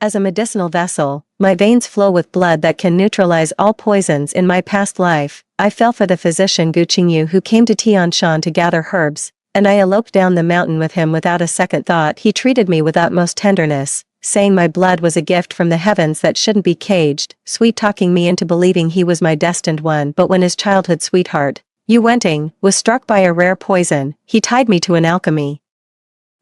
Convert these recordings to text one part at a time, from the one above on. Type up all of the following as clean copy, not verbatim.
As a medicinal vessel, my veins flow with blood that can neutralize all poisons. In my past life, I fell for the physician Gu Qingyu who came to Tianshan to gather herbs, and I eloped down the mountain with him without a second thought. He treated me with utmost tenderness, saying my blood was a gift from the heavens that shouldn't be caged, sweet-talking me into believing he was my destined one. But when his childhood sweetheart, Yu Wenting, was struck by a rare poison, he tied me to an alchemy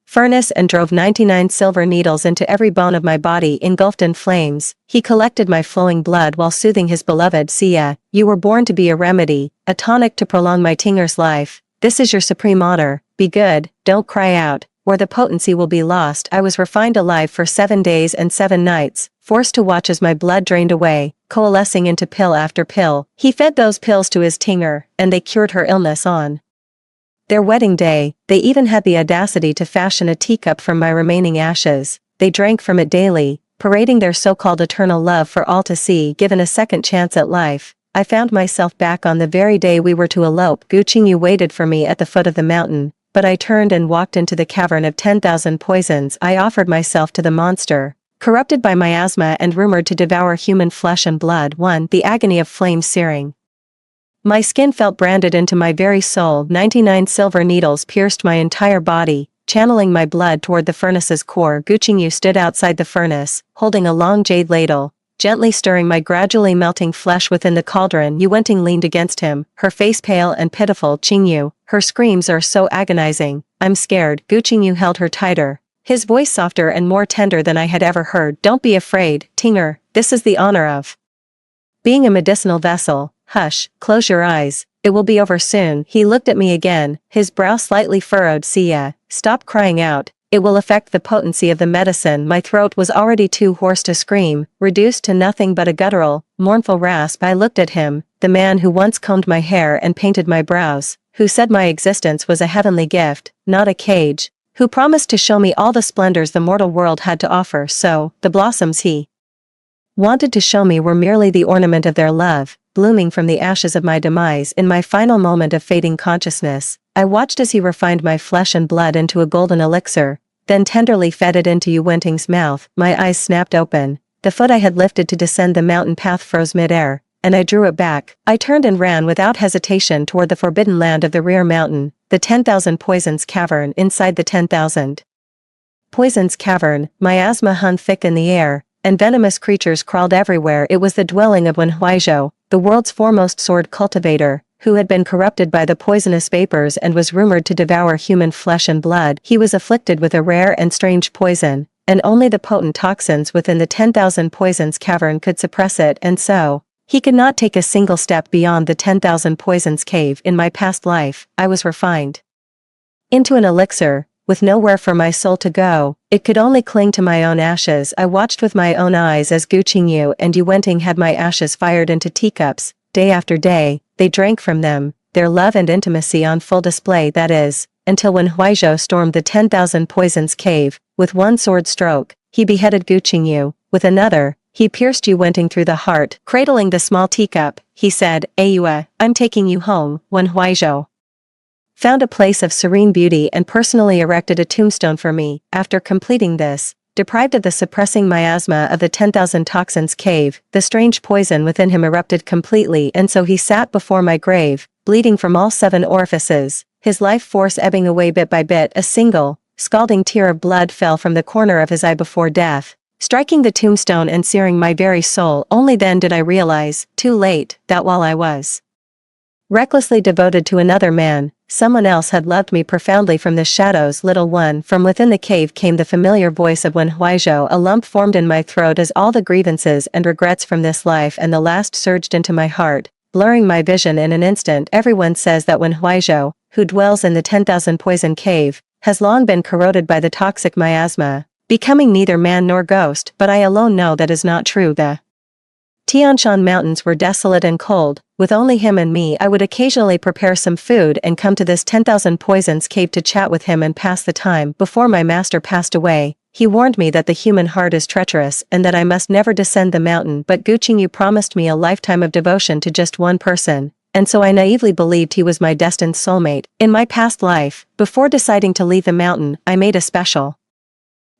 furnace and drove 99 silver needles into every bone of my body engulfed in flames. He collected my flowing blood while soothing his beloved Sia. You were born to be a remedy, a tonic to prolong my Tinger's life. This is your supreme honor. Be good, don't cry out, or the potency will be lost. I was refined alive for 7 days and 7 nights, forced to watch as my blood drained away, coalescing into pill after pill. He fed those pills to his Tinger, and they cured her illness on their wedding day. They even had the audacity to fashion a teacup from my remaining ashes. They drank from it daily, parading their so-called eternal love for all to see. Given a second chance at life, I found myself back on the very day we were to elope. Gu Qingyu waited for me at the foot of the mountain, but I turned and walked into the cavern of 10,000 poisons. I offered myself to the monster, corrupted by miasma and rumored to devour human flesh and blood. 1. The agony of flames searing my skin felt branded into my very soul. 99 silver needles pierced my entire body, channeling my blood toward the furnace's core. Gu Qingyu stood outside the furnace, holding a long jade ladle, gently stirring my gradually melting flesh within the cauldron. Yu Wenting leaned against him, her face pale and pitiful. Qingyu, her screams are so agonizing. I'm scared. Gu Qingyu held her tighter, his voice softer and more tender than I had ever heard. Don't be afraid, Tinger, this is the honor of being a medicinal vessel. Hush, close your eyes, it will be over soon. He looked at me again, his brow slightly furrowed. Sia, stop crying out, it will affect the potency of the medicine. My throat was already too hoarse to scream, reduced to nothing but a guttural, mournful rasp. I looked at him, the man who once combed my hair and painted my brows, who said my existence was a heavenly gift, not a cage, who promised to show me all the splendors the mortal world had to offer. So, the blossoms he wanted to show me were merely the ornament of their love, blooming from the ashes of my demise. In my final moment of fading consciousness, I watched as he refined my flesh and blood into a golden elixir, then tenderly fed it into Yu Wenting's mouth. My eyes snapped open, the foot I had lifted to descend the mountain path froze mid-air, and I drew it back. I turned and ran without hesitation toward the forbidden land of the rear mountain, the 10,000 poisons cavern. Inside the 10,000 poisons cavern, miasma hung thick in the air, and venomous creatures crawled everywhere. It was the dwelling of Wen Huaizhou, the world's foremost sword cultivator, who had been corrupted by the poisonous vapors and was rumored to devour human flesh and blood. He was afflicted with a rare and strange poison, and only the potent toxins within the 10,000 poisons cavern could suppress it, and so, he could not take a single step beyond the 10,000 poisons cave. In my past life, I was refined into an elixir, with nowhere for my soul to go. It could only cling to my own ashes. I watched with my own eyes as Gu Qingyu and Yu Wenting had my ashes fired into teacups. Day after day, they drank from them, their love and intimacy on full display, that is, until when Huaizhou stormed the 10,000 poisons cave. With one sword stroke, he beheaded Gu Qingyu. With another, he pierced Yu Wenting through the heart. Cradling the small teacup, he said, Ayua, I'm taking you home. When Huaizhou found a place of serene beauty and personally erected a tombstone for me. After completing this, deprived of the suppressing miasma of the 10,000 toxins cave, the strange poison within him erupted completely, and so he sat before my grave, bleeding from all 7 orifices, his life force ebbing away bit by bit. A single, scalding tear of blood fell from the corner of his eye before death, striking the tombstone and searing my very soul. Only then did I realize, too late, that while I was recklessly devoted to another man, someone else had loved me profoundly. From the shadows, little one, from within the cave came the familiar voice of Wen Huaizhou. A lump formed in my throat as all the grievances and regrets from this life and the last surged into my heart, blurring my vision in an instant. Everyone says that Wen Huaizhou, who dwells in the 10,000 poison cave, has long been corroded by the toxic miasma, becoming neither man nor ghost, but I alone know that is not true. The Tianshan mountains were desolate and cold, with only him and me. I would occasionally prepare some food and come to this 10,000 poisons cave to chat with him and pass the time. Before my master passed away, he warned me that the human heart is treacherous and that I must never descend the mountain. But Gu Qingyu promised me a lifetime of devotion to just one person, and so I naively believed he was my destined soulmate. In my past life, before deciding to leave the mountain, I made a special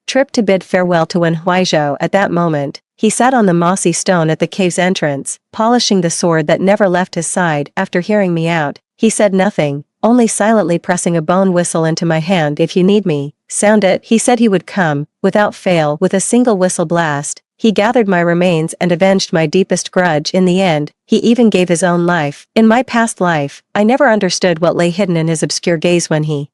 tripped to bid farewell to Wen Huaizhou at that moment. He sat on the mossy stone at the cave's entrance, polishing the sword that never left his side. After hearing me out, he said nothing, only silently pressing a bone whistle into my hand. If you need me, sound it. He said he would come, without fail, with a single whistle blast. He gathered my remains and avenged my deepest grudge. In the end, he even gave his own life. In my past life, I never understood what lay hidden in his obscure gaze when he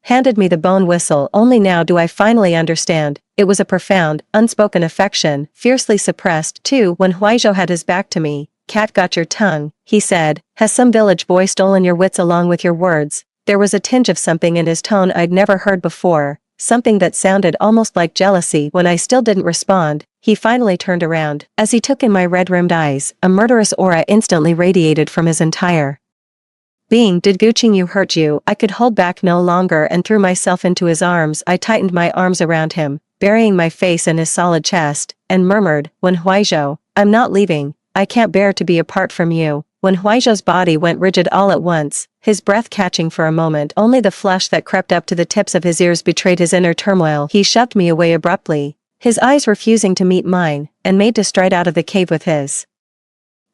handed me the bone whistle. Only now do I finally understand. It was a profound, unspoken affection, fiercely suppressed, too. When Huaizhou had his back to me, "Cat got your tongue," he said. "Has some village boy stolen your wits along with your words?" There was a tinge of something in his tone I'd never heard before, something that sounded almost like jealousy. When I still didn't respond, he finally turned around. As he took in my red-rimmed eyes, a murderous aura instantly radiated from his entire being. "Did Guqingyu hurt you?" I could hold back no longer and threw myself into his arms. I tightened my arms around him, burying my face in his solid chest, and murmured, "Wen Huaizhou, I'm not leaving. I can't bear to be apart from you." When Huaizhou's body went rigid all at once, his breath catching for a moment. Only the flush that crept up to the tips of his ears betrayed his inner turmoil. He shoved me away abruptly, his eyes refusing to meet mine, and made to stride out of the cave with his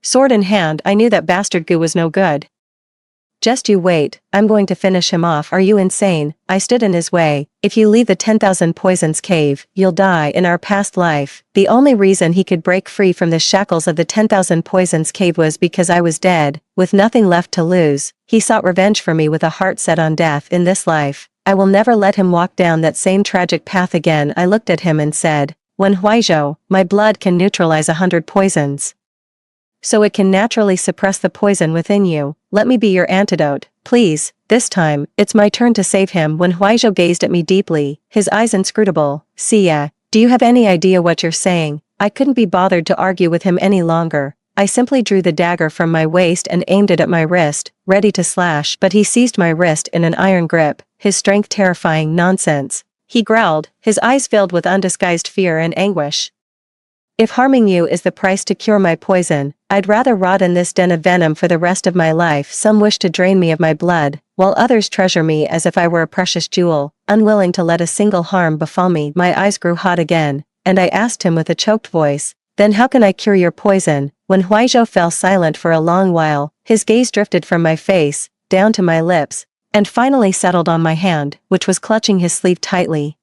sword in hand. I knew that bastard Gu was no good. "Just you wait, I'm going to finish him off." "Are you insane?" I stood in his way. "If you leave the 10,000 Poisons cave, you'll die." In our past life, the only reason he could break free from the shackles of the 10,000 Poisons cave was because I was dead, with nothing left to lose. He sought revenge for me with a heart set on death. In this life, I will never let him walk down that same tragic path again. I looked at him and said, "Wen Huaizhou, my blood can neutralize 100 poisons. So it can naturally suppress the poison within you. Let me be your antidote, please. This time, it's my turn to save him." When Huaizhou gazed at me deeply, his eyes inscrutable. "Xia, do you have any idea what you're saying?" I couldn't be bothered to argue with him any longer. I simply drew the dagger from my waist and aimed it at my wrist, ready to slash, but he seized my wrist in an iron grip, his strength terrifying. "Nonsense," he growled, his eyes filled with undisguised fear and anguish. "If harming you is the price to cure my poison, I'd rather rot in this den of venom for the rest of my life." Some wish to drain me of my blood, while others treasure me as if I were a precious jewel, unwilling to let a single harm befall me. My eyes grew hot again, and I asked him with a choked voice, "Then how can I cure your poison?" When Huaizhou fell silent for a long while, his gaze drifted from my face, down to my lips, and finally settled on my hand, which was clutching his sleeve tightly.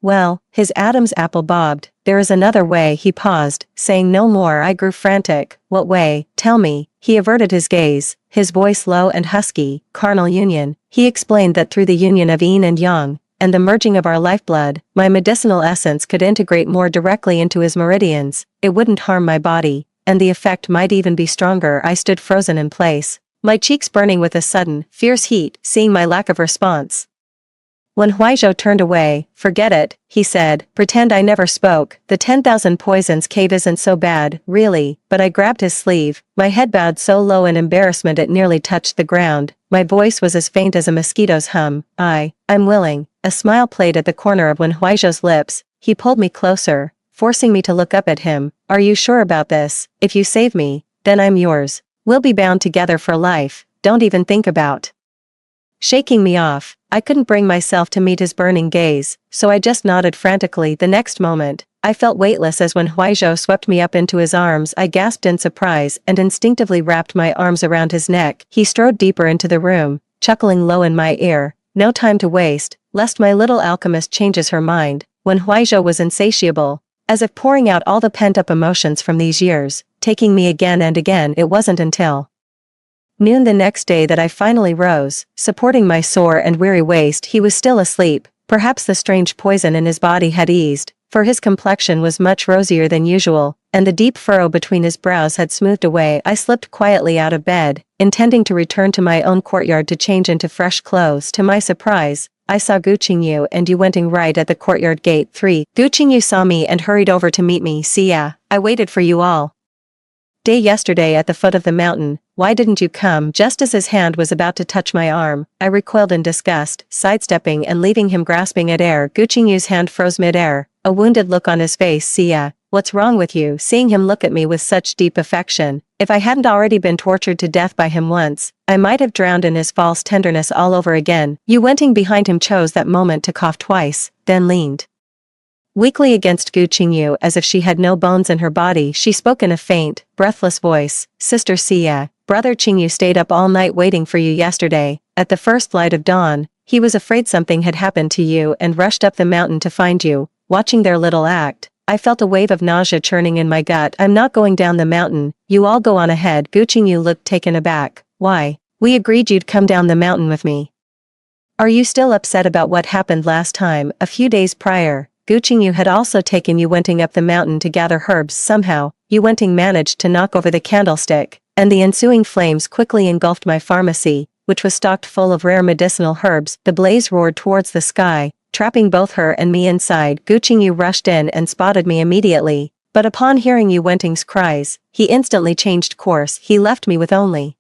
"Well," his Adam's apple bobbed, "there is another way." He paused, saying no more. I grew frantic. "What way? Tell me." He averted his gaze, his voice low and husky. "Carnal union." He explained that through the union of yin and yang, and the merging of our lifeblood, my medicinal essence could integrate more directly into his meridians. It wouldn't harm my body, and the effect might even be stronger. I stood frozen in place, my cheeks burning with a sudden, fierce heat, seeing my lack of response. When Huaizhou turned away, "Forget it," he said, "pretend I never spoke. The 10,000 Poisons cave isn't so bad, really." But I grabbed his sleeve, my head bowed so low in embarrassment it nearly touched the ground. My voice was as faint as a mosquito's hum. I'm willing." A smile played at the corner of Wen Huaizhou's lips. He pulled me closer, forcing me to look up at him. "Are you sure about this? If you save me, then I'm yours. We'll be bound together for life. Don't even think about shaking me off." I couldn't bring myself to meet his burning gaze, so I just nodded frantically. The next moment, I felt weightless as when Huaizhou swept me up into his arms. I gasped in surprise and instinctively wrapped my arms around his neck. He strode deeper into the room, chuckling low in my ear. "No time to waste, lest my little alchemist changes her mind." When Huaizhou was insatiable, as if pouring out all the pent-up emotions from these years, taking me again and again. It wasn't until noon the next day that I finally rose, supporting my sore and weary waist. He was still asleep. Perhaps the strange poison in his body had eased, for his complexion was much rosier than usual, and the deep furrow between his brows had smoothed away. I slipped quietly out of bed, intending to return to my own courtyard to change into fresh clothes. To my surprise, I saw Guqingyu and you waiting right at the courtyard gate. 3. Guqingyu saw me and hurried over to meet me. "Xia, I waited for you all day yesterday at the foot of the mountain. Why didn't you come?" Just as his hand was about to touch my arm, I recoiled in disgust, sidestepping and leaving him grasping at air. Guqingyu's hand froze mid-air, a wounded look on his face. "Xia, what's wrong with you?" Seeing him look at me with such deep affection, if I hadn't already been tortured to death by him once, I might have drowned in his false tenderness all over again. Yu Wenting behind him chose that moment to cough twice, then leaned Weakly against Gu Qingyu as if she had no bones in her body, she spoke in a faint, breathless voice, "Sister Xia, brother Qingyu stayed up all night waiting for you yesterday. At the first light of dawn, he was afraid something had happened to you and rushed up the mountain to find you." Watching their little act, I felt a wave of nausea churning in my gut. "I'm not going down the mountain, you all go on ahead." Gu Qingyu looked taken aback. "Why? We agreed you'd come down the mountain with me. Are you still upset about what happened last time?" A few days prior, Gu Qingyu had also taken Yuwenting up the mountain to gather herbs. Somehow, Yuwenting managed to knock over the candlestick, and the ensuing flames quickly engulfed my pharmacy, which was stocked full of rare medicinal herbs. The blaze roared towards the sky, trapping both her and me inside. Gu Qingyu rushed in and spotted me immediately, but upon hearing Yuwenting's cries, he instantly changed course. He left me with only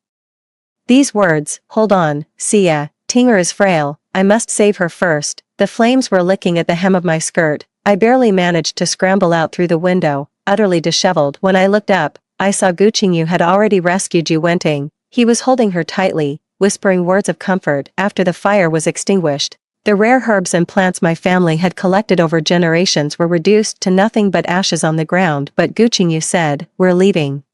these words, "Hold on, Xia, Tinger is frail, I must save her first." The flames were licking at the hem of my skirt. I barely managed to scramble out through the window, utterly disheveled. When I looked up, I saw Gu Qingyu had already rescued Yuwenting. He was holding her tightly, whispering words of comfort. After the fire was extinguished, the rare herbs and plants my family had collected over generations were reduced to nothing but ashes on the ground. But Gu Qingyu said, "We're leaving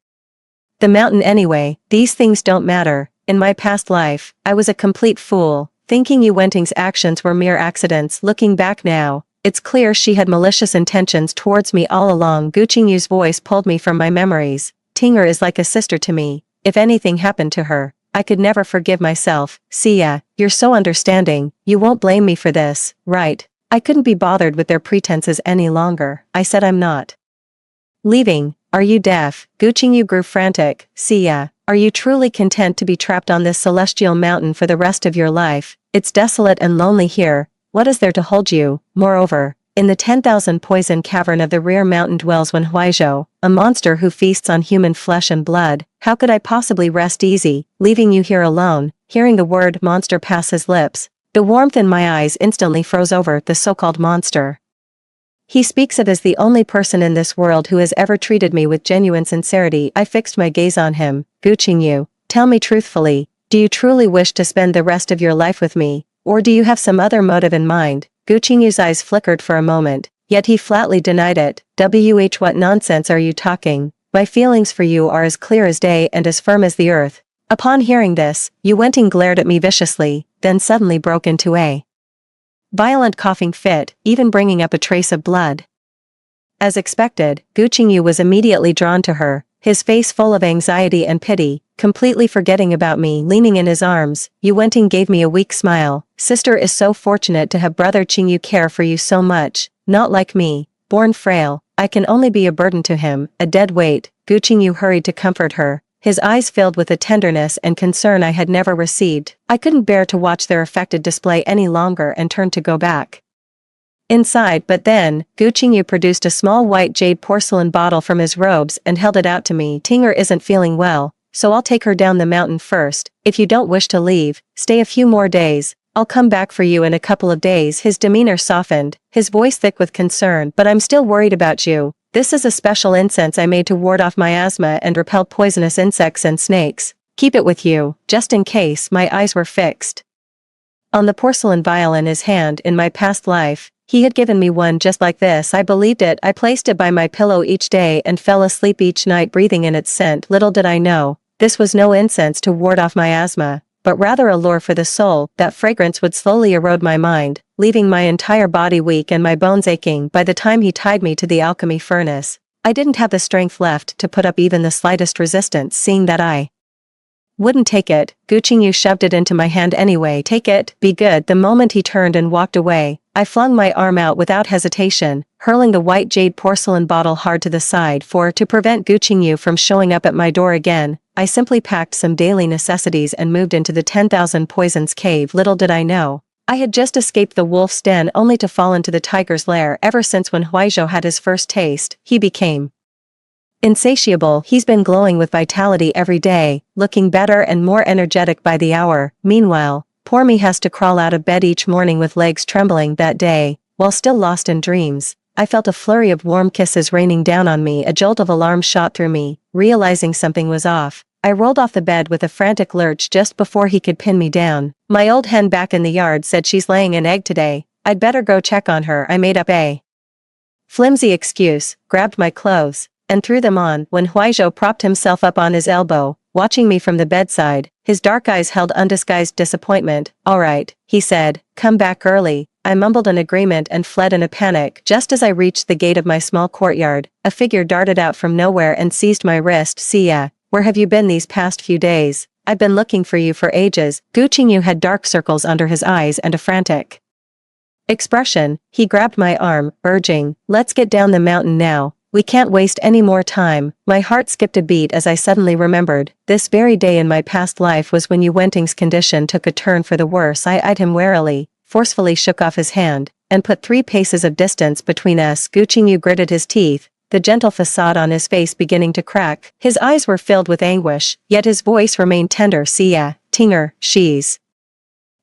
the mountain anyway, these things don't matter. In my past life, I was a complete fool, thinking Yuwenting's actions were mere accidents. Looking back now, it's clear she had malicious intentions towards me all along." Gu Qingyu's voice pulled me from my memories. "Tinger is like a sister to me. If anything happened to her, I could never forgive myself." "Xia, you're so understanding, you won't blame me for this, right?" I couldn't be bothered with their pretenses any longer. I said, "I'm not leaving." "Are you deaf?" Gu Qingyu grew frantic. "Xia, are you truly content to be trapped on this celestial mountain for the rest of your life? It's desolate and lonely here. What is there to hold you? Moreover, in the 10,000 poison cavern of the rear mountain dwells one Huaizhou, a monster who feasts on human flesh and blood. How could I possibly rest easy, leaving you here alone?" Hearing the word monster pass his lips, the warmth in my eyes instantly froze over. The so-called monster he speaks of is the only person in this world who has ever treated me with genuine sincerity. I fixed my gaze on him. "Gu Qingyu, tell me truthfully, do you truly wish to spend the rest of your life with me, or do you have some other motive in mind?" Gu Qingyu's eyes flickered for a moment, yet he flatly denied it. What nonsense are you talking? My feelings for you are as clear as day and as firm as the earth." Upon hearing this, Yuwenting glared at me viciously, then suddenly broke into a violent coughing fit, even bringing up a trace of blood. As expected, Gu Qingyu was immediately drawn to her, his face full of anxiety and pity. Completely forgetting about me leaning in his arms, Yuwenting gave me a weak smile. "Sister is so fortunate to have brother Qingyu care for you so much. Not like me, born frail, I can only be a burden to him, a dead weight." Gu Qingyu hurried to comfort her, his eyes filled with a tenderness and concern I had never received. I couldn't bear to watch their affected display any longer and turned to go back inside. But then, Gu Qingyu produced a small white jade porcelain bottle from his robes and held it out to me. "Tinger isn't feeling well, so I'll take her down the mountain first. If you don't wish to leave, stay a few more days. I'll come back for you in a couple of days." His demeanor softened, his voice thick with concern. "But I'm still worried about you. This is a special incense I made to ward off miasma and repel poisonous insects and snakes. Keep it with you, just in case." My eyes were fixed on the porcelain vial in his hand. In my past life, he had given me one just like this. I believed it. I placed it by my pillow each day and fell asleep each night breathing in its scent. Little did I know, this was no incense to ward off miasma, but rather a lure for the soul. That fragrance would slowly erode my mind, leaving my entire body weak and my bones aching. By the time he tied me to the alchemy furnace, I didn't have the strength left to put up even the slightest resistance. Seeing that I wouldn't take it, Gu Qingyu shoved it into my hand anyway. "Take it, be good." The moment he turned and walked away, I flung my arm out without hesitation, hurling the white jade porcelain bottle hard to the side. To prevent Gu Qingyu from showing up at my door again, I simply packed some daily necessities and moved into the 10,000 Poisons cave. Little did I know, I had just escaped the wolf's den only to fall into the tiger's lair. Ever since when Huaizhou had his first taste, he became insatiable. He's been glowing with vitality every day, looking better and more energetic by the hour. Meanwhile, poor me has to crawl out of bed each morning with legs trembling. That day, while still lost in dreams, I felt a flurry of warm kisses raining down on me. A jolt of alarm shot through me. Realizing something was off, I rolled off the bed with a frantic lurch just before he could pin me down. My old hen back in the yard said she's laying an egg today. I'd better go check on her. I made up a flimsy excuse, grabbed my clothes, and threw them on when Huizhou propped himself up on his elbow, watching me from the bedside. His dark eyes held undisguised disappointment. "All right," he said, "come back early." I mumbled an agreement and fled in a panic. Just as I reached the gate of my small courtyard, a figure darted out from nowhere and seized my wrist. "Sia, where have you been these past few days? I've been looking for you for ages." Gu Qingyu had dark circles under his eyes and a frantic expression. He grabbed my arm, urging, "Let's get down the mountain now. We can't waste any more time." My heart skipped a beat as I suddenly remembered, this very day in my past life was when Yu Wenting's condition took a turn for the worse. I eyed him warily, forcefully shook off his hand, and put 3 paces of distance between us. Gu Qingyu gritted his teeth, the gentle facade on his face beginning to crack. His eyes were filled with anguish, yet his voice remained tender. "Sia, Tinger, she's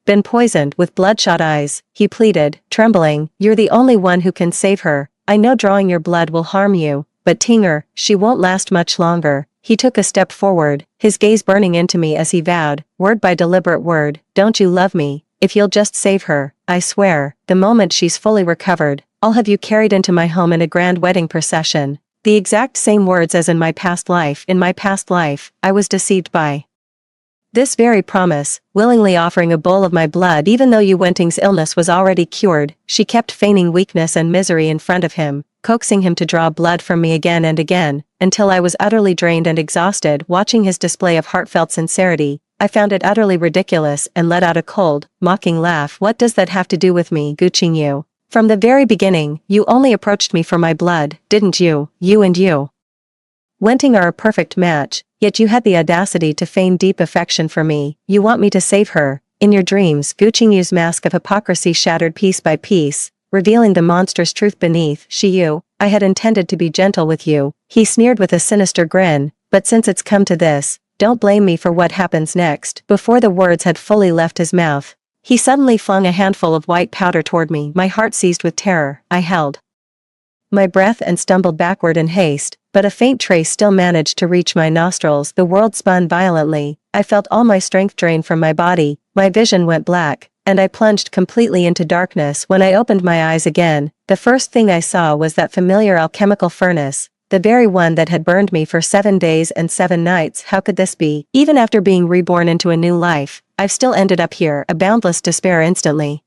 been poisoned." With bloodshot eyes, he pleaded, trembling, "You're the only one who can save her. I know drawing your blood will harm you, but Tinger, she won't last much longer." He took a step forward, his gaze burning into me as he vowed, word by deliberate word, "Don't you love me? If you'll just save her, I swear, the moment she's fully recovered, I'll have you carried into my home in a grand wedding procession." The exact same words as in my past life. In my past life, I was deceived by this very promise, willingly offering a bowl of my blood even though Yu Wenting's illness was already cured. She kept feigning weakness and misery in front of him, coaxing him to draw blood from me again and again, until I was utterly drained and exhausted. Watching his display of heartfelt sincerity, I found it utterly ridiculous and let out a cold, mocking laugh. "What does that have to do with me, Gu Qingyu? From the very beginning, you only approached me for my blood, didn't you? You and Yu Wenting are a perfect match, yet you had the audacity to feign deep affection for me. You want me to save her. In your dreams." Gu Qingyu's mask of hypocrisy shattered piece by piece, revealing the monstrous truth beneath. "Yu, I had intended to be gentle with you." He sneered with a sinister grin, "But since it's come to this, don't blame me for what happens next." Before the words had fully left his mouth, he suddenly flung a handful of white powder toward me. My heart seized with terror. I held my breath and stumbled backward in haste, but a faint trace still managed to reach my nostrils. The world spun violently. I felt all my strength drain from my body, my vision went black, and I plunged completely into darkness. When I opened my eyes again, the first thing I saw was that familiar alchemical furnace, the very one that had burned me for 7 days and 7 nights. How could this be? Even after being reborn into a new life, I've still ended up here. A boundless despair instantly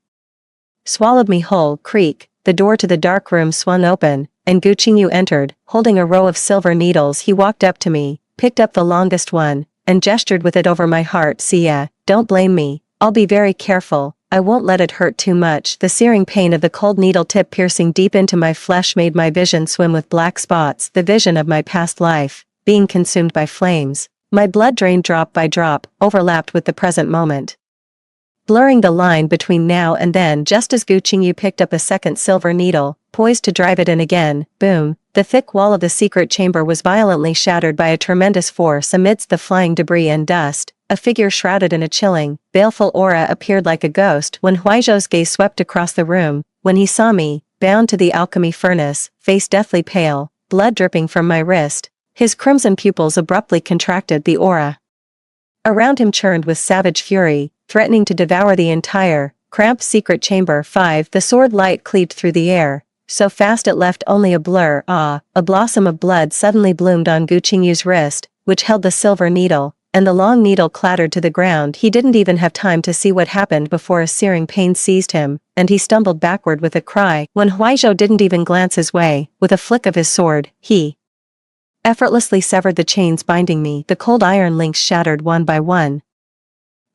swallowed me whole. Creak, the door to the dark room swung open, and Gu Qingyu entered, holding a row of silver needles. He walked up to me, picked up the longest one, and gestured with it over my heart. "Sia, don't blame me. I'll be very careful. I won't let it hurt too much." The searing pain of the cold needle tip piercing deep into my flesh made my vision swim with black spots. The vision of my past life, being consumed by flames. My blood drained drop by drop, overlapped with the present moment, blurring the line between now and then. Just as Gu Qingyu picked up a second silver needle, poised to drive it in again, boom, the thick wall of the secret chamber was violently shattered by a tremendous force. Amidst the flying debris and dust, a figure shrouded in a chilling, baleful aura appeared like a ghost. When Huizhou's gaze swept across the room, when he saw me, bound to the alchemy furnace, face deathly pale, blood dripping from my wrist, his crimson pupils abruptly contracted. The aura around him churned with savage fury, threatening to devour the entire, cramped secret chamber. 5. The sword light cleaved through the air, so fast it left only a blur. A blossom of blood suddenly bloomed on Gu Qingyu's wrist, which held the silver needle, and the long needle clattered to the ground. He didn't even have time to see what happened before a searing pain seized him, and he stumbled backward with a cry. When Huizhou didn't even glance his way, with a flick of his sword, he effortlessly severed the chains binding me. The cold iron links shattered one by one.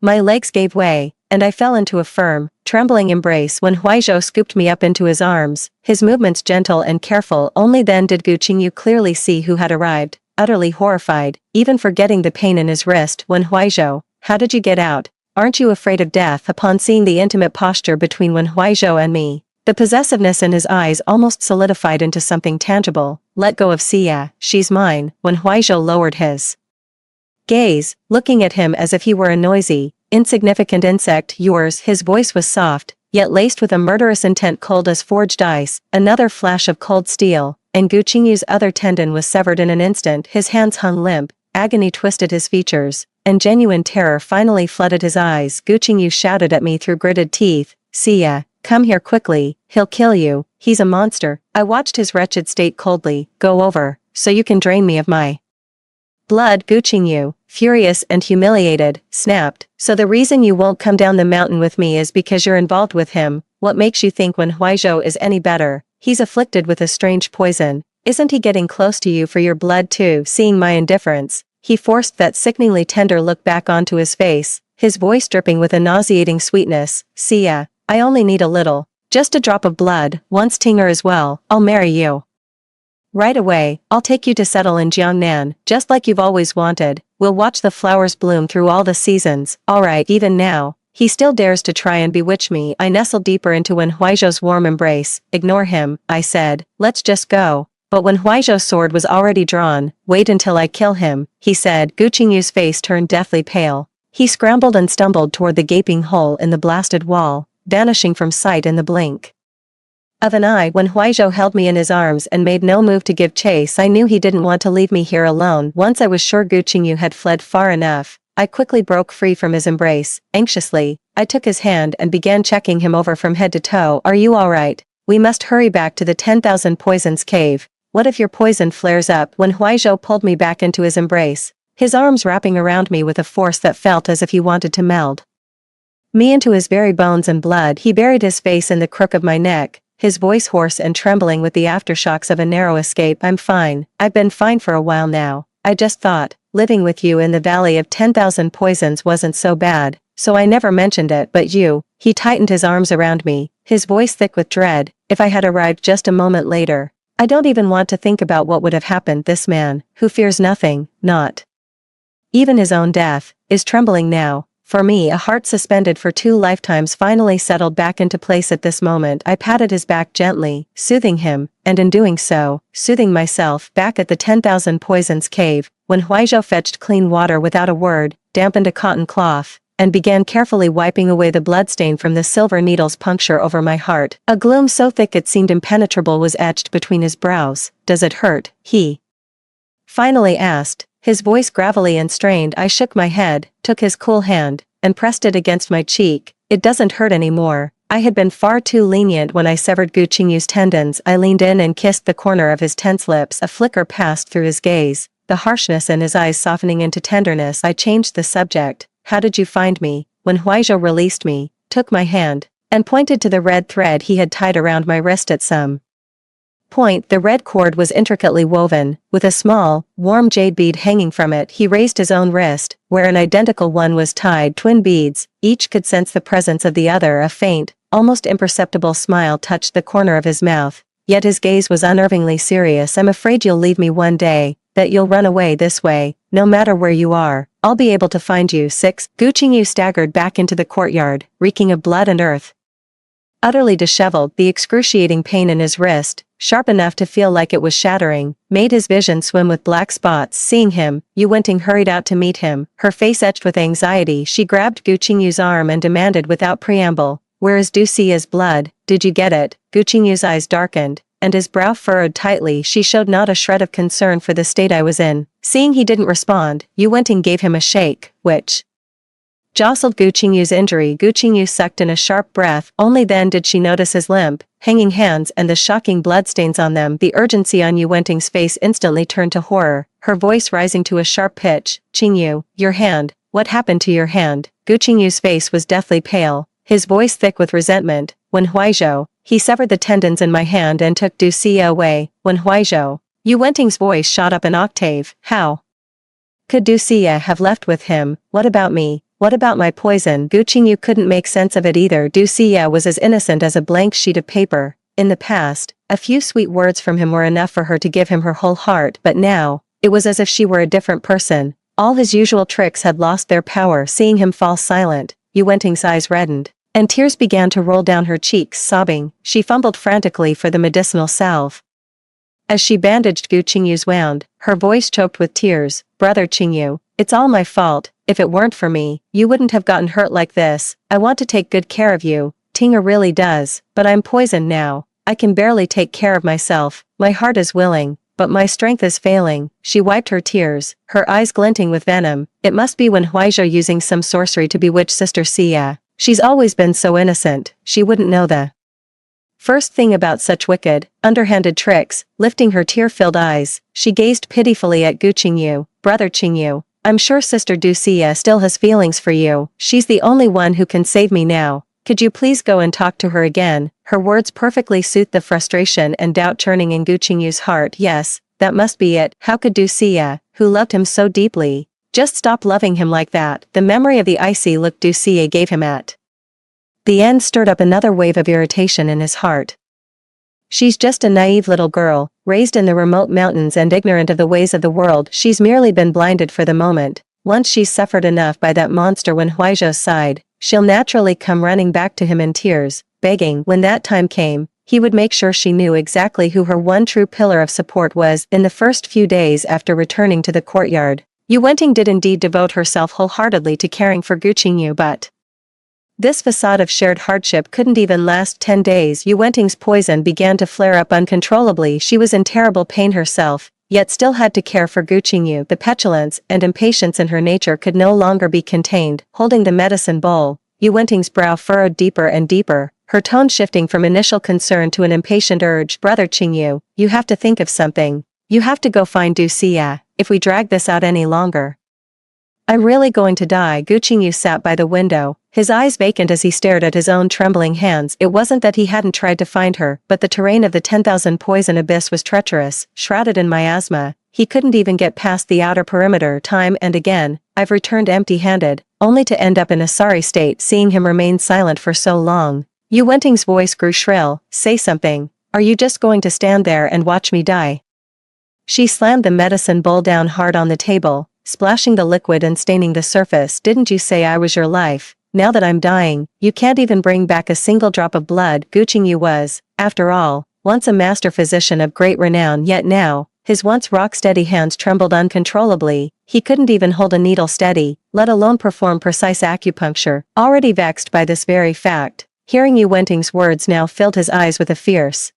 My legs gave way, and I fell into a firm, trembling embrace when Huizhou scooped me up into his arms, his movements gentle and careful. Only then did Gu Qingyu clearly see who had arrived, utterly horrified, even forgetting the pain in his wrist. When Huizhou, "How did you get out? Aren't you afraid of death?" Upon seeing the intimate posture between Wen Huizhou and me, the possessiveness in his eyes almost solidified into something tangible. "Let go of Sia, she's mine." When Huizhou lowered his gaze, looking at him as if he were a noisy, insignificant insect. "Yours." His voice was soft, yet laced with a murderous intent, cold as forged ice. Another flash of cold steel, and Gu Qingyu's other tendon was severed in an instant. His hands hung limp, agony twisted his features, and genuine terror finally flooded his eyes. Gu Qingyu shouted at me through gritted teeth, "Sia, come here quickly, he'll kill you, he's a monster. I watched his wretched state coldly. Go over, so you can drain me of my blood. Gu Qingyu, furious and humiliated, snapped, so the reason you won't come down the mountain with me is because you're involved with him. What makes you think Wen Huaizhou is any better? He's afflicted with a strange poison. Isn't he getting close to you for your blood too? Seeing my indifference, he forced that sickeningly tender look back onto his face, his voice dripping with a nauseating sweetness. Xia, I only need a little, just a drop of blood, once Tinger as well, I'll marry you. Right away, I'll take you to settle in Jiangnan, just like you've always wanted. We'll watch the flowers bloom through all the seasons. Alright, even now, he still dares to try and bewitch me. I nestled deeper into Wen Huaizhou's warm embrace. Ignore him, I said, let's just go. But when Huaizhou's sword was already drawn, wait until I kill him, he said. Gu Qingyu's face turned deathly pale. He scrambled and stumbled toward the gaping hole in the blasted wall, vanishing from sight in the blink of an eye. When Huaizhou held me in his arms and made no move to give chase, I knew he didn't want to leave me here alone. Once I was sure Gu Qingyu had fled far enough, I quickly broke free from his embrace. Anxiously, I took his hand and began checking him over from head to toe. Are you alright? We must hurry back to the 10,000 Poisons cave. What if your poison flares up? When Huaizhou pulled me back into his embrace, his arms wrapping around me with a force that felt as if he wanted to meld me into his very bones and blood. He buried his face in the crook of my neck, his voice hoarse and trembling with the aftershocks of a narrow escape. I'm fine. I've been fine for a while now. I just thought, living with you in the Valley of 10,000 Poisons wasn't so bad, so I never mentioned it. But you, he tightened his arms around me, his voice thick with dread, if I had arrived just a moment later. I don't even want to think about what would have happened. This man, who fears nothing, not even his own death, is trembling now. For me, a heart suspended for 2 lifetimes finally settled back into place at this moment. I patted his back gently, soothing him, and in doing so, soothing myself. Back at the 10,000 Poisons cave, when Huaizhou fetched clean water without a word, dampened a cotton cloth, and began carefully wiping away the bloodstain from the silver needle's puncture over my heart. A gloom so thick it seemed impenetrable was etched between his brows. Does it hurt? He finally asked, his voice gravelly and strained. I shook my head, took his cool hand, and pressed it against my cheek. It doesn't hurt anymore. I had been far too lenient when I severed Gu Qingyu's tendons. I leaned in and kissed the corner of his tense lips. A flicker passed through his gaze, the harshness in his eyes softening into tenderness. I changed the subject. How did you find me? When Huaizhou released me, took my hand, and pointed to the red thread he had tied around my wrist at some point. The red cord was intricately woven, with a small, warm jade bead hanging from it. He raised his own wrist, where an identical one was tied. Twin beads, each could sense the presence of the other. A faint, almost imperceptible smile touched the corner of his mouth, yet his gaze was unnervingly serious. I'm afraid you'll leave me one day, that you'll run away this way. No matter where you are, I'll be able to find you. 6. Gu Qingyu staggered back into the courtyard, reeking of blood and earth. Utterly disheveled, the excruciating pain in his wrist, sharp enough to feel like it was shattering, made his vision swim with black spots. Seeing him, Yu Wenting hurried out to meet him, her face etched with anxiety. She grabbed Gu Qingyu's arm and demanded without preamble, "Where is Du Xia's blood? Did you get it?" Gu Qingyu's eyes darkened, and his brow furrowed tightly. She showed not a shred of concern for the state I was in. Seeing he didn't respond, Yu Wenting gave him a shake, which jostled Gu Qingyu's injury. Gu Qingyu sucked in a sharp breath. Only then did she notice his limp, hanging hands and the shocking bloodstains on them. The urgency on Yu Wenting's face instantly turned to horror, her voice rising to a sharp pitch. "Qingyu, your hand, what happened to your hand?" Gu Qingyu's face was deathly pale, his voice thick with resentment. "When Huaizhou, he severed the tendons in my hand and took Du Xia away." "When Huaizhou?" Yu Wenting's voice shot up an octave. "How could Du Xia have left with him? What about me? What about my poison?" Gu Qingyu couldn't make sense of it either. Du Xia was as innocent as a blank sheet of paper. In the past, a few sweet words from him were enough for her to give him her whole heart, but now, it was as if she were a different person. All his usual tricks had lost their power. Seeing him fall silent, Yu Wenting's eyes reddened, and tears began to roll down her cheeks. Sobbing, she fumbled frantically for the medicinal salve. As she bandaged Gu Qingyu's wound, her voice choked with tears. "Brother Qingyu, it's all my fault. If it weren't for me, you wouldn't have gotten hurt like this. I want to take good care of you. Tinger really does, but I'm poisoned now. I can barely take care of myself. My heart is willing, but my strength is failing." She wiped her tears, her eyes glinting with venom. "It must be when Huaizhou using some sorcery to bewitch Sister Xia. She's always been so innocent, she wouldn't know the First thing about such wicked, underhanded tricks, lifting her tear-filled eyes, she gazed pitifully at Gu Qingyu. Brother Qingyu, I'm sure Sister Ducia still has feelings for you. She's the only one who can save me now. Could you please go and talk to her again? Her words perfectly suit the frustration and doubt churning in Gu Qingyu's heart. Yes, that must be it. How could Ducia, who loved him so deeply, just stop loving him like that? The memory of the icy look Ducia gave him at the end stirred up another wave of irritation in his heart. She's just a naive little girl, raised in the remote mountains and ignorant of the ways of the world. She's merely been blinded for the moment. Once she's suffered enough by that monster when Huizhou's side, she'll naturally come running back to him in tears, begging. When that time came, he would make sure she knew exactly who her one true pillar of support was. In the first few days after returning to the courtyard, Yu Wenting did indeed devote herself wholeheartedly to caring for Gu Qingyu, but this facade of shared hardship couldn't even last 10 days. Yu Wenting's poison began to flare up uncontrollably. She was in terrible pain herself, yet still had to care for Gu Qingyu. The petulance and impatience in her nature could no longer be contained. Holding the medicine bowl, Yu Wenting's brow furrowed deeper and deeper, her tone shifting from initial concern to an impatient urge. Brother Qingyu, you have to think of something. You have to go find Ducia. If we drag this out any longer, I'm really going to die. Gu Qingyu sat by the window, his eyes vacant as he stared at his own trembling hands. It wasn't that he hadn't tried to find her, but the terrain of the 10,000 poison abyss was treacherous, shrouded in miasma. He couldn't even get past the outer perimeter. Time and again, I've returned empty-handed, only to end up in a sorry state seeing him remain silent for so long. Yu Wenting's voice grew shrill. Say something. Are you just going to stand there and watch me die? She slammed the medicine bowl down hard on the table, splashing the liquid and staining the surface. Didn't you say I was your life? Now that I'm dying, you can't even bring back a single drop of blood. Gu Qingyu was, after all, once a master physician of great renown, yet now, his once rock-steady hands trembled uncontrollably. He couldn't even hold a needle steady, let alone perform precise acupuncture. Already vexed by this very fact, hearing Yu Wenting's words now filled his eyes with a fierce,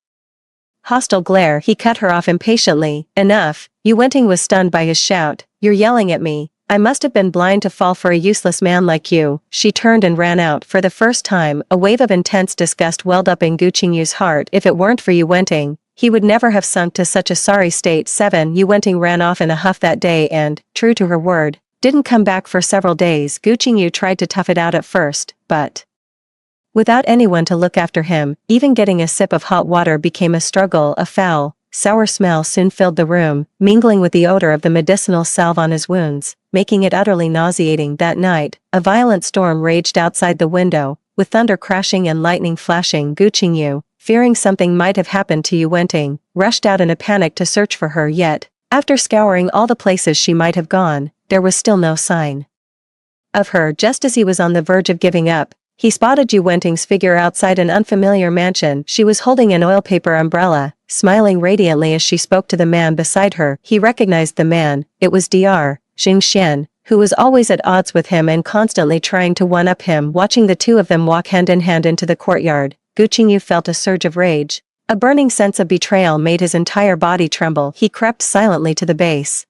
hostile glare. He cut her off impatiently. Enough. Yu Wenting was stunned by his shout. You're yelling at me. I must have been blind to fall for a useless man like you. She turned and ran out. For the first time, a wave of intense disgust welled up in Gu Qingyu's heart. If it weren't for Yu Wenting, he would never have sunk to such a sorry state. 7. Yu Wenting ran off in a huff that day and, true to her word, didn't come back for several days. Gu Qingyu tried to tough it out at first, but without anyone to look after him, even getting a sip of hot water became a struggle. A foul, sour smell soon filled the room, mingling with the odor of the medicinal salve on his wounds, making it utterly nauseating. That night, a violent storm raged outside the window, with thunder crashing and lightning flashing. Gu Qingyu, fearing something might have happened to Yu Wenting, rushed out in a panic to search for her. Yet, after scouring all the places she might have gone, there was still no sign of her. Just as he was on the verge of giving up, he spotted Yu Wenting's figure outside an unfamiliar mansion. She was holding an oil paper umbrella, smiling radiantly as she spoke to the man beside her. He recognized the man. It was Dr. Jingxian, who was always at odds with him and constantly trying to one-up him. Watching the two of them walk hand in hand into the courtyard, Gu Qingyu felt a surge of rage. A burning sense of betrayal made his entire body tremble. He crept silently to the base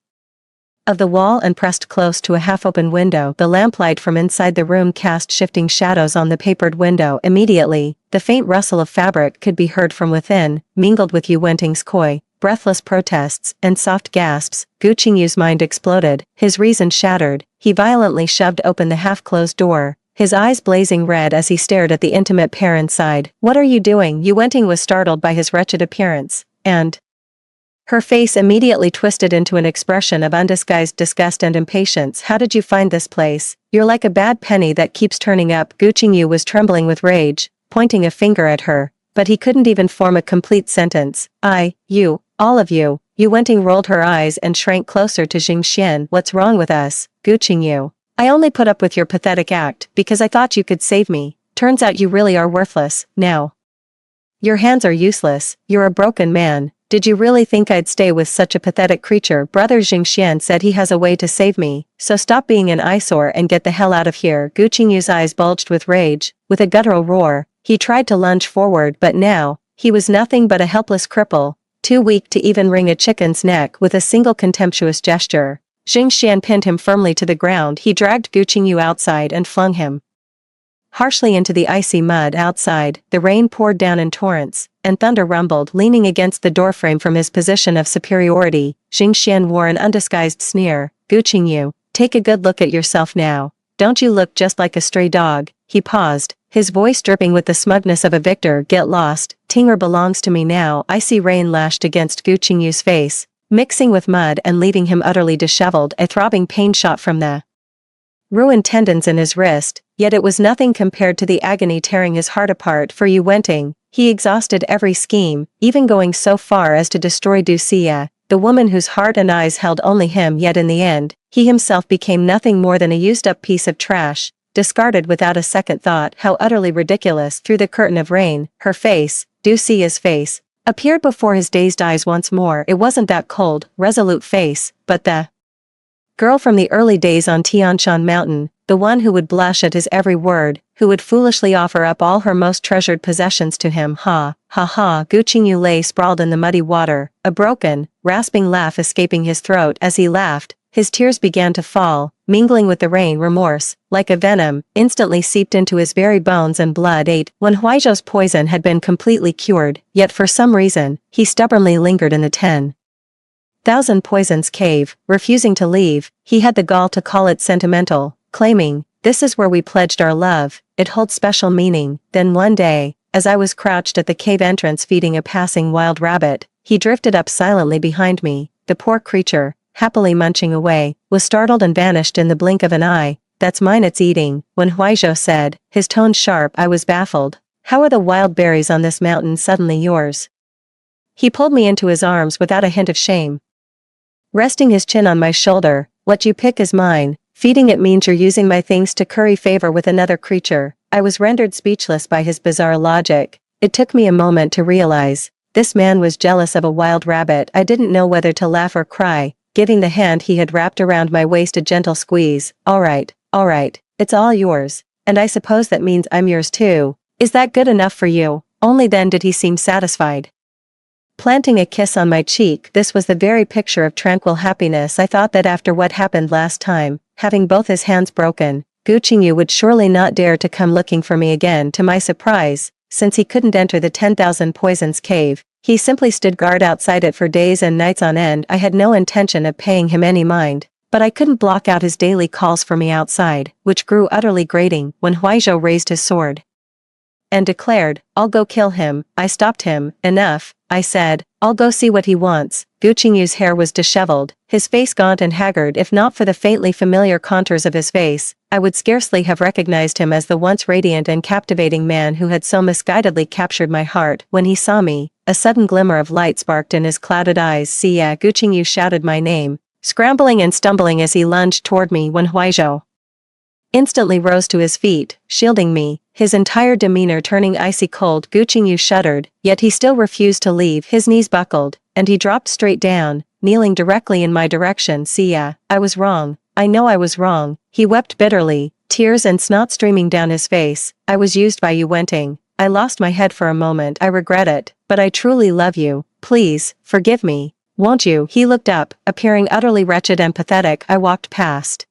of the wall and pressed close to a half-open window. The lamplight from inside the room cast shifting shadows on the papered window. Immediately, the faint rustle of fabric could be heard from within, mingled with Yu Wenting's coy, breathless protests and soft gasps. Gu Qingyu's mind exploded, his reason shattered. He violently shoved open the half-closed door, his eyes blazing red as he stared at the intimate pair inside. What are you doing? Yu Wenting was startled by his wretched appearance, and her face immediately twisted into an expression of undisguised disgust and impatience. How did you find this place? You're like a bad penny that keeps turning up. Gu Qingyu was trembling with rage, pointing a finger at her, but he couldn't even form a complete sentence. You, all of you. Yu Wenting rolled her eyes and shrank closer to Jingxian. What's wrong with us, Gu Qingyu? I only put up with your pathetic act because I thought you could save me. Turns out you really are worthless. Now your hands are useless. You're a broken man. Did you really think I'd stay with such a pathetic creature? Brother Jingxian said he has a way to save me, so stop being an eyesore and get the hell out of here. Gu Qingyu's eyes bulged with rage. With a guttural roar, he tried to lunge forward, but now, he was nothing but a helpless cripple, too weak to even wring a chicken's neck. With a single contemptuous gesture, Jingxian pinned him firmly to the ground. He dragged Gu Qingyu outside and flung him harshly into the icy mud outside. The rain poured down in torrents, and thunder rumbled. Leaning against the doorframe from his position of superiority, Xingxian wore an undisguised sneer. "Gu Qingyu, take a good look at yourself now. Don't you look just like a stray dog?" He paused, his voice dripping with the smugness of a victor. "Get lost, Tinger belongs to me now." Icy rain lashed against Gu Qingyu's face, mixing with mud and leaving him utterly disheveled. A throbbing pain shot from the ruined tendons in his wrist, yet it was nothing compared to the agony tearing his heart apart. For Yu Wenting, he exhausted every scheme, even going so far as to destroy Du Xia, the woman whose heart and eyes held only him. Yet in the end, he himself became nothing more than a used-up piece of trash, discarded without a second thought. How utterly ridiculous! Through the curtain of rain, her face, Du Xia's face, appeared before his dazed eyes once more. It wasn't that cold, resolute face, but the girl from the early days on Tianshan Mountain, the one who would blush at his every word, who would foolishly offer up all her most treasured possessions to him. Ha, ha ha! Gu Qingyu lay sprawled in the muddy water, a broken, rasping laugh escaping his throat. As he laughed, his tears began to fall, mingling with the rain. Remorse, like a venom, instantly seeped into his very bones and blood. When Huaizhou's poison had been completely cured, yet for some reason, he stubbornly lingered in the 10,000 Poisons Cave, refusing to leave. He had the gall to call it sentimental, claiming, "This is where we pledged our love, it holds special meaning." Then one day, as I was crouched at the cave entrance feeding a passing wild rabbit, he drifted up silently behind me. The poor creature, happily munching away, was startled and vanished in the blink of an eye. "That's mine, it's eating." When Huaizhou said, his tone sharp, I was baffled. "How are the wild berries on this mountain suddenly yours?" He pulled me into his arms without a hint of shame, resting his chin on my shoulder. "What you pick is mine. Feeding it means you're using my things to curry favor with another creature." I was rendered speechless by his bizarre logic. It took me a moment to realize, this man was jealous of a wild rabbit. I didn't know whether to laugh or cry, giving the hand he had wrapped around my waist a gentle squeeze. All right, it's all yours. And I suppose that means I'm yours too. Is that good enough for you?" Only then did he seem satisfied, planting a kiss on my cheek. This was the very picture of tranquil happiness. I thought that after what happened last time, having both his hands broken, Gu Qingyu would surely not dare to come looking for me again. To my surprise, since he couldn't enter the 10,000 Poisons Cave, he simply stood guard outside it for days and nights on end. I had no intention of paying him any mind, but I couldn't block out his daily calls for me outside, which grew utterly grating. When Huaizhou raised his sword and declared, "I'll go kill him," I stopped him. "Enough," I said, "I'll go see what he wants." Gu Qingyu's hair was disheveled, his face gaunt and haggard. If not for the faintly familiar contours of his face, I would scarcely have recognized him as the once radiant and captivating man who had so misguidedly captured my heart. When he saw me, a sudden glimmer of light sparked in his clouded eyes. "Xia!" Gu Qingyu shouted my name, scrambling and stumbling as he lunged toward me. When Huaizhou instantly rose to his feet, shielding me, his entire demeanor turning icy cold. Gu Qingyu shuddered, yet he still refused to leave. His knees buckled, and he dropped straight down, kneeling directly in my direction. "Xia, I was wrong. I know I was wrong." He wept bitterly, tears and snot streaming down his face. "I was used by Yu Wenting. I lost my head for a moment. I regret it, but I truly love you. Please, forgive me. Won't you?" He looked up, appearing utterly wretched and pathetic. I walked past.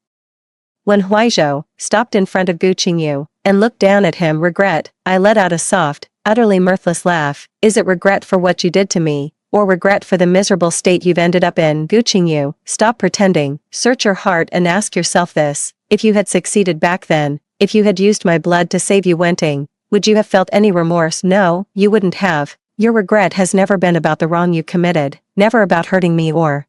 When Huaizhou stopped in front of Gu Qingyu and looked down at him, "Regret?" I let out a soft, utterly mirthless laugh. "Is it regret for what you did to me, or regret for the miserable state you've ended up in?" Gu Qingyu, stop pretending, search your heart and ask yourself this. If you had succeeded back then, if you had used my blood to save Yu Wenting, would you have felt any remorse? No, you wouldn't have. Your regret has never been about the wrong you committed, never about hurting me or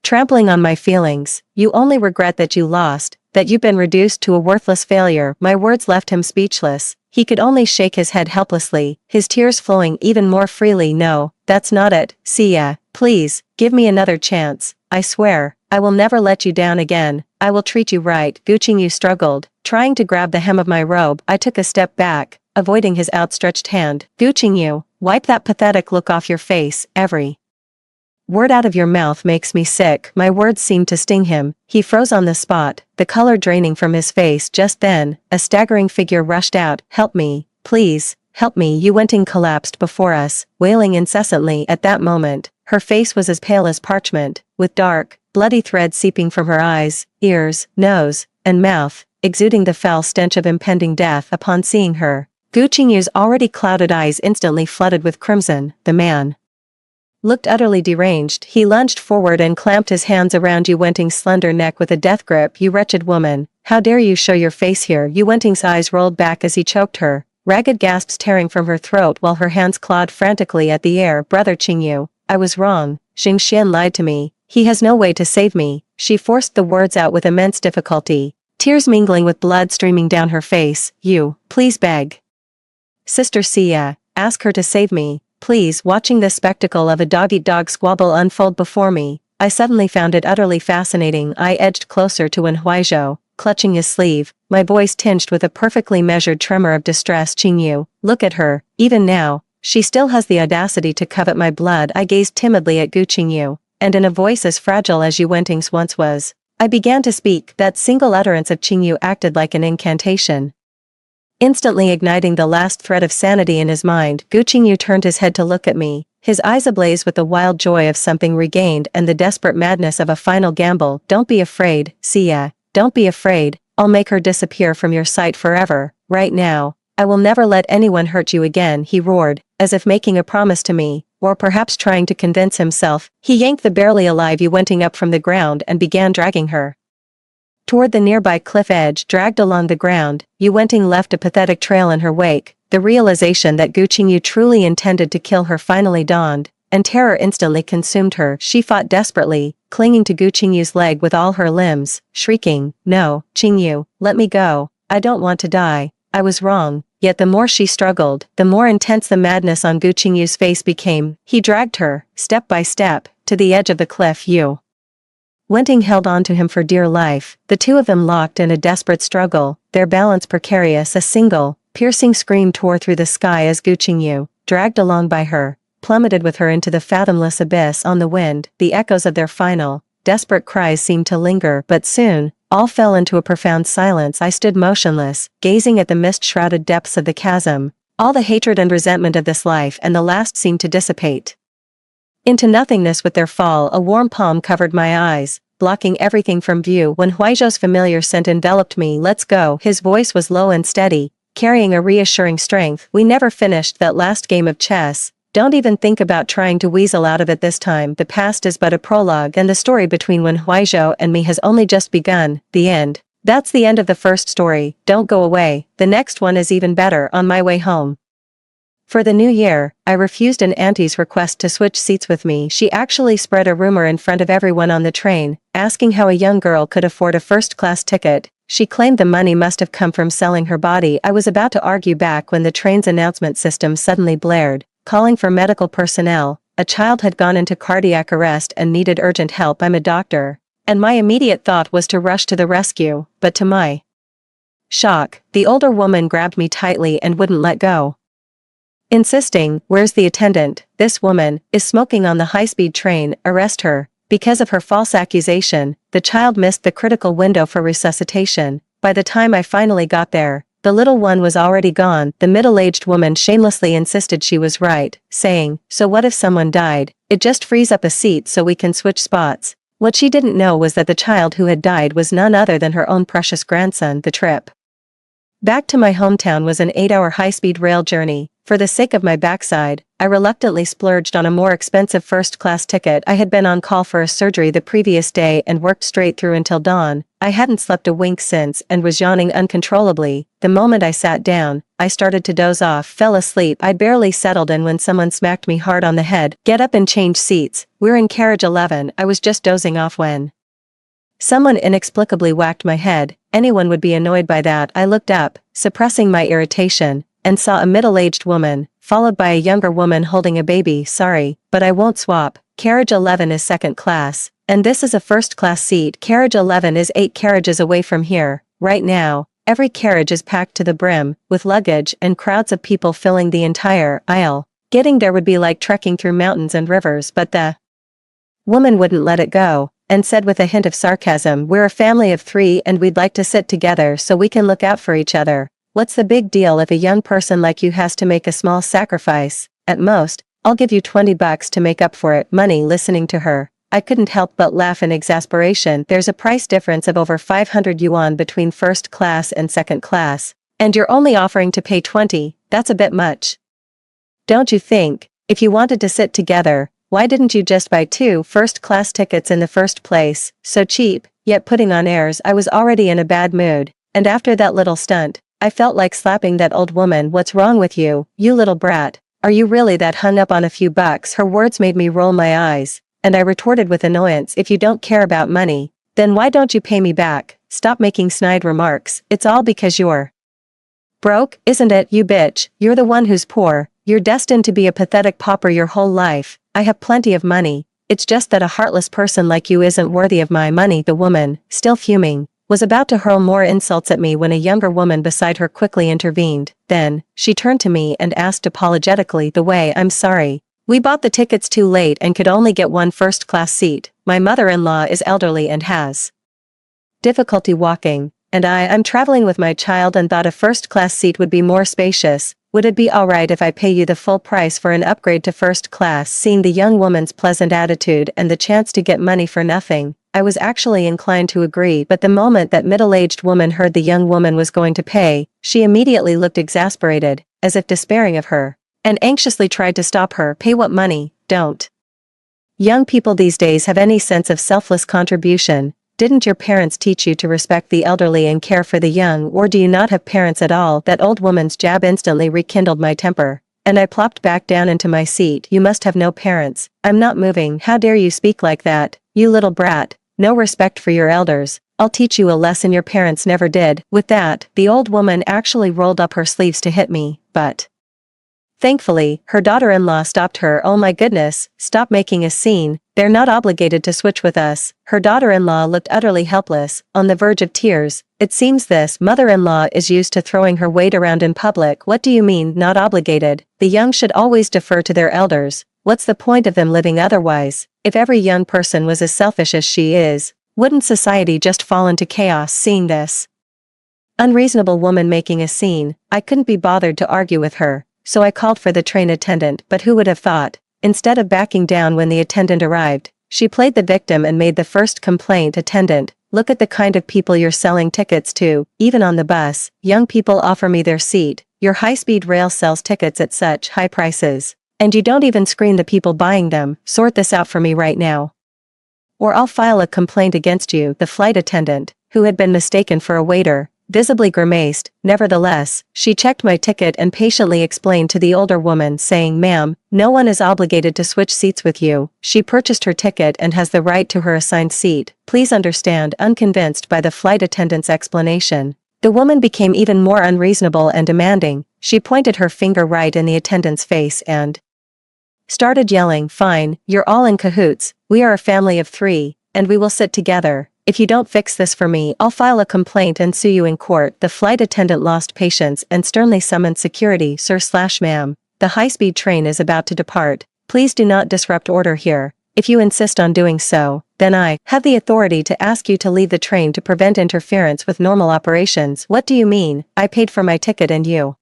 trampling on my feelings. You only regret that you lost, that you've been reduced to a worthless failure. My words left him speechless. He could only shake his head helplessly, his tears flowing even more freely. "No, that's not it. Xia, please, give me another chance. I swear, I will never let you down again. I will treat you right." Gu Qingyu struggled, trying to grab the hem of my robe. I took a step back, avoiding his outstretched hand. "Gu Qingyu, wipe that pathetic look off your face. Every word out of your mouth makes me sick." My words seemed to sting him. He froze on the spot, the color draining from his face. Just then, a staggering figure rushed out. "Help me, please, help me." Yu Wenting collapsed before us, wailing incessantly. At that moment, her face was as pale as parchment, with dark, bloody threads seeping from her eyes, ears, nose, and mouth. exuding the foul stench of impending death upon seeing her. Gu Qingyu's already clouded eyes instantly flooded with crimson. The man looked utterly deranged. He lunged forward and clamped his hands around Yu Wenting's slender neck with a death grip. You wretched woman, how dare you show your face here? Yu Wenting's eyes rolled back as he choked her, ragged gasps tearing from her throat while her hands clawed frantically at the air. Brother Qingyu, I was wrong. Xing Xian lied to me. He has no way to save me. She forced the words out with immense difficulty, tears mingling with blood streaming down her face. You, please beg. Sister Sia, ask her to save me, please. Watching this spectacle of a dog-eat-dog squabble unfold before me, I suddenly found it utterly fascinating. I edged closer to Wen Huizhou, clutching his sleeve, my voice tinged with a perfectly measured tremor of distress. Qingyu, look at her, even now, she still has the audacity to covet my blood. I gazed timidly at Gu Qingyu, and in a voice as fragile as Yu Wenting's once was, I began to speak. That single utterance of Qingyu acted like an incantation, instantly igniting the last thread of sanity in his mind. Gu Qingyu turned his head to look at me, his eyes ablaze with the wild joy of something regained and the desperate madness of a final gamble. Don't be afraid, Sia, don't be afraid. I'll make her disappear from your sight forever, right now. I will never let anyone hurt you again, he roared, as if making a promise to me, or perhaps trying to convince himself. He yanked the barely alive Yu Wenting up from the ground and began dragging her toward the nearby cliff edge. Dragged along the ground, Yu Wenting left a pathetic trail in her wake. The realization that Gu Qingyu truly intended to kill her finally dawned, and terror instantly consumed her. She fought desperately, clinging to Gu Qingyu's leg with all her limbs, shrieking, "No, Qingyu, let me go. I don't want to die. I was wrong." Yet the more she struggled, the more intense the madness on Gu Qingyu's face became. He dragged her, step by step, to the edge of the cliff. Yu Wenting held on to him for dear life. The two of them locked in a desperate struggle, their balance precarious. A single, piercing scream tore through the sky as Gu Qingyu, dragged along by her, plummeted with her into the fathomless abyss. On the wind, the echoes of their final, desperate cries seemed to linger, but soon, all fell into a profound silence. I stood motionless, gazing at the mist-shrouded depths of the chasm. All the hatred and resentment of this life and the last seemed to dissipate into nothingness with their fall. A warm palm covered my eyes, blocking everything from view. When Huizhou's familiar scent enveloped me. Let's go. His voice was low and steady, carrying a reassuring strength. We never finished that last game of chess. Don't even think about trying to weasel out of it this time. The past is but a prologue, and the story between Wen Huizhou and me has only just begun. The end. That's the end of the first story. Don't go away. The next one is even better. On my way home for the new year, I refused an auntie's request to switch seats with me. She actually spread a rumor in front of everyone on the train, asking how a young girl could afford a first-class ticket. She claimed the money must have come from selling her body. I was about to argue back when the train's announcement system suddenly blared, calling for medical personnel. A child had gone into cardiac arrest and needed urgent help. I'm a doctor, and my immediate thought was to rush to the rescue, but to my shock, the older woman grabbed me tightly and wouldn't let go, insisting, "Where's the attendant? This woman is smoking on the high-speed train. Arrest her." Because of her false accusation, the child missed the critical window for resuscitation. By the time I finally got there, the little one was already gone. The middle-aged woman shamelessly insisted she was right, saying, "So what if someone died? It just frees up a seat so we can switch spots." What she didn't know was that the child who had died was none other than her own precious grandson. The trip back to my hometown was an 8-hour high-speed rail journey. For the sake of my backside, I reluctantly splurged on a more expensive first-class ticket. I had been on call for a surgery the previous day and worked straight through until dawn. I hadn't slept a wink since and was yawning uncontrollably. The moment I sat down, I started to doze off, fell asleep. I'd barely settled in when someone smacked me hard on the head. "Get up and change seats. We're in carriage 11. I was just dozing off when someone inexplicably whacked my head. Anyone would be annoyed by that. I looked up, suppressing my irritation, and saw a middle-aged woman, followed by a younger woman holding a baby. "Sorry, but I won't swap. Carriage 11 is second class, and this is a first-class seat. Carriage 11 is 8 carriages away from here. Right now, every carriage is packed to the brim, with luggage and crowds of people filling the entire aisle. Getting there would be like trekking through mountains and rivers." But the woman wouldn't let it go, and said with a hint of sarcasm, "We're a family of 3 and we'd like to sit together so we can look out for each other. What's the big deal if a young person like you has to make a small sacrifice? At most, I'll give you $20 to make up for it." Money. Listening to her, I couldn't help but laugh in exasperation. There's a price difference of over 500 yuan between first class and second class. And you're only offering to pay 20, that's a bit much. Don't you think? If you wanted to sit together, why didn't you just buy 2 first-class tickets in the first place? So cheap, yet putting on airs. I was already in a bad mood, and after that little stunt, I felt like slapping that old woman. What's wrong with you, you little brat? Are you really that hung up on a few bucks? Her words made me roll my eyes, and I retorted with annoyance, if you don't care about money, then why don't you pay me back? Stop making snide remarks. It's all because you're broke, isn't it, you bitch? You're the one who's poor. You're destined to be a pathetic pauper your whole life. I have plenty of money. It's just that a heartless person like you isn't worthy of my money. The woman, still fuming, was about to hurl more insults at me when a younger woman beside her quickly intervened. Then, she turned to me and asked apologetically, I'm sorry. We bought the tickets too late and could only get 1 first-class seat. My mother-in-law is elderly and has difficulty walking, and I'm traveling with my child and thought a first-class seat would be more spacious. Would it be alright if I pay you the full price for an upgrade to first class? Seeing the young woman's pleasant attitude and the chance to get money for nothing, I was actually inclined to agree, but the moment that middle-aged woman heard the young woman was going to pay, she immediately looked exasperated, as if despairing of her, and anxiously tried to stop her. Pay what money? Don't young people these days have any sense of selfless contribution? Didn't your parents teach you to respect the elderly and care for the young, or do you not have parents at all? That old woman's jab instantly rekindled my temper, and I plopped back down into my seat. You must have no parents. I'm not moving. How dare you speak like that, you little brat? No respect for your elders. I'll teach you a lesson your parents never did. With that, the old woman actually rolled up her sleeves to hit me, but thankfully, her daughter-in-law stopped her. Oh my goodness, stop making a scene. They're not obligated to switch with us. Her daughter-in-law looked utterly helpless, on the verge of tears. It seems this mother-in-law is used to throwing her weight around in public. What do you mean, not obligated? The young should always defer to their elders. What's the point of them living otherwise? If every young person was as selfish as she is, wouldn't society just fall into chaos? Seeing this unreasonable woman making a scene, I couldn't be bothered to argue with her, so I called for the train attendant. But who would have thought? Instead of backing down when the attendant arrived, she played the victim and made the first complaint. Attendant, look at the kind of people you're selling tickets to. Even on the bus, young people offer me their seat. Your high-speed rail sells tickets at such high prices, and you don't even screen the people buying them. Sort this out for me right now, or I'll file a complaint against you. The flight attendant, who had been mistaken for a waiter, visibly grimaced. Nevertheless, she checked my ticket and patiently explained to the older woman, saying, Ma'am, no one is obligated to switch seats with you. She purchased her ticket and has the right to her assigned seat. Please understand. Unconvinced by the flight attendant's explanation, the woman became even more unreasonable and demanding. She pointed her finger right in the attendant's face and started yelling, Fine, you're all in cahoots. We are a family of 3, and we will sit together. If you don't fix this for me, I'll file a complaint and sue you in court. The flight attendant lost patience and sternly summoned security. Sir/ma'am, the high-speed train is about to depart. Please do not disrupt order here. If you insist on doing so, then I have the authority to ask you to leave the train to prevent interference with normal operations. What do you mean? I paid for my ticket and you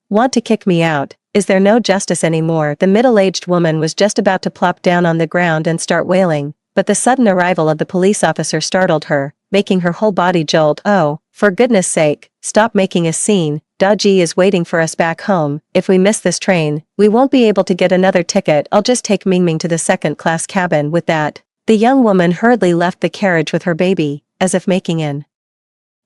want to kick me out? Is there no justice anymore? The middle-aged woman was just about to plop down on the ground and start wailing, but the sudden arrival of the police officer startled her, making her whole body jolt. Oh, for goodness sake, stop making a scene. Daji is waiting for us back home. If we miss this train, we won't be able to get another ticket. I'll just take Mingming to the second-class cabin. With that, the young woman hurriedly left the carriage with her baby, as if making an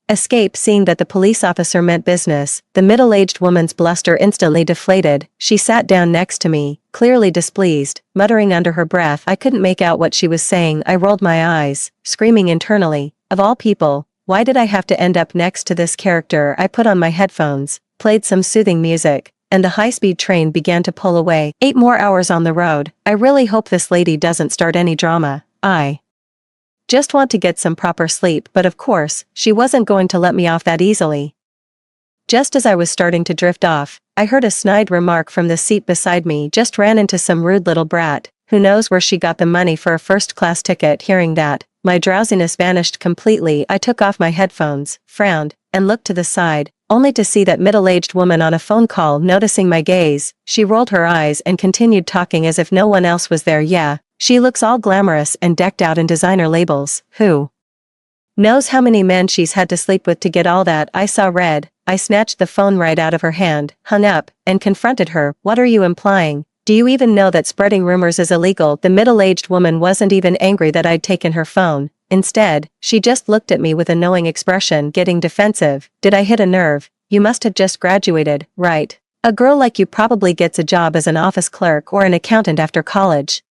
escape. Seeing that the police officer meant business, the middle-aged woman's bluster instantly deflated. She sat down next to me, clearly displeased, muttering under her breath. I couldn't make out what she was saying. I rolled my eyes, screaming internally, of all people, why did I have to end up next to this character? I put on my headphones, played some soothing music, and the high-speed train began to pull away. 8 more hours on the road. I really hope this lady doesn't start any drama. I just want to get some proper sleep, but of course, she wasn't going to let me off that easily. Just as I was starting to drift off, I heard a snide remark from the seat beside me. Just ran into some rude little brat, who knows where she got the money for a first-class ticket. Hearing that, my drowsiness vanished completely. I took off my headphones, frowned, and looked to the side, only to see that middle-aged woman on a phone call. Noticing my gaze, she rolled her eyes and continued talking as if no one else was there. Yeah, She looks all glamorous and decked out in designer labels. Who knows how many men she's had to sleep with to get all that? I saw red. I snatched the phone right out of her hand, hung up, and confronted her. What are you implying? Do you even know that spreading rumors is illegal? The middle-aged woman wasn't even angry that I'd taken her phone. Instead, she just looked at me with a knowing expression, getting defensive. Did I hit a nerve? You must have just graduated, right? A girl like you probably gets a job as an office clerk or an accountant after college,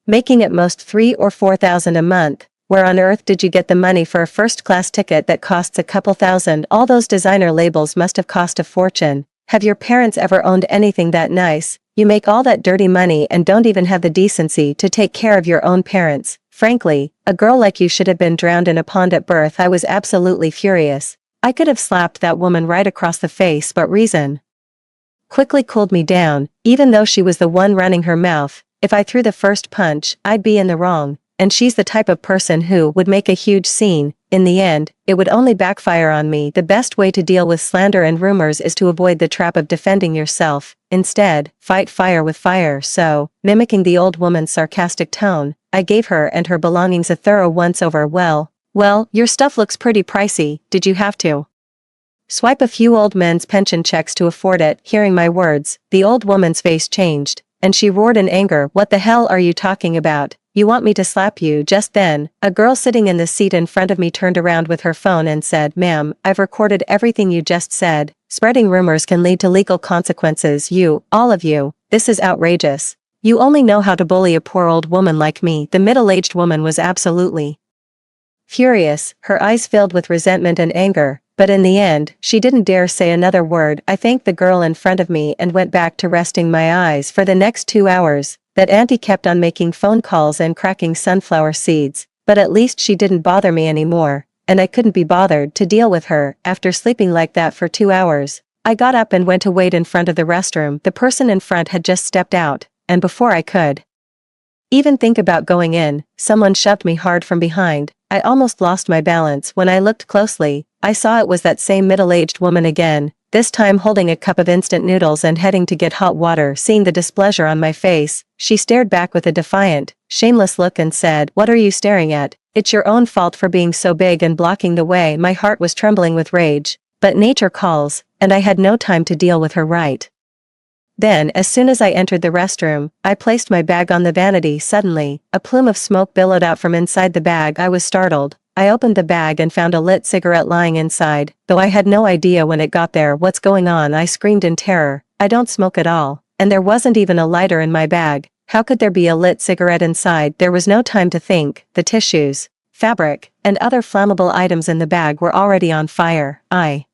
making at most 3 or 4,000 a month. Where on earth did you get the money for a first-class ticket that costs a couple thousand? All those designer labels must have cost a fortune. Have your parents ever owned anything that nice? You make all that dirty money and don't even have the decency to take care of your own parents. Frankly, a girl like you should have been drowned in a pond at birth. I was absolutely furious. I could have slapped that woman right across the face, but reason quickly cooled me down. Even though she was the one running her mouth, if I threw the first punch, I'd be in the wrong. And she's the type of person who would make a huge scene. In the end, it would only backfire on me. The best way to deal with slander and rumors is to avoid the trap of defending yourself. Instead, fight fire with fire. So, mimicking the old woman's sarcastic tone, I gave her and her belongings a thorough once-over. Well, your stuff looks pretty pricey. Did you have to swipe a few old men's pension checks to afford it? Hearing my words, the old woman's face changed, and she roared in anger. What the hell are you talking about? You want me to slap you? Just then, a girl sitting in the seat in front of me turned around with her phone and said, "Ma'am, I've recorded everything you just said. Spreading rumors can lead to legal consequences. All of you, this is outrageous. You only know how to bully a poor old woman like me." The middle-aged woman was absolutely furious, her eyes filled with resentment and anger, but in the end, she didn't dare say another word. I thanked the girl in front of me and went back to resting my eyes. For the next 2 hours, that auntie kept on making phone calls and cracking sunflower seeds, but at least she didn't bother me anymore, and I couldn't be bothered to deal with her. After sleeping like that for 2 hours, I got up and went to wait in front of the restroom. The person in front had just stepped out, and before I could even think about going in, someone shoved me hard from behind. I almost lost my balance. When I looked closely, I saw it was that same middle-aged woman again, this time holding a cup of instant noodles and heading to get hot water. Seeing the displeasure on my face, she stared back with a defiant, shameless look and said, "What are you staring at? It's your own fault for being so big and blocking the way." My heart was trembling with rage, but nature calls, and I had no time to deal with her right then. As soon as I entered the restroom, I placed my bag on the vanity. Suddenly, a plume of smoke billowed out from inside the bag. I was startled. I opened the bag and found a lit cigarette lying inside, though I had no idea when it got there. "What's going on?" I screamed in terror. "I don't smoke at all, and there wasn't even a lighter in my bag. How could there be a lit cigarette inside?" There was no time to think. The tissues, fabric, and other flammable items in the bag were already on fire. I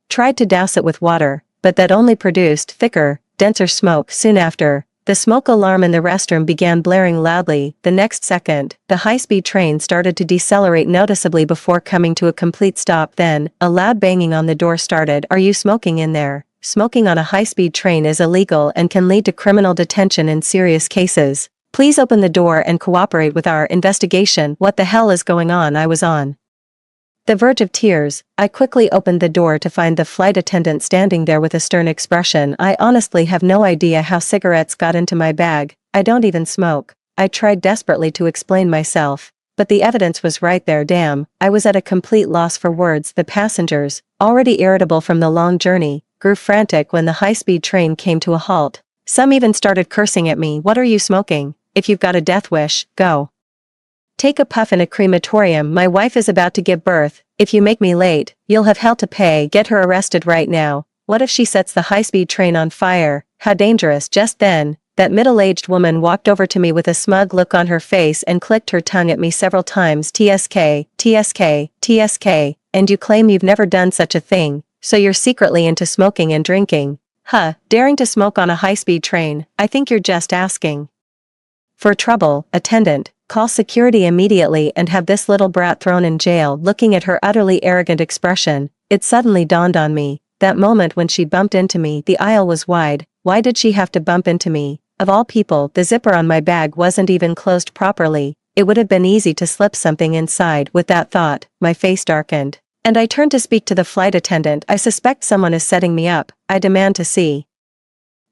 tried to douse it with water, but that only produced thicker, denser smoke. Soon after, the smoke alarm in the restroom began blaring loudly. The next second, the high-speed train started to decelerate noticeably before coming to a complete stop. Then, a loud banging on the door started. "Are you smoking in there?" Smoking on a high-speed train is illegal and can lead to criminal detention in serious cases. "Please open the door and cooperate with our investigation." What the hell is going on? I was on the verge of tears. I quickly opened the door to find the flight attendant standing there with a stern expression. "I honestly have no idea how cigarettes got into my bag. I don't even smoke." I tried desperately to explain myself, but the evidence was right there. Damn, I was at a complete loss for words. The passengers, already irritable from the long journey, grew frantic when the high-speed train came to a halt. Some even started cursing at me. "What are you smoking? If you've got a death wish, go take a puff in a crematorium. My wife is about to give birth. If you make me late, you'll have hell to pay. Get her arrested right now. What if she sets the high-speed train on fire? How dangerous." Just then, that middle-aged woman walked over to me with a smug look on her face and clicked her tongue at me several times. "TSK, TSK, TSK, and you claim you've never done such a thing, so you're secretly into smoking and drinking. Huh, daring to smoke on a high-speed train. I think you're just asking for trouble. Attendant, call security immediately and have this little brat thrown in jail." Looking at her utterly arrogant expression, it suddenly dawned on me. That moment when she bumped into me, the aisle was wide. Why did she have to bump into me? Of all people, the zipper on my bag wasn't even closed properly. It would have been easy to slip something inside. With that thought, my face darkened, and I turned to speak to the flight attendant. "I suspect someone is setting me up. I demand to see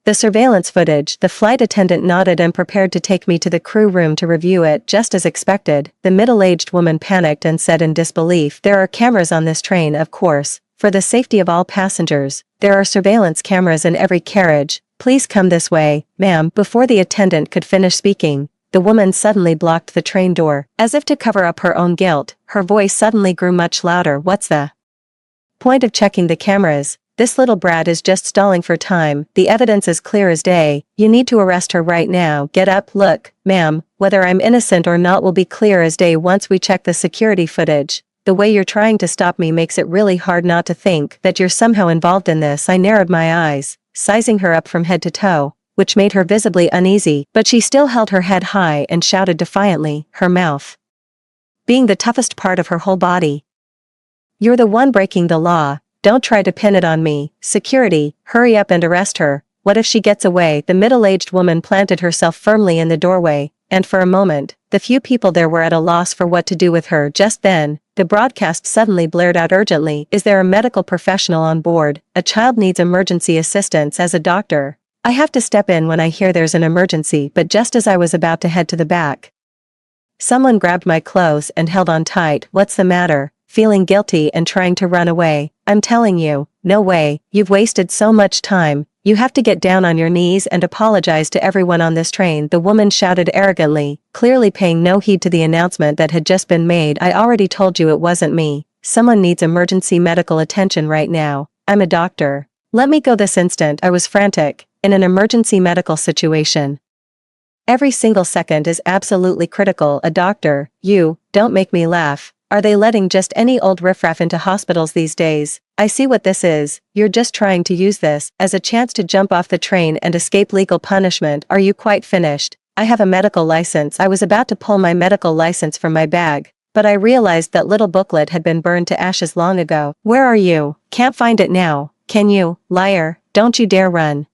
The surveillance footage, the flight attendant nodded and prepared to take me to the crew room to review it. Just as expected, the middle-aged woman panicked and said in disbelief, "There are cameras on this train, of course. For the safety of all passengers, there are surveillance cameras in every carriage. Please come this way, ma'am." Before the attendant could finish speaking, the woman suddenly blocked the train door. As if to cover up her own guilt, her voice suddenly grew much louder. "What's the point of checking the cameras? This little brat is just stalling for time. The evidence is clear as day. You need to arrest her right now. Get up." "Look, ma'am, whether I'm innocent or not will be clear as day once we check the security footage. The way you're trying to stop me makes it really hard not to think that you're somehow involved in this." I narrowed my eyes, sizing her up from head to toe, which made her visibly uneasy, but she still held her head high and shouted defiantly, her mouth being the toughest part of her whole body. "You're the one breaking the law. Don't try to pin it on me. Security, hurry up and arrest her. What if she gets away?" The middle-aged woman planted herself firmly in the doorway, and for a moment, the few people there were at a loss for what to do with her. Just then, the broadcast suddenly blared out urgently, "Is there a medical professional on board? A child needs emergency assistance." As a doctor, I have to step in when I hear there's an emergency, but just as I was about to head to the back, someone grabbed my clothes and held on tight. "What's the matter?" Feeling guilty and trying to run away. "I'm telling you, no way, you've wasted so much time. You have to get down on your knees and apologize to everyone on this train," the woman shouted arrogantly, clearly paying no heed to the announcement that had just been made. "I already told you it wasn't me. Someone needs emergency medical attention right now. I'm a doctor. Let me go this instant." I was frantic. In an emergency medical situation, every single second is absolutely critical. "A doctor? You, don't make me laugh. Are they letting just any old riffraff into hospitals these days? I see what this is. You're just trying to use this as a chance to jump off the train and escape legal punishment. Are you quite finished?" "I have a medical license." I was about to pull my medical license from my bag, but I realized that little booklet had been burned to ashes long ago. "Where are you?" "Can't find it now. Can you? Liar, don't you dare run.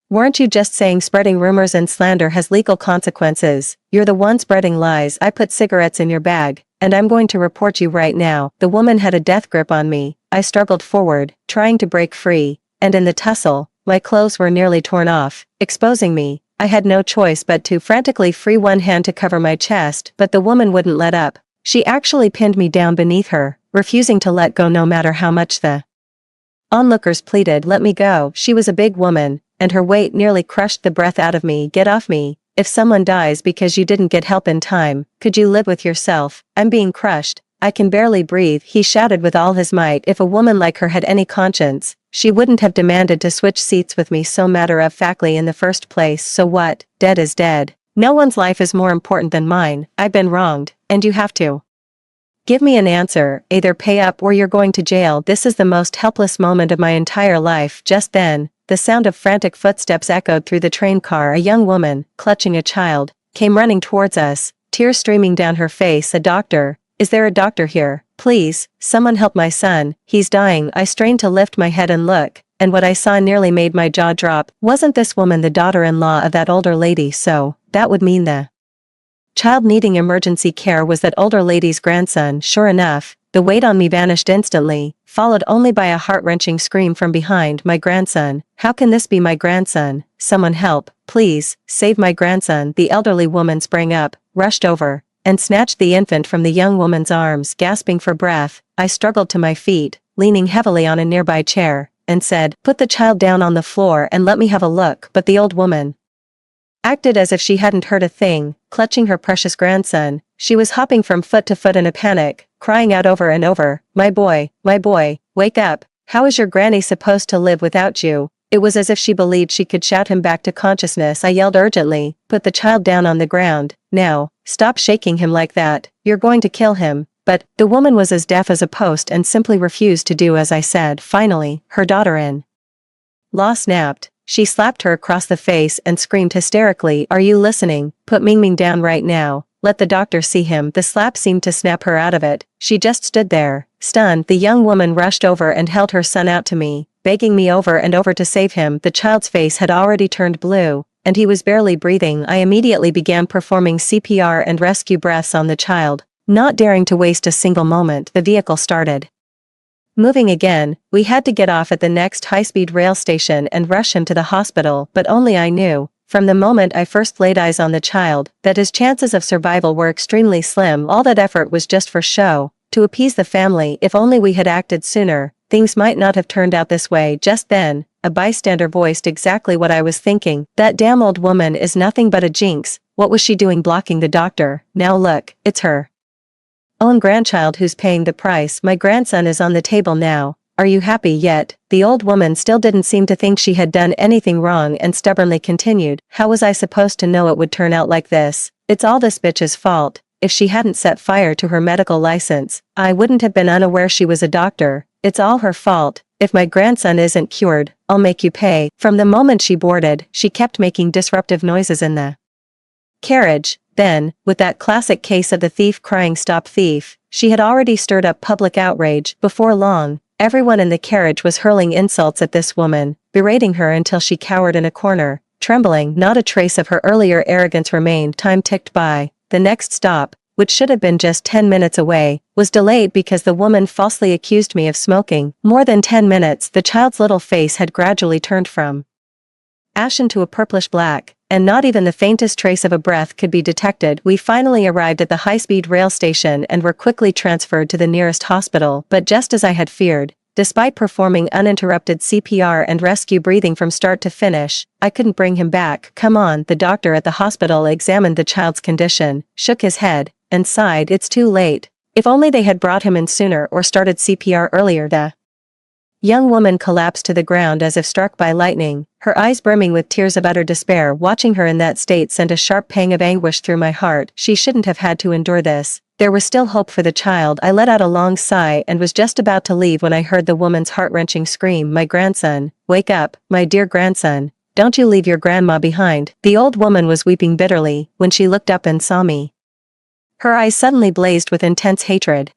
Weren't you just saying spreading rumors and slander has legal consequences? You're the one spreading lies." "I put cigarettes in your bag, and I'm going to report you right now." The woman had a death grip on me. I struggled forward, trying to break free, and in the tussle, my clothes were nearly torn off, exposing me. I had no choice but to frantically free one hand to cover my chest, but the woman wouldn't let up. She actually pinned me down beneath her, refusing to let go no matter how much the onlookers pleaded. "Let me go." She was a big woman, and her weight nearly crushed the breath out of me. "Get off me. If someone dies because you didn't get help in time, could you live with yourself? I'm being crushed. I can barely breathe," he shouted with all his might. If a woman like her had any conscience, she wouldn't have demanded to switch seats with me so matter-of-factly in the first place. "So what? Dead is dead. No one's life is more important than mine. I've been wronged, and you have to give me an answer. Either pay up or you're going to jail." This is the most helpless moment of my entire life. Just then, the sound of frantic footsteps echoed through the train car. A young woman, clutching a child, came running towards us, tears streaming down her face. "A doctor? Is there a doctor here? Please, someone help my son. He's dying." I strained to lift my head and look, and what I saw nearly made my jaw drop. Wasn't this woman the daughter-in-law of that older lady? So, that would mean the child needing emergency care was that older lady's grandson. Sure enough, the weight on me vanished instantly, followed only by a heart-wrenching scream from behind. "My grandson. How can this be my grandson? Someone help, please, save my grandson." The elderly woman sprang up, rushed over, and snatched the infant from the young woman's arms. Gasping for breath, I struggled to my feet, leaning heavily on a nearby chair, and said, "Put the child down on the floor and let me have a look." But the old woman acted as if she hadn't heard a thing, clutching her precious grandson. She was hopping from foot to foot in a panic, crying out over and over, my boy, wake up. How is your granny supposed to live without you?" It was as if she believed she could shout him back to consciousness. I yelled urgently, "Put the child down on the ground, now, stop shaking him like that, you're going to kill him." But, the woman was as deaf as a post and simply refused to do as I said. Finally, her daughter-in-law snapped. She slapped her across the face and screamed hysterically, "Are you listening? Put Mingming down right now. Let the doctor see him." The slap seemed to snap her out of it. She just stood there, stunned. The young woman rushed over and held her son out to me, begging me over and over to save him. The child's face had already turned blue, and he was barely breathing. I immediately began performing CPR and rescue breaths on the child, not daring to waste a single moment. The vehicle started. Moving again, we had to get off at the next high-speed rail station and rush him to the hospital, but only I knew, from the moment I first laid eyes on the child, that his chances of survival were extremely slim. All that effort was just for show, to appease the family. If only we had acted sooner, things might not have turned out this way. Just then, a bystander voiced exactly what I was thinking. That damn old woman is nothing but a jinx. What was she doing blocking the doctor? Now look, it's her own grandchild who's paying the price. My grandson is on the table now. Are you happy yet? The old woman still didn't seem to think she had done anything wrong and stubbornly continued. How was I supposed to know it would turn out like this? It's all this bitch's fault. If she hadn't set fire to her medical license, I wouldn't have been unaware she was a doctor. It's all her fault. If my grandson isn't cured, I'll make you pay. From the moment she boarded, she kept making disruptive noises in the carriage. Then, with that classic case of the thief crying "Stop thief," she had already stirred up public outrage. Before long, everyone in the carriage was hurling insults at this woman, berating her until she cowered in a corner, trembling. Not a trace of her earlier arrogance remained. Time ticked by. The next stop, which should have been just 10 minutes away, was delayed because the woman falsely accused me of smoking. More than 10 minutes. The child's little face had gradually turned from ashen to a purplish black, and not even the faintest trace of a breath could be detected. We finally arrived at the high-speed rail station and were quickly transferred to the nearest hospital. But just as I had feared, despite performing uninterrupted CPR and rescue breathing from start to finish, I couldn't bring him back. Come on. The doctor at the hospital examined the child's condition, shook his head, and sighed. It's too late. If only they had brought him in sooner or started CPR earlier. The young woman collapsed to the ground as if struck by lightning, her eyes brimming with tears of utter despair. Watching her in that state sent a sharp pang of anguish through my heart. She shouldn't have had to endure this. There was still hope for the child. I let out a long sigh and was just about to leave when I heard the woman's heart-wrenching scream. My grandson, wake up, my dear grandson. Don't you leave your grandma behind. The old woman was weeping bitterly when she looked up and saw me. Her eyes suddenly blazed with intense hatred.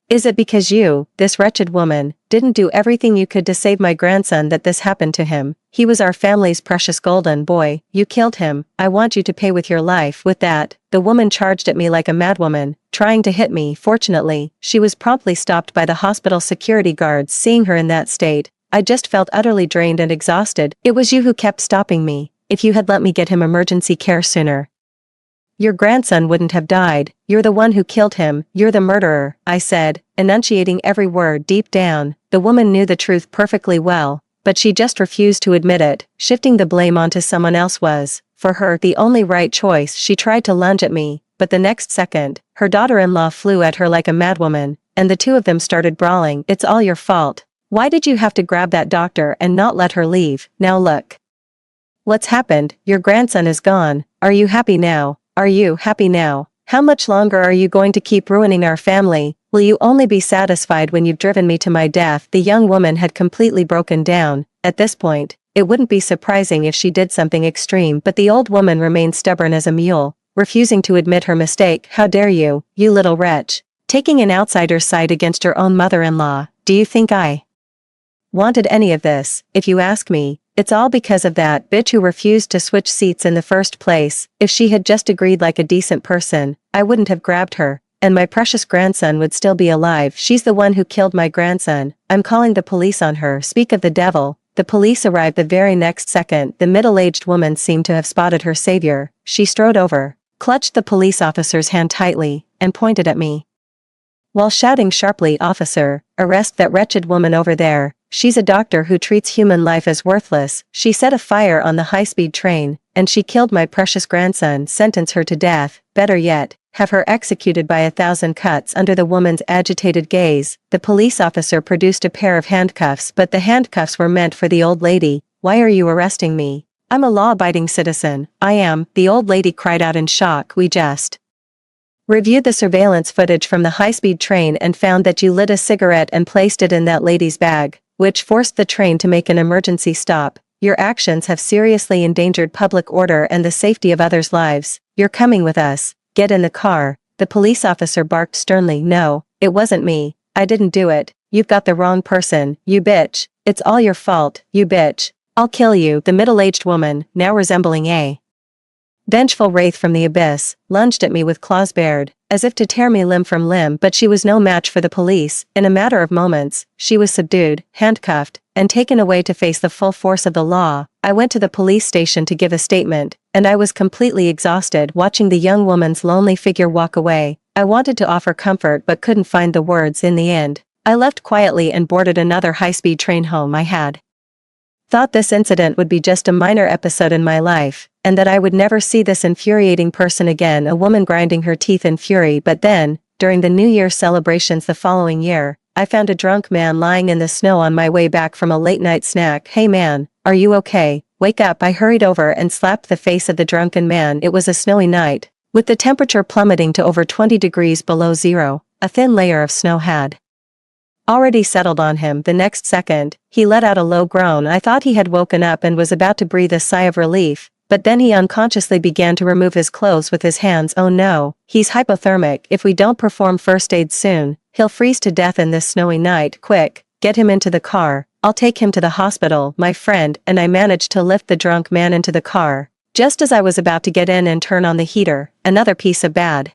Is it because you, this wretched woman, didn't do everything you could to save my grandson that this happened to him? He was our family's precious golden boy. You killed him. I want you to pay with your life. With that, the woman charged at me like a madwoman, trying to hit me. Fortunately, she was promptly stopped by the hospital security guards. Seeing her in that state, I just felt utterly drained and exhausted. It was you who kept stopping me. If you had let me get him emergency care sooner, your grandson wouldn't have died. You're the one who killed him. You're the murderer, I said, enunciating every word. Deep down, the woman knew the truth perfectly well, but she just refused to admit it. Shifting the blame onto someone else was, for her, the only right choice. She tried to lunge at me, but the next second, her daughter-in-law flew at her like a madwoman, and the two of them started brawling. It's all your fault. Why did you have to grab that doctor and not let her leave? Now look what's happened. Your grandson is gone. Are you happy now? Are you happy now? How much longer are you going to keep ruining our family? Will you only be satisfied when you've driven me to my death? The young woman had completely broken down. At this point, it wouldn't be surprising if she did something extreme, but the old woman remained stubborn as a mule, refusing to admit her mistake. How dare you, you little wretch, taking an outsider's side against your own mother-in-law? Do you think I wanted any of this? If you ask me, it's all because of that bitch who refused to switch seats in the first place. If she had just agreed like a decent person, I wouldn't have grabbed her, and my precious grandson would still be alive. She's the one who killed my grandson. I'm calling the police on her. Speak of the devil. The police arrived the very next second. The middle-aged woman seemed to have spotted her savior. She strode over, clutched the police officer's hand tightly, and pointed at me, while shouting sharply, "Officer, arrest that wretched woman over there. She's a doctor who treats human life as worthless. She set a fire on the high-speed train, and she killed my precious grandson. Sentence her to death. Better yet, have her executed by 1,000 cuts." Under the woman's agitated gaze, the police officer produced a pair of handcuffs, but the handcuffs were meant for the old lady. Why are you arresting me? I'm a law-abiding citizen. I am, the old lady cried out in shock. We just reviewed the surveillance footage from the high-speed train and found that you lit a cigarette and placed it in that lady's bag, which forced the train to make an emergency stop. Your actions have seriously endangered public order and the safety of others' lives. You're coming with us. Get in the car. The police officer barked sternly. No, it wasn't me. I didn't do it. You've got the wrong person, you bitch. It's all your fault, you bitch. I'll kill you. The middle-aged woman, now resembling a Vengeful wraith from the abyss, lunged at me with claws bared, as if to tear me limb from limb, but she was no match for the police. In a matter of moments, she was subdued, handcuffed, and taken away to face the full force of the law. I went to the police station to give a statement, and I was completely exhausted watching the young woman's lonely figure walk away. I wanted to offer comfort but couldn't find the words in the end. I left quietly and boarded another high-speed train home. I had thought this incident would be just a minor episode in my life, and that I would never see this infuriating person again, a woman grinding her teeth in fury. But then, during the New Year celebrations the following year, I found a drunk man lying in the snow on my way back from a late-night snack. "Hey man, are you okay? Wake up." I hurried over and slapped the face of the drunken man. It was a snowy night, with the temperature plummeting to over 20 degrees below zero. A thin layer of snow had already settled on him. The next second, he let out a low groan. I thought he had woken up and was about to breathe a sigh of relief, but then he unconsciously began to remove his clothes with his hands. "Oh no, he's hypothermic. If we don't perform first aid soon, he'll freeze to death in this snowy night. Quick, get him into the car. I'll take him to the hospital." My friend and I managed to lift the drunk man into the car. Just as I was about to get in and turn on the heater, another piece of bad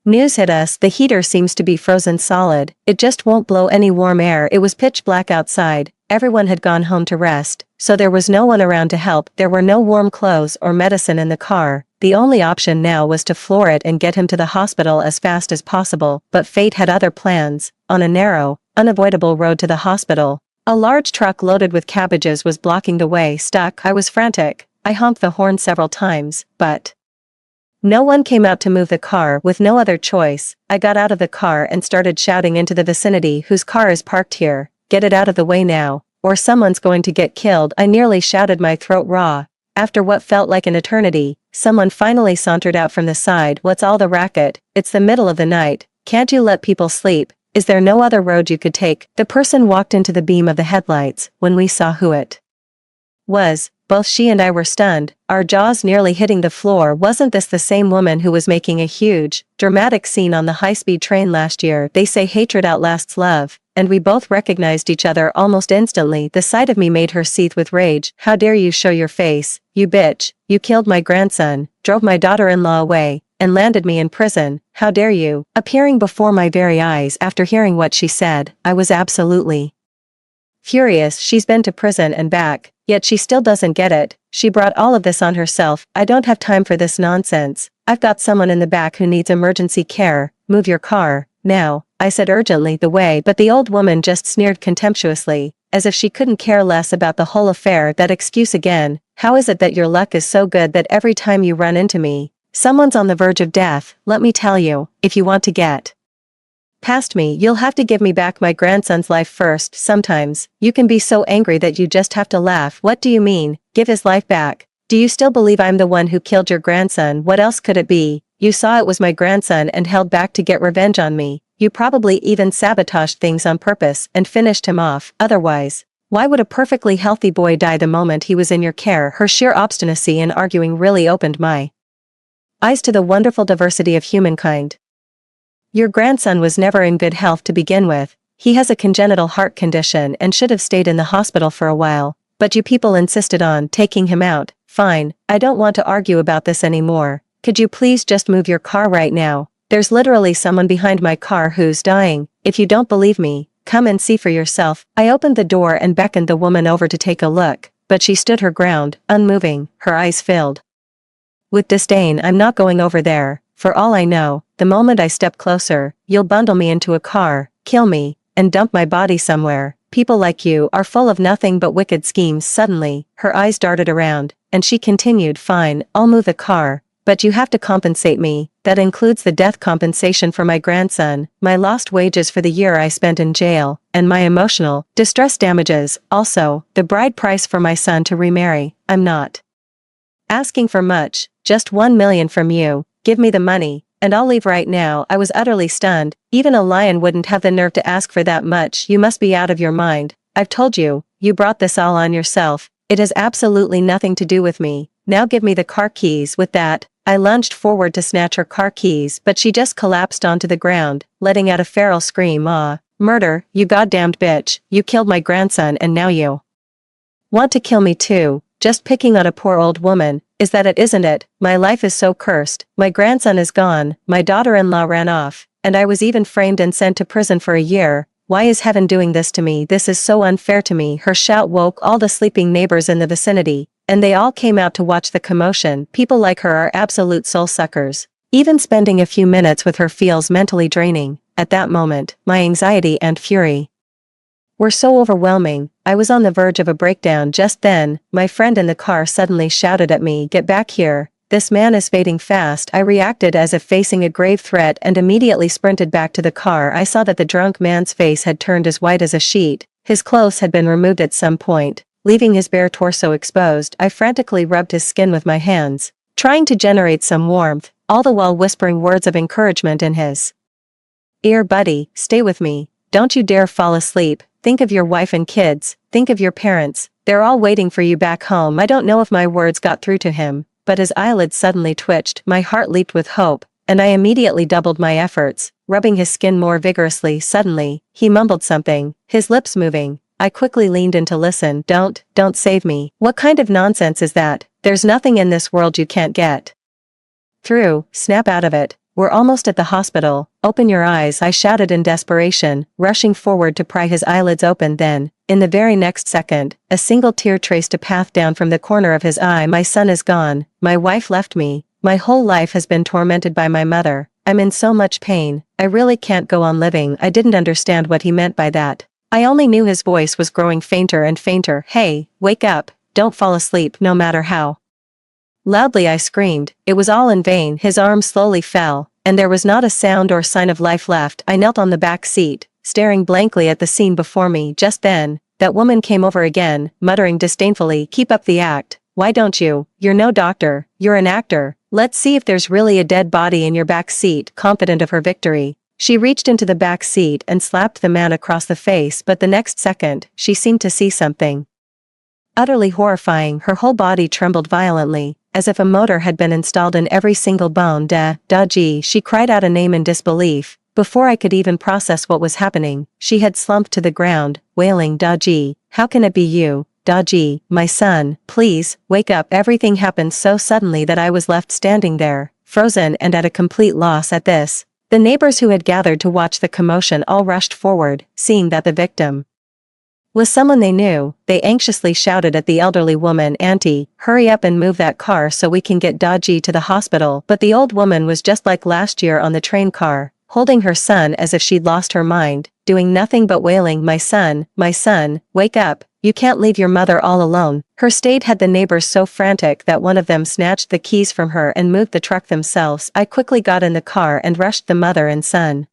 news hit us. The heater seems to be frozen solid. It just won't blow any warm air. It was pitch black outside. Everyone had gone home to rest, so there was no one around to help. There were no warm clothes or medicine in the car. The only option now was to floor it and get him to the hospital as fast as possible. But fate had other plans. On a narrow, unavoidable road to the hospital, a large truck loaded with cabbages was blocking the way. Stuck. I was frantic. I honked the horn several times, but no one came out to move the car. With no other choice, I got out of the car and started shouting into the vicinity, "Whose car is parked here? Get it out of the way now, or someone's going to get killed." I nearly shouted, my throat raw. After what felt like an eternity, someone finally sauntered out from the side. "What's all the racket? It's the middle of the night. Can't you let people sleep? Is there no other road you could take?" The person walked into the beam of the headlights. When we saw who it was, both she and I were stunned, our jaws nearly hitting the floor. Wasn't this the same woman who was making a huge, dramatic scene on the high-speed train last year? They say hatred outlasts love, and we both recognized each other almost instantly. The sight of me made her seethe with rage. "How dare you show your face, you bitch? You killed my grandson, drove my daughter-in-law away, and landed me in prison. How dare you?" Appearing before my very eyes after hearing what she said, I was absolutely furious. She's been to prison and back, yet she still doesn't get it. She brought all of this on herself. I don't have time for this nonsense. I've got someone in the back who needs emergency care. Move your car, now, I said urgently. The way, but the old woman just sneered contemptuously, as if she couldn't care less about the whole affair. That excuse again. "How is it that your luck is so good that every time you run into me, someone's on the verge of death? Let me tell you, if you want to get past me, you'll have to give me back my grandson's life first." Sometimes, you can be so angry that you just have to laugh. "What do you mean, give his life back? Do you still believe I'm the one who killed your grandson? What else could it be? You saw it was my grandson and held back to get revenge on me. You probably even sabotaged things on purpose and finished him off. Otherwise, why would a perfectly healthy boy die the moment he was in your care?" Her sheer obstinacy in arguing really opened my eyes to the wonderful diversity of humankind. "Your grandson was never in good health to begin with. He has a congenital heart condition and should have stayed in the hospital for a while, but you people insisted on taking him out. Fine, I don't want to argue about this anymore. Could you please just move your car right now? There's literally someone behind my car who's dying. If you don't believe me, come and see for yourself." I opened the door and beckoned the woman over to take a look, but she stood her ground, unmoving, her eyes filled with disdain. "I'm not going over there. For all I know, the moment I step closer, you'll bundle me into a car, kill me, and dump my body somewhere. People like you are full of nothing but wicked schemes." Suddenly, her eyes darted around, and she continued, "Fine, I'll move the car, but you have to compensate me. That includes the death compensation for my grandson, my lost wages for the year I spent in jail, and my emotional distress damages. Also, the bride price for my son to remarry. I'm not asking for much, just 1 million from you. Give me the money, and I'll leave right now." I was utterly stunned. Even a lion wouldn't have the nerve to ask for that much. "You must be out of your mind. I've told you, you brought this all on yourself. It has absolutely nothing to do with me. Now give me the car keys." With that, I lunged forward to snatch her car keys, but she just collapsed onto the ground, letting out a feral scream. "Ah, murder, you goddamned bitch. You killed my grandson and now you want to kill me too. just picking on a poor old woman, is that it, isn't it? My life is so cursed, my grandson is gone, my daughter-in-law ran off, and I was even framed and sent to prison for a year. Why is heaven doing this to me? This is so unfair to me. Her shout woke all the sleeping neighbors in the vicinity, and they all came out to watch the commotion. People like her are absolute soul suckers. Even spending a few minutes with her feels mentally draining. At that moment, my anxiety and fury were so overwhelming, I was on the verge of a breakdown. Just then, my friend in the car suddenly shouted at me, "Get back here, this man is fading fast." I reacted as if facing a grave threat and immediately sprinted back to the car. I saw that the drunk man's face had turned as white as a sheet. His clothes had been removed at some point, leaving his bare torso exposed. I frantically rubbed his skin with my hands, trying to generate some warmth, all the while whispering words of encouragement in his ear. "Buddy, stay with me. Don't you dare fall asleep. Think of your wife and kids. Think of your parents. They're all waiting for you back home." I don't know if my words got through to him, but his eyelids suddenly twitched. My heart leaped with hope, and I immediately doubled my efforts, rubbing his skin more vigorously. Suddenly, he mumbled something, his lips moving. I quickly leaned in to listen. Don't save me. What kind of nonsense is that? There's nothing in this world you can't get through. Snap out of it. We're almost at the hospital. Open your eyes," I shouted in desperation, rushing forward to pry his eyelids open. Then, in the very next second, a single tear traced a path down from the corner of his eye. "My son is gone. My wife left me. My whole life has been tormented by my mother. I'm in so much pain. I really can't go on living." I didn't understand what he meant by that. I only knew his voice was growing fainter and fainter. "Hey, wake up. Don't fall asleep no matter how loudly I screamed." It was all in vain. His arm slowly fell, and there was not a sound or sign of life left. I knelt on the back seat, staring blankly at the scene before me. Just then, that woman came over again, muttering disdainfully, "Keep up the act. Why don't you? You're no doctor, you're an actor. Let's see if there's really a dead body in your back seat." Confident of her victory, she reached into the back seat and slapped the man across the face, but the next second, she seemed to see something utterly horrifying. Her whole body trembled violently, as if a motor had been installed in every single bone. Daji, she cried out a name in disbelief. Before I could even process what was happening, she had slumped to the ground, wailing, "Daji, how can it be you? Daji, my son, please, wake up." Everything happened so suddenly that I was left standing there, frozen and at a complete loss. At this, the neighbors who had gathered to watch the commotion all rushed forward. Seeing that the victim was someone they knew, they anxiously shouted at the elderly woman, "Auntie, hurry up and move that car so we can get Daji to the hospital." But the old woman was just like last year on the train car, holding her son as if she'd lost her mind, doing nothing but wailing, my son, wake up, you can't leave your mother all alone." Her state had the neighbors so frantic that one of them snatched the keys from her and moved the truck themselves. I quickly got in the car and rushed the mother and son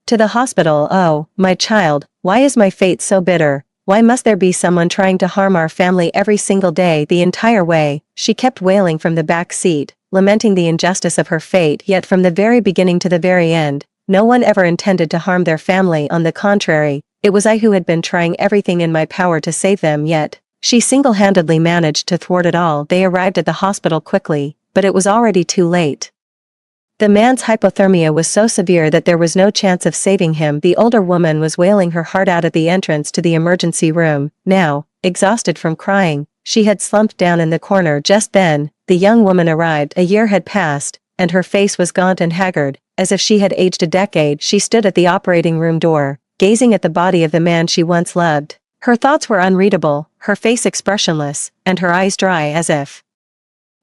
to the hospital. "Oh, my child, why is my fate so bitter? Why must there be someone trying to harm our family every single day?" The entire way, she kept wailing from the back seat, lamenting the injustice of her fate. Yet from the very beginning to the very end, no one ever intended to harm their family. On the contrary, it was I who had been trying everything in my power to save them. Yet, she single-handedly managed to thwart it all. They arrived at the hospital quickly, but it was already too late. The man's hypothermia was so severe that there was no chance of saving him. The older woman was wailing her heart out at the entrance to the emergency room. Now, exhausted from crying, she had slumped down in the corner. Just then, the young woman arrived. A year had passed, and her face was gaunt and haggard, as if she had aged a decade. She stood at the operating room door, gazing at the body of the man she once loved. Her thoughts were unreadable, her face expressionless, and her eyes dry as if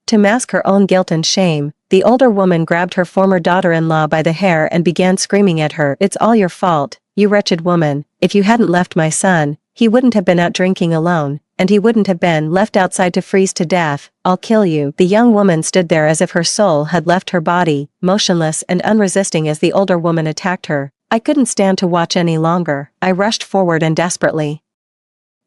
to mask her own guilt and shame. The older woman grabbed her former daughter-in-law by the hair and began screaming at her, "It's all your fault, you wretched woman. If you hadn't left my son, he wouldn't have been out drinking alone, and he wouldn't have been left outside to freeze to death. I'll kill you." The young woman stood there as if her soul had left her body, motionless and unresisting as the older woman attacked her. I couldn't stand to watch any longer. I rushed forward and desperately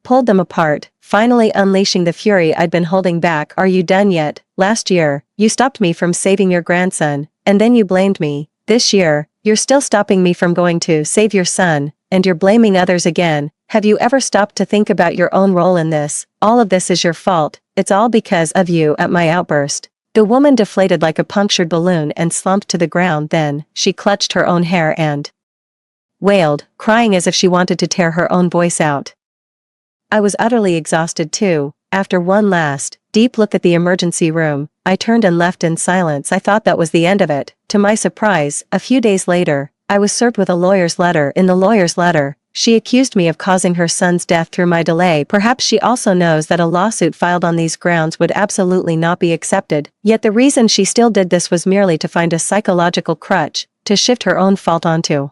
pulled them apart, finally unleashing the fury I'd been holding back. "Are you done yet? Last year, you stopped me from saving your grandson, and then you blamed me. This year, you're still stopping me from going to save your son, and you're blaming others again. Have you ever stopped to think about your own role in this? All of this is your fault. It's all because of you." At my outburst, the woman deflated like a punctured balloon and slumped to the ground. Then, she clutched her own hair and wailed, crying as if she wanted to tear her own voice out. I was utterly exhausted too, After one last, deep look at the emergency room, I turned and left in silence. I thought that was the end of it. To my surprise, a few days later, I was served with a lawyer's letter. In the lawyer's letter, she accused me of causing her son's death through my delay. Perhaps she also knows that a lawsuit filed on these grounds would absolutely not be accepted, yet the reason she still did this was merely to find a psychological crutch, to shift her own fault onto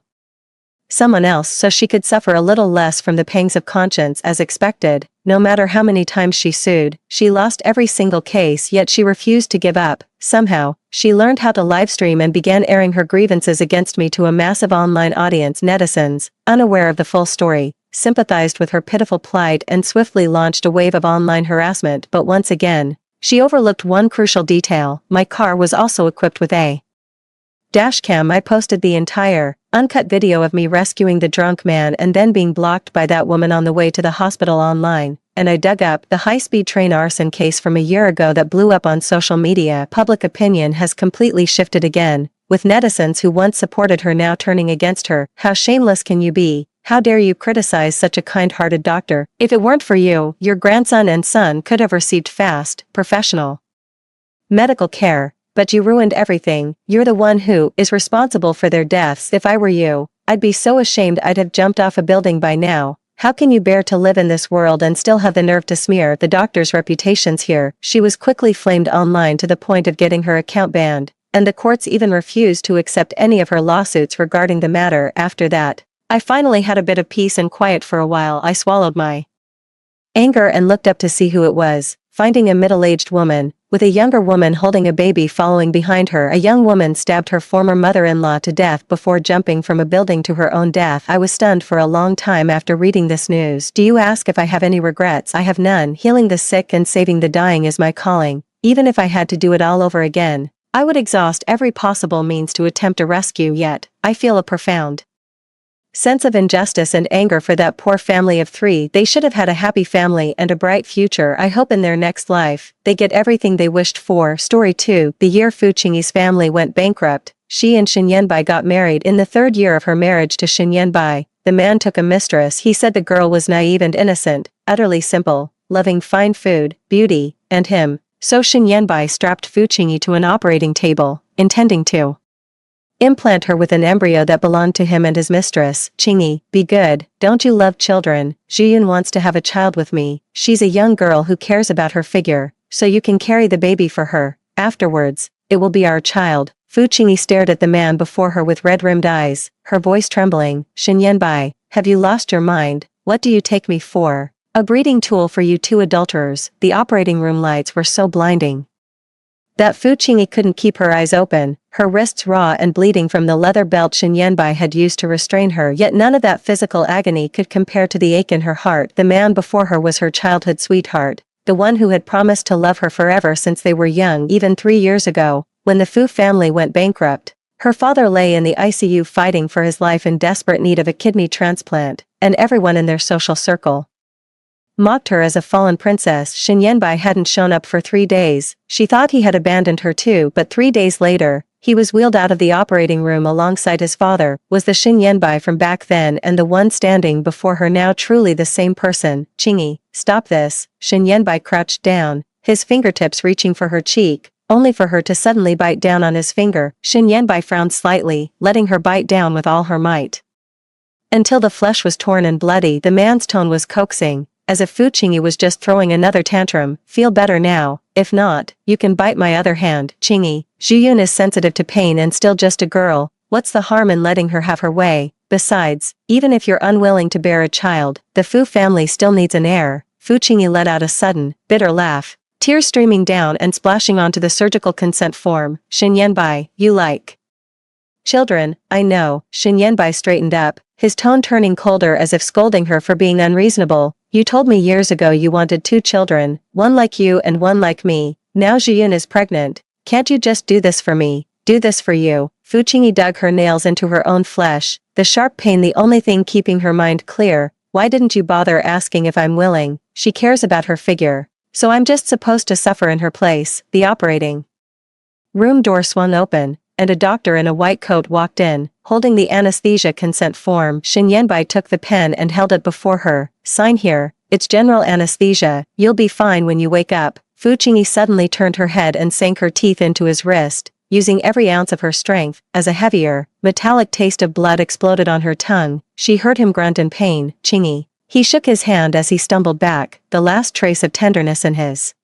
someone else so she could suffer a little less from the pangs of conscience. As expected, no matter how many times she sued, she lost every single case, yet she refused to give up. Somehow, she learned how to livestream and began airing her grievances against me to a massive online audience. Netizens, unaware of the full story, sympathized with her pitiful plight and swiftly launched a wave of online harassment. But once again, she overlooked one crucial detail: my car was also equipped with a dashcam. I posted the entire, uncut video of me rescuing the drunk man and then being blocked by that woman on the way to the hospital online, and I dug up the high-speed train arson case from a year ago that blew up on social media. Public opinion has completely shifted again, with netizens who once supported her now turning against her. How shameless can you be? How dare you criticize such a kind-hearted doctor? If it weren't for you, your grandson and son could have received fast, professional medical care. But you ruined everything. You're the one who is responsible for their deaths. If I were you, I'd be so ashamed I'd have jumped off a building by now. How can you bear to live in this world and still have the nerve to smear the doctor's reputations here? She was quickly flamed online to the point of getting her account banned, and the courts even refused to accept any of her lawsuits regarding the matter. After that, I finally had a bit of peace and quiet for a while. I swallowed my anger and looked up to see who it was, finding a middle-aged woman, with a younger woman holding a baby following behind her. A young woman stabbed her former mother-in-law to death before jumping from a building to her own death. I was stunned for a long time after reading this news. Do you ask if I have any regrets? I have none. Healing the sick and saving the dying is my calling. Even if I had to do it all over again, I would exhaust every possible means to attempt a rescue. Yet, I feel a profound sense of injustice and anger for that poor family of 3. They should have had a happy family and a bright future. I hope in their next life, they get everything they wished for. Story 2. The year Fu Qingyi's family went bankrupt, she and Xin Yanbai got married. In the 3rd year of her marriage to Xin Yanbai, the man took a mistress. He said the girl was naive and innocent, utterly simple, loving fine food, beauty, and him. So Xin Yanbai strapped Fu Qingyi to an operating table, intending to implant her with an embryo that belonged to him and his mistress. Qingyi, be good, don't you love children? Zhiyun wants to have a child with me. She's a young girl who cares about her figure, so you can carry the baby for her. Afterwards, it will be our child. Fu Qingyi stared at the man before her with red-rimmed eyes, her voice trembling. Xin Yanbai, have you lost your mind? What do you take me for? A breeding tool for you 2 adulterers. The operating room lights were so blinding that Fu Qingyi couldn't keep her eyes open, her wrists raw and bleeding from the leather belt Xin Yanbai had used to restrain her. Yet none of that physical agony could compare to the ache in her heart. The man before her was her childhood sweetheart, the one who had promised to love her forever since they were young. Even 3 years ago, when the Fu family went bankrupt, her father lay in the ICU fighting for his life in desperate need of a kidney transplant, and everyone in their social circle mocked her as a fallen princess. Xin Yanbai hadn't shown up for 3 days. She thought he had abandoned her too, but 3 days later, he was wheeled out of the operating room alongside his father. Was the Xin Yanbai from back then and the one standing before her now truly the same person? Qingyi, stop this. Xin Yanbai crouched down, his fingertips reaching for her cheek, only for her to suddenly bite down on his finger. Xin Yanbai frowned slightly, letting her bite down with all her might, until the flesh was torn and bloody. The man's tone was coaxing, as if Fu Qingyi was just throwing another tantrum. Feel better now? If not, you can bite my other hand. Qingyi, Zhiyun is sensitive to pain and still just a girl. What's the harm in letting her have her way? Besides, even if you're unwilling to bear a child, the Fu family still needs an heir. Fu Qingyi let out a sudden, bitter laugh, tears streaming down and splashing onto the surgical consent form. Xin Yanbai, you like children? I know. Xin Yanbai straightened up, his tone turning colder as if scolding her for being unreasonable. You told me years ago you wanted 2 children, one like you and one like me. Now Zhiyun is pregnant. Can't you just do this for me? Do this for you? Fu Qingyi dug her nails into her own flesh, the sharp pain the only thing keeping her mind clear. Why didn't you bother asking if I'm willing? She cares about her figure, so I'm just supposed to suffer in her place. The operating room door swung open, and a doctor in a white coat walked in, holding the anesthesia consent form. Xin Yanbai took the pen and held it before her. Sign here. it's general anesthesia, you'll be fine when you wake up. Fu Qingyi suddenly turned her head and sank her teeth into his wrist, using every ounce of her strength, as a heavier, metallic taste of blood exploded on her tongue. She heard him grunt in pain. Qingyi. He shook his hand as he stumbled back, the last trace of tenderness in his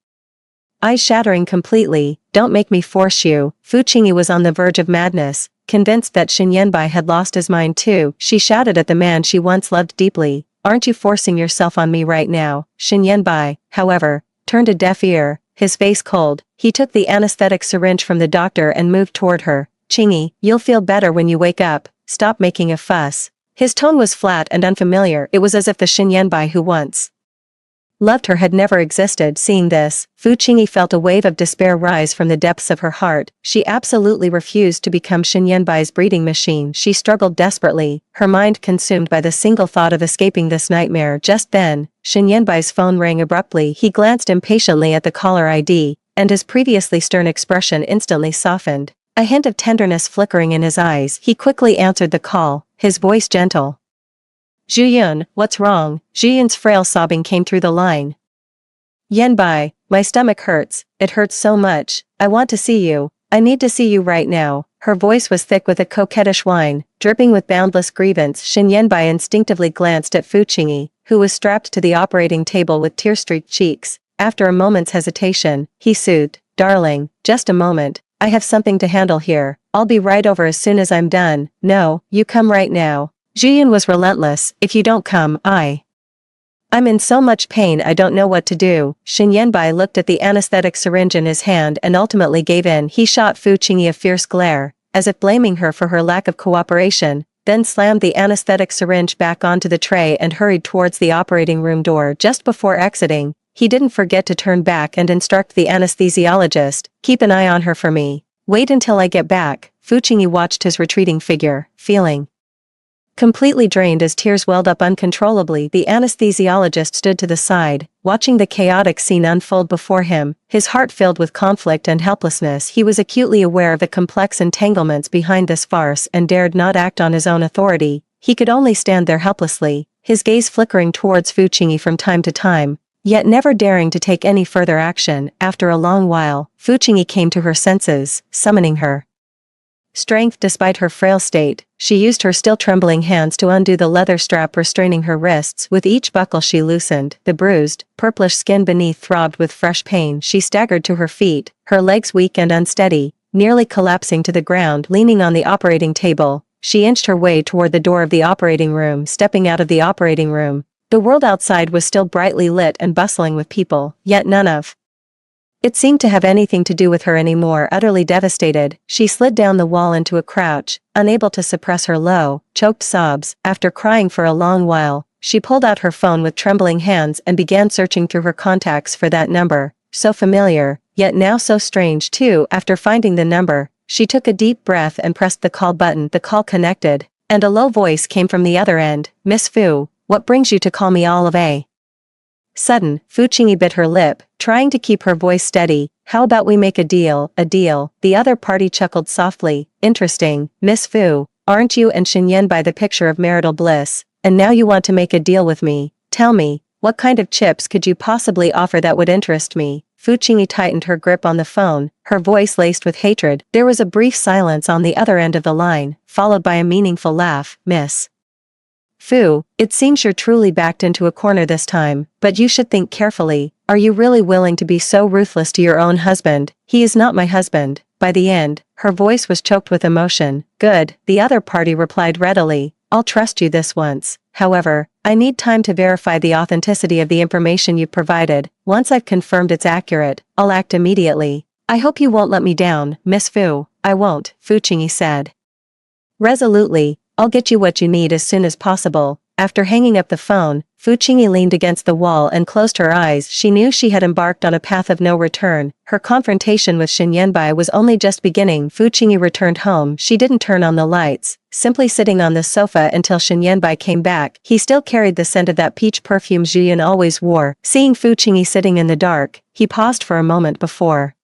eyes shattering completely. Don't make me force you. Fu Qingyi was on the verge of madness, convinced that Xin Yanbai had lost his mind too. She shouted at the man she once loved deeply. Aren't you forcing yourself on me right now? Xin Yanbai, however, turned a deaf ear, his face cold. He took the anesthetic syringe from the doctor and moved toward her. Qingyi, you'll feel better when you wake up. Stop making a fuss. His tone was flat and unfamiliar. It was as if the Xin Yanbai who once loved her had never existed. Seeing this, Fu Qingyi felt a wave of despair rise from the depths of her heart. She absolutely refused to become Xin Yanbai's breeding machine. She struggled desperately, her mind consumed by the single thought of escaping this nightmare. Just then, Xin Yanbai's phone rang abruptly. He glanced impatiently at the caller ID, and his previously stern expression instantly softened, a hint of tenderness flickering in his eyes. He quickly answered the call, his voice gentle. Zhuyun, what's wrong? Zhuyun's frail sobbing came through the line. Yanbai, my stomach hurts, it hurts so much, I want to see you, I need to see you right now. Her voice was thick with a coquettish whine, dripping with boundless grievance. Xin Yanbai instinctively glanced at Fu Qingyi, who was strapped to the operating table with tear-streaked cheeks. After a moment's hesitation, he soothed, darling, just a moment, I have something to handle here, I'll be right over as soon as I'm done. No, you come right now. Zhuyun was relentless. If you don't come, I'm in so much pain I don't know what to do. Xin Yanbai looked at the anesthetic syringe in his hand and ultimately gave in. He shot Fu Qingyi a fierce glare, as if blaming her for her lack of cooperation, then slammed the anesthetic syringe back onto the tray and hurried towards the operating room door. Just before exiting, he didn't forget to turn back and instruct the anesthesiologist, keep an eye on her for me. Wait until I get back. Fu Qingyi watched his retreating figure, feeling completely drained as tears welled up uncontrollably. The anesthesiologist stood to the side, watching the chaotic scene unfold before him, his heart filled with conflict and helplessness. He was acutely aware of the complex entanglements behind this farce and dared not act on his own authority. He could only stand there helplessly, his gaze flickering towards Fu Qingyi from time to time, yet never daring to take any further action. After a long while, Fu Qingyi came to her senses, summoning her strength despite her frail state. She used her still trembling hands to undo the leather strap restraining her wrists. With each buckle she loosened, the bruised, purplish skin beneath throbbed with fresh pain. She staggered to her feet, her legs weak and unsteady, nearly collapsing to the ground. Leaning on the operating table, she inched her way toward the door of the operating room. Stepping out of the operating room, the world outside was still brightly lit and bustling with people, yet none of it seemed to have anything to do with her anymore. Utterly devastated, she slid down the wall into a crouch, unable to suppress her low, choked sobs. After crying for a long while, she pulled out her phone with trembling hands and began searching through her contacts for that number, so familiar, yet now so strange too. After finding the number, she took a deep breath and pressed the call button. The call connected, and a low voice came from the other end. Miss Fu, what brings you to call me all of a sudden? Fu Qingyi bit her lip, trying to keep her voice steady. How about we make a deal? A deal? The other party chuckled softly. Interesting, Miss Fu, aren't you and Xin Yanbai the picture of marital bliss? And now you want to make a deal with me? Tell me, what kind of chips could you possibly offer that would interest me? Fu Qingyi tightened her grip on the phone, her voice laced with hatred. There was a brief silence on the other end of the line, followed by a meaningful laugh. Miss Fu, it seems you're truly backed into a corner this time, but you should think carefully. Are you really willing to be so ruthless to your own husband? He is not my husband. By the end, her voice was choked with emotion. Good, the other party replied readily. I'll trust you this once. However, I need time to verify the authenticity of the information you've provided. Once I've confirmed it's accurate, I'll act immediately. I hope you won't let me down, Miss Fu. I won't, Fu Qingyi said resolutely. I'll get you what you need as soon as possible. After hanging up the phone, Fu Qingyi leaned against the wall and closed her eyes. She knew she had embarked on a path of no return. Her confrontation with Xin Yanbai was only just beginning. Fu Qingyi returned home. She didn't turn on the lights, simply sitting on the sofa until Xin Yanbai came back. He still carried the scent of that peach perfume Zhuyun always wore. Seeing Fu Qingyi sitting in the dark, he paused for a moment before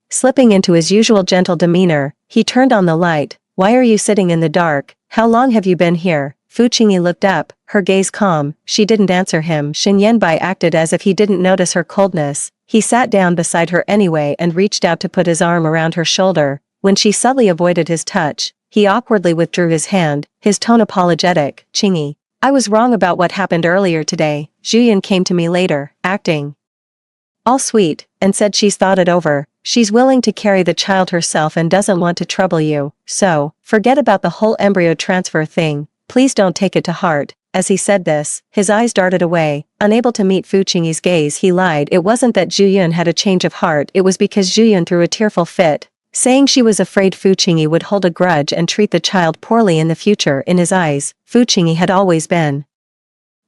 slipping into his usual gentle demeanor. He turned on the light. Why are you sitting in the dark? How long have you been here? Fu Qingyi looked up, her gaze calm. She didn't answer him. Shen Yanbai acted as if he didn't notice her coldness. He sat down beside her anyway and reached out to put his arm around her shoulder. When she subtly avoided his touch, he awkwardly withdrew his hand, his tone apologetic. Qingyi, I was wrong about what happened earlier today. Zhuyan came to me later, acting all sweet, and said she's thought it over. She's willing to carry the child herself and doesn't want to trouble you. So, forget about the whole embryo transfer thing. Please don't take it to heart. As he said this, his eyes darted away. Unable to meet Fu Qingyi's gaze, he lied. It wasn't that Zhuyan had a change of heart, it was because Zhuyan threw a tearful fit, saying she was afraid Fu Qingyi would hold a grudge and treat the child poorly in the future. In his eyes, Fu Qingyi had always been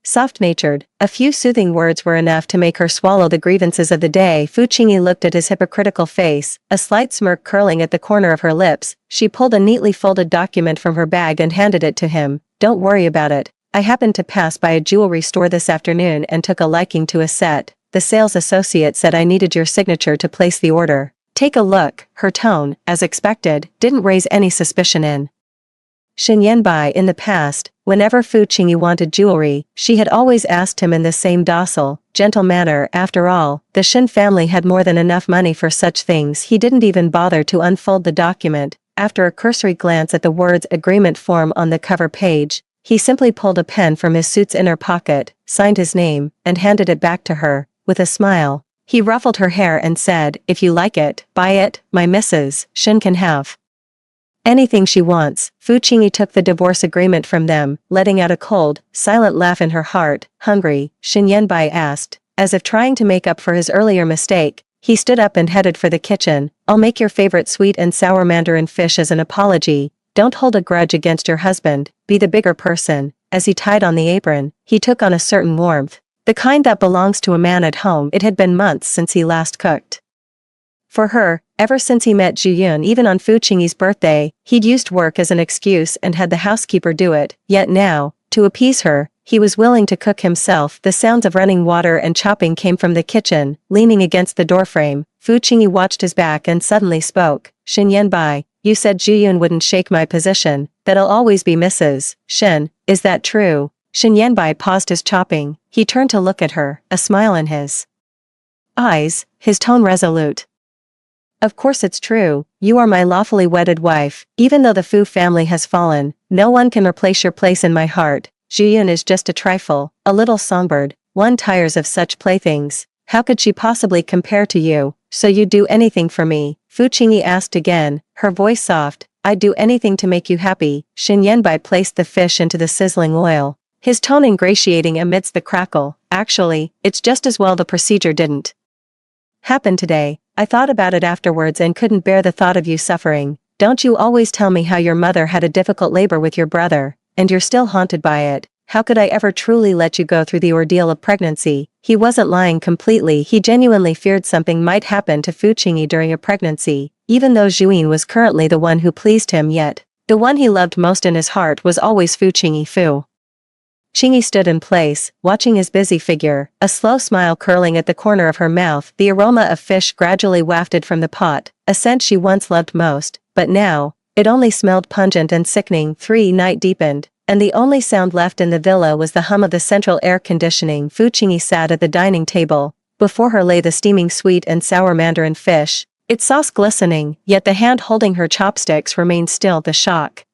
soft-natured. A few soothing words were enough to make her swallow the grievances of the day. Fu Qingyi looked at his hypocritical face, a slight smirk curling at the corner of her lips. She pulled a neatly folded document from her bag and handed it to him. Don't worry about it. I happened to pass by a jewelry store this afternoon and took a liking to a set. The sales associate said I needed your signature to place the order. Take a look. Her tone, as expected, didn't raise any suspicion in Shen Yanbai. In the past, whenever Fu Qingyi wanted jewelry, she had always asked him in the same docile, gentle manner. After all, the Shen family had more than enough money for such things. He didn't even bother to unfold the document. After a cursory glance at the words agreement form on the cover page, he simply pulled a pen from his suit's inner pocket, signed his name, and handed it back to her. With a smile, he ruffled her hair and said, if you like it, buy it. My Mrs. Shen can have anything she wants. Fu Qingyi took the divorce agreement from them, letting out a cold, silent laugh in her heart. Hungry? Shen Yanbai asked. As if trying to make up for his earlier mistake, he stood up and headed for the kitchen. I'll make your favorite sweet and sour mandarin fish as an apology. Don't hold a grudge against your husband, be the bigger person. As he tied on the apron, he took on a certain warmth, the kind that belongs to a man at home. It had been months since he last cooked for her. Ever since he met Zhuyan, even on Fu Qingyi's birthday, he'd used work as an excuse and had the housekeeper do it. Yet now, to appease her, he was willing to cook himself. The sounds of running water and chopping came from the kitchen. Leaning against the doorframe, Fu Qingyi watched his back and suddenly spoke. Shen Yanbai, you said Zhuyan wouldn't shake my position, that I'll always be Mrs. Shen. Is that true? Shen Yanbai paused his chopping. He turned to look at her, a smile in his eyes, his tone resolute. Of course it's true. You are my lawfully wedded wife. Even though the Fu family has fallen, no one can replace your place in my heart. Zhuyan is just a trifle, a little songbird. One tires of such playthings. How could she possibly compare to you? So you'd do anything for me? Fu Qingyi asked again, her voice soft. I'd do anything to make you happy. Shen Yanbai placed the fish into the sizzling oil, his tone ingratiating amidst the crackle. Actually, it's just as well the procedure didn't happen today. I thought about it afterwards and couldn't bear the thought of you suffering. Don't you always tell me how your mother had a difficult labor with your brother, and you're still haunted by it? How could I ever truly let you go through the ordeal of pregnancy? He wasn't lying completely. He genuinely feared something might happen to Fu Qingyi during a pregnancy. Even though Zhuyin was currently the one who pleased him, yet the one he loved most in his heart was always Fu Qingyi. Fu Qingyi stood in place, watching his busy figure, a slow smile curling at the corner of her mouth. The aroma of fish gradually wafted from the pot, a scent she once loved most, but now, it only smelled pungent and sickening. Night deepened, and the only sound left in the villa was the hum of the central air conditioning. Fu Qingyi sat at the dining table. Before her lay the steaming sweet and sour mandarin fish, its sauce glistening, yet the hand holding her chopsticks remained still. The shock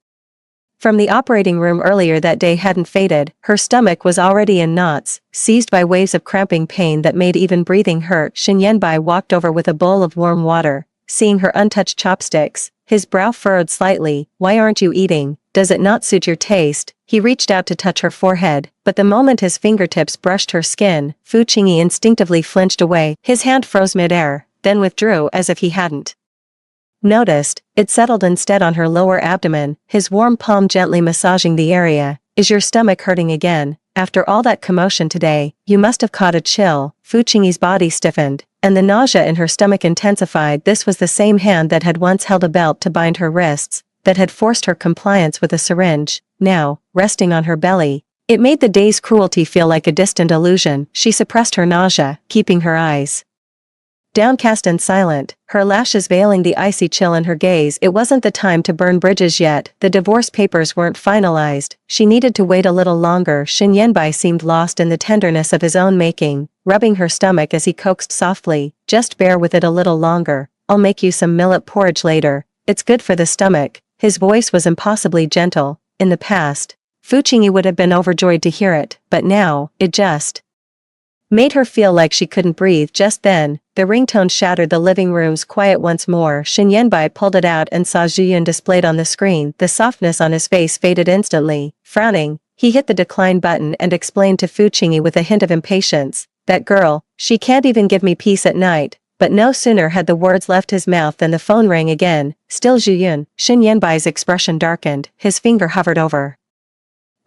from the operating room earlier that day hadn't faded. Her stomach was already in knots, seized by waves of cramping pain that made even breathing hurt. Shen Yanbai walked over with a bowl of warm water. Seeing her untouched chopsticks, his brow furrowed slightly. Why aren't you eating? Does it not suit your taste? He reached out to touch her forehead, but the moment his fingertips brushed her skin, Fu Qingyi instinctively flinched away. His hand froze midair, then withdrew as if he hadn't noticed. It settled instead on her lower abdomen, his warm palm gently massaging the area. Is your stomach hurting again? After all that commotion today, you must have caught a chill. Fu Qingyi's body stiffened, and the nausea in her stomach intensified. This was the same hand that had once held a belt to bind her wrists, that had forced her compliance with a syringe. Now, resting on her belly, it made the day's cruelty feel like a distant illusion. She suppressed her nausea, keeping her eyes downcast and silent, her lashes veiling the icy chill in her gaze. It wasn't the time to burn bridges yet, the divorce papers weren't finalized, she needed to wait a little longer. Shin Yanbai seemed lost in the tenderness of his own making, rubbing her stomach as he coaxed softly, just bear with it a little longer, I'll make you some millet porridge later, it's good for the stomach. His voice was impossibly gentle. In the past, Fu Qingyi would have been overjoyed to hear it, but now, it just made her feel like she couldn't breathe. Just then, the ringtone shattered the living room's quiet once more. Shin Yanbai pulled it out and saw Zhu Yun displayed on the screen. The softness on his face faded instantly. Frowning, he hit the decline button and explained to Fu Qingyi with a hint of impatience, that girl, she can't even give me peace at night. But no sooner had the words left his mouth than the phone rang again. Still Zhu Yun. Shin Yanbai's expression darkened, his finger hovered over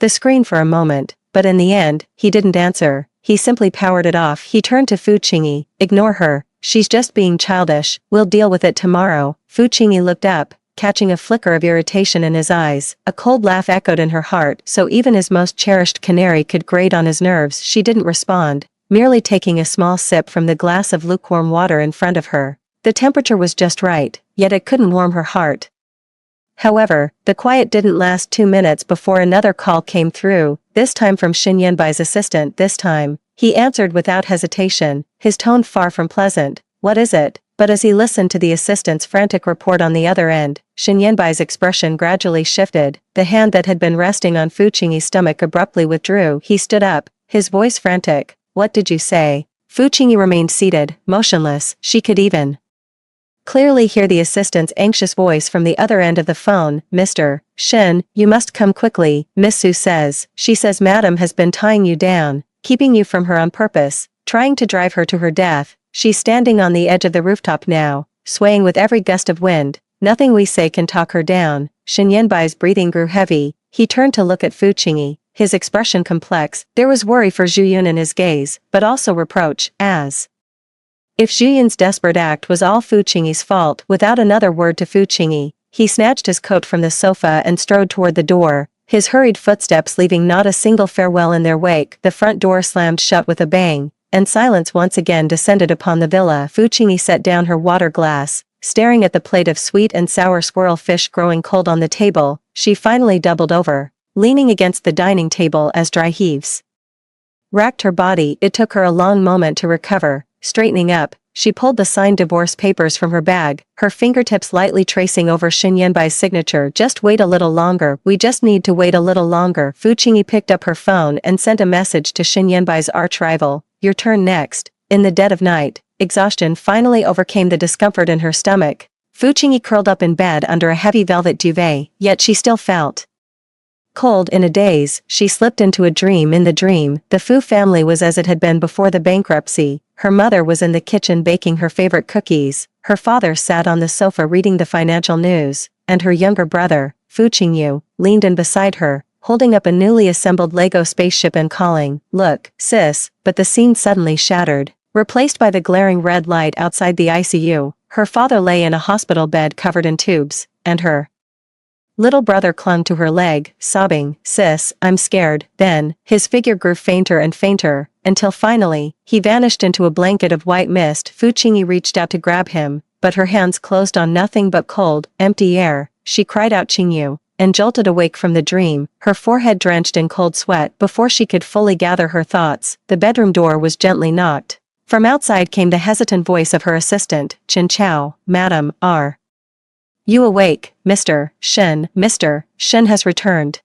the screen for a moment, but in the end, he didn't answer. He simply powered it off. He turned to Fu Qingyi, ignore her, she's just being childish, we'll deal with it tomorrow. Fu Qingyi looked up, catching a flicker of irritation in his eyes. A cold laugh echoed in her heart, so even his most cherished canary could grate on his nerves. She didn't respond, merely taking a small sip from the glass of lukewarm water in front of her. The temperature was just right, yet it couldn't warm her heart. However, the quiet didn't last 2 minutes before another call came through, this time from Shin Yanbai's assistant. This time, he answered without hesitation, his tone far from pleasant. What is it? But as he listened to the assistant's frantic report on the other end, Shin Yanbai's expression gradually shifted. The hand that had been resting on Fu Qingyi's stomach abruptly withdrew. He stood up, his voice frantic. What did you say? Fu Qingyi remained seated, motionless. She could even clearly hear the assistant's anxious voice from the other end of the phone. Mr. Shin, you must come quickly, Miss Su says. She says Madam has been tying you down, keeping you from her on purpose, trying to drive her to her death. She's standing on the edge of the rooftop now, swaying with every gust of wind. Nothing we say can talk her down. Shin Yanbai's breathing grew heavy. He turned to look at Fu Qingyi, his expression complex. There was worry for Zhu Yun in his gaze, but also reproach, as if Zhu Yun's desperate act was all Fu Qingyi's fault. Without another word to Fu Qingyi, he snatched his coat from the sofa and strode toward the door, his hurried footsteps leaving not a single farewell in their wake. The front door slammed shut with a bang, and silence once again descended upon the villa. Fu Qingyi set down her water glass, staring at the plate of sweet and sour squirrel fish growing cold on the table. She finally doubled over, leaning against the dining table as dry heaves racked her body. It took her a long moment to recover. Straightening up, she pulled the signed divorce papers from her bag, her fingertips lightly tracing over Shin Yanbai's signature. Just wait a little longer, we just need to wait a little longer. Fu Qingyi picked up her phone and sent a message to Shin Yanbai's arch-rival, your turn next. In the dead of night, exhaustion finally overcame the discomfort in her stomach. Fu Qingyi curled up in bed under a heavy velvet duvet, yet she still felt cold. In a daze, she slipped into a dream. In the dream, the Fu family was as it had been before the bankruptcy. Her mother was in the kitchen baking her favorite cookies, her father sat on the sofa reading the financial news, and her younger brother, Fu Qingyu, leaned in beside her, holding up a newly assembled Lego spaceship and calling, look, sis. But the scene suddenly shattered, replaced by the glaring red light outside the ICU. Her father lay in a hospital bed covered in tubes, and her little brother clung to her leg, sobbing, sis, I'm scared. Then, his figure grew fainter and fainter, until finally, he vanished into a blanket of white mist. Fu Qingyi reached out to grab him, but her hands closed on nothing but cold, empty air. She cried out Qingyu, and jolted awake from the dream, her forehead drenched in cold sweat. Before she could fully gather her thoughts, the bedroom door was gently knocked. From outside came the hesitant voice of her assistant, Chen Chao. Madam, are you awake, Mr. Shin? Mr. Shin has returned.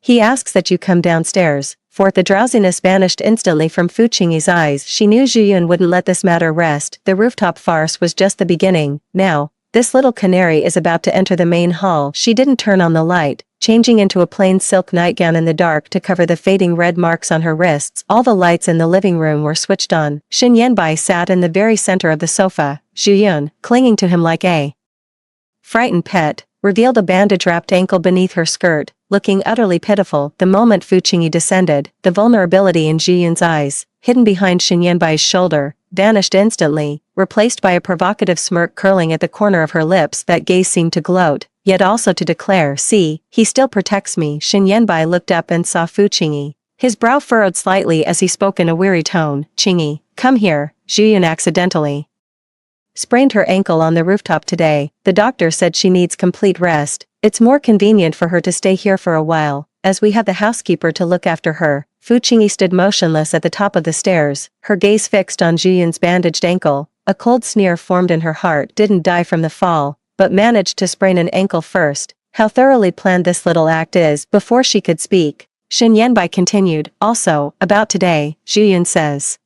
He asks that you come downstairs. For the drowsiness vanished instantly from Fu Qingyi's eyes. She knew Zhu Yun wouldn't let this matter rest. The rooftop farce was just the beginning. Now, this little canary is about to enter the main hall. She didn't turn on the light, changing into a plain silk nightgown in the dark to cover the fading red marks on her wrists. All the lights in the living room were switched on. Shin Yanbai sat in the very center of the sofa. Zhu Yun, clinging to him like a frightened pet, revealed a bandage-wrapped ankle beneath her skirt, looking utterly pitiful. The moment Fu Qingyi descended, the vulnerability in Zhu Yun's eyes, hidden behind Shin Yanbai's shoulder, vanished instantly, replaced by a provocative smirk curling at the corner of her lips. That gaze seemed to gloat, yet also to declare, see, he still protects me. Shin Yanbai looked up and saw Fu Qingyi. His brow furrowed slightly as he spoke in a weary tone, Qingyi, come here. Zhu Yun accidentally Sprained her ankle on the rooftop today. The doctor said she needs complete rest. It's more convenient for her to stay here for a while, as we have the housekeeper to look after her. Fu Qingyi stood motionless at the top of the stairs, her gaze fixed on Zhiyun's bandaged ankle. A cold sneer formed in her heart. Didn't die from the fall, but managed to sprain an ankle first. How thoroughly planned this little act is. Before she could speak, Shen Yanbai continued, also, about today, Zhiyun says.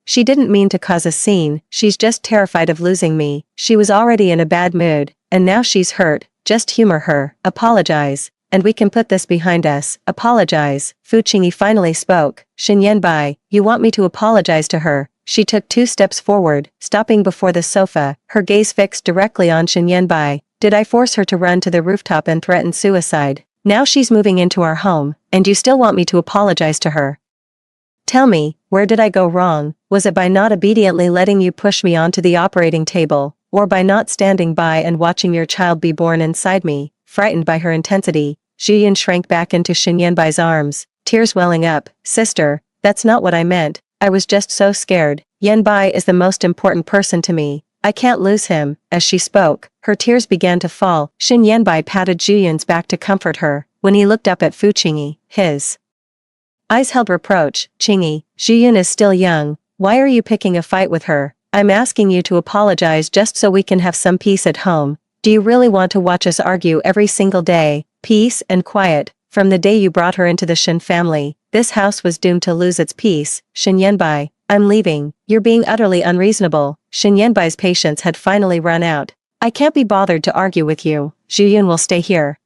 She didn't mean to cause a scene, she's just terrified of losing me. She was already in a bad mood, and now she's hurt. Just humor her, apologize, and we can put this behind us. Apologize. Fu Qingyi finally spoke. Shen Yanbai, you want me to apologize to her? She took 2 steps forward, stopping before the sofa, her gaze fixed directly on Shen Yanbai. Did I force her to run to the rooftop and threaten suicide? Now she's moving into our home, and you still want me to apologize to her? Tell me, where did I go wrong? Was it by not obediently letting you push me onto the operating table, or by not standing by and watching your child be born inside me? Frightened by her intensity, Zhiyun shrank back into Shen Yanbai's arms, tears welling up. Sister, that's not what I meant. I was just so scared. Yanbai is the most important person to me. I can't lose him. As she spoke, her tears began to fall. Shen Yanbai patted Zhiyun's back to comfort her. When he looked up at Fu Qingyi, his eyes held reproach. Qingyi, Zhiyun is still young. Why are you picking a fight with her? I'm asking you to apologize just so we can have some peace at home. Do you really want to watch us argue every single day? Peace and quiet. From the day you brought her into the Shen family, this house was doomed to lose its peace. Shen Yanbai, I'm leaving. You're being utterly unreasonable. Shen Yanbai's patience had finally run out. I can't be bothered to argue with you. Zhiyun will stay here.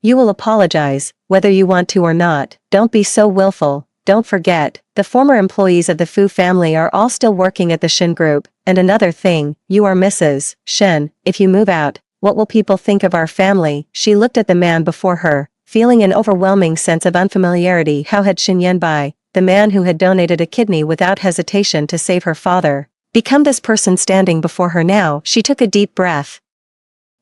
You will apologize, whether you want to or not. Don't be so willful. Don't forget, the former employees of the Fu family are all still working at the Shen group. And another thing, you are Mrs. Shen. If you move out, what will people think of our family? She looked at the man before her, feeling an overwhelming sense of unfamiliarity. How had Shen Yanbai, the man who had donated a kidney without hesitation to save her father, become this person standing before her now? She took a deep breath,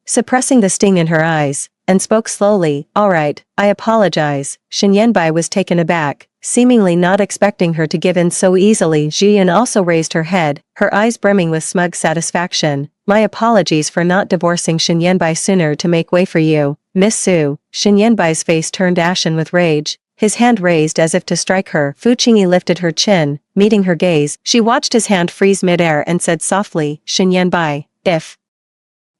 suppressing the sting in her eyes, and spoke slowly. All right, I apologize. Shen Yanbai was taken aback, seemingly not expecting her to give in so easily. Zhiyun also raised her head, her eyes brimming with smug satisfaction. My apologies for not divorcing Shen Yanbai sooner to make way for you, Miss Su. Shen Yanbai's face turned ashen with rage, his hand raised as if to strike her. Fu Qingyi lifted her chin, meeting her gaze. She watched his hand freeze midair and said softly, Shen Yanbai, if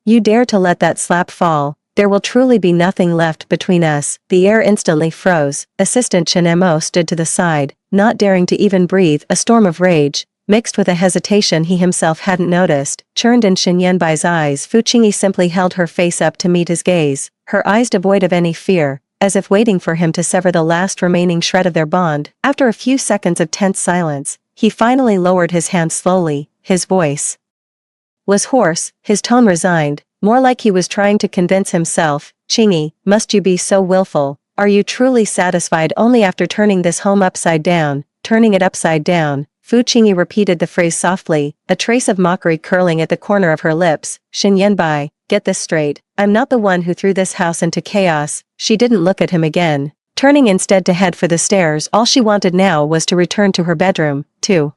you dare to let that slap fall, there will truly be nothing left between us. The air instantly froze. Assistant Chen Mo stood to the side, not daring to even breathe. A storm of rage, mixed with a hesitation he himself hadn't noticed, churned in Shen Yanbai's eyes. Fu Qingyi simply held her face up to meet his gaze, her eyes devoid of any fear, as if waiting for him to sever the last remaining shred of their bond. After a few seconds of tense silence, he finally lowered his hand slowly. His voice was hoarse, his tone resigned, more like he was trying to convince himself. Qingyi, must you be so willful? Are you truly satisfied only after turning this home upside down? Turning it upside down? Fu Qingyi repeated the phrase softly, a trace of mockery curling at the corner of her lips. Shen Yanbai, get this straight. I'm not the one who threw this house into chaos. She didn't look at him again, turning instead to head for the stairs. All she wanted now was to return to her bedroom, to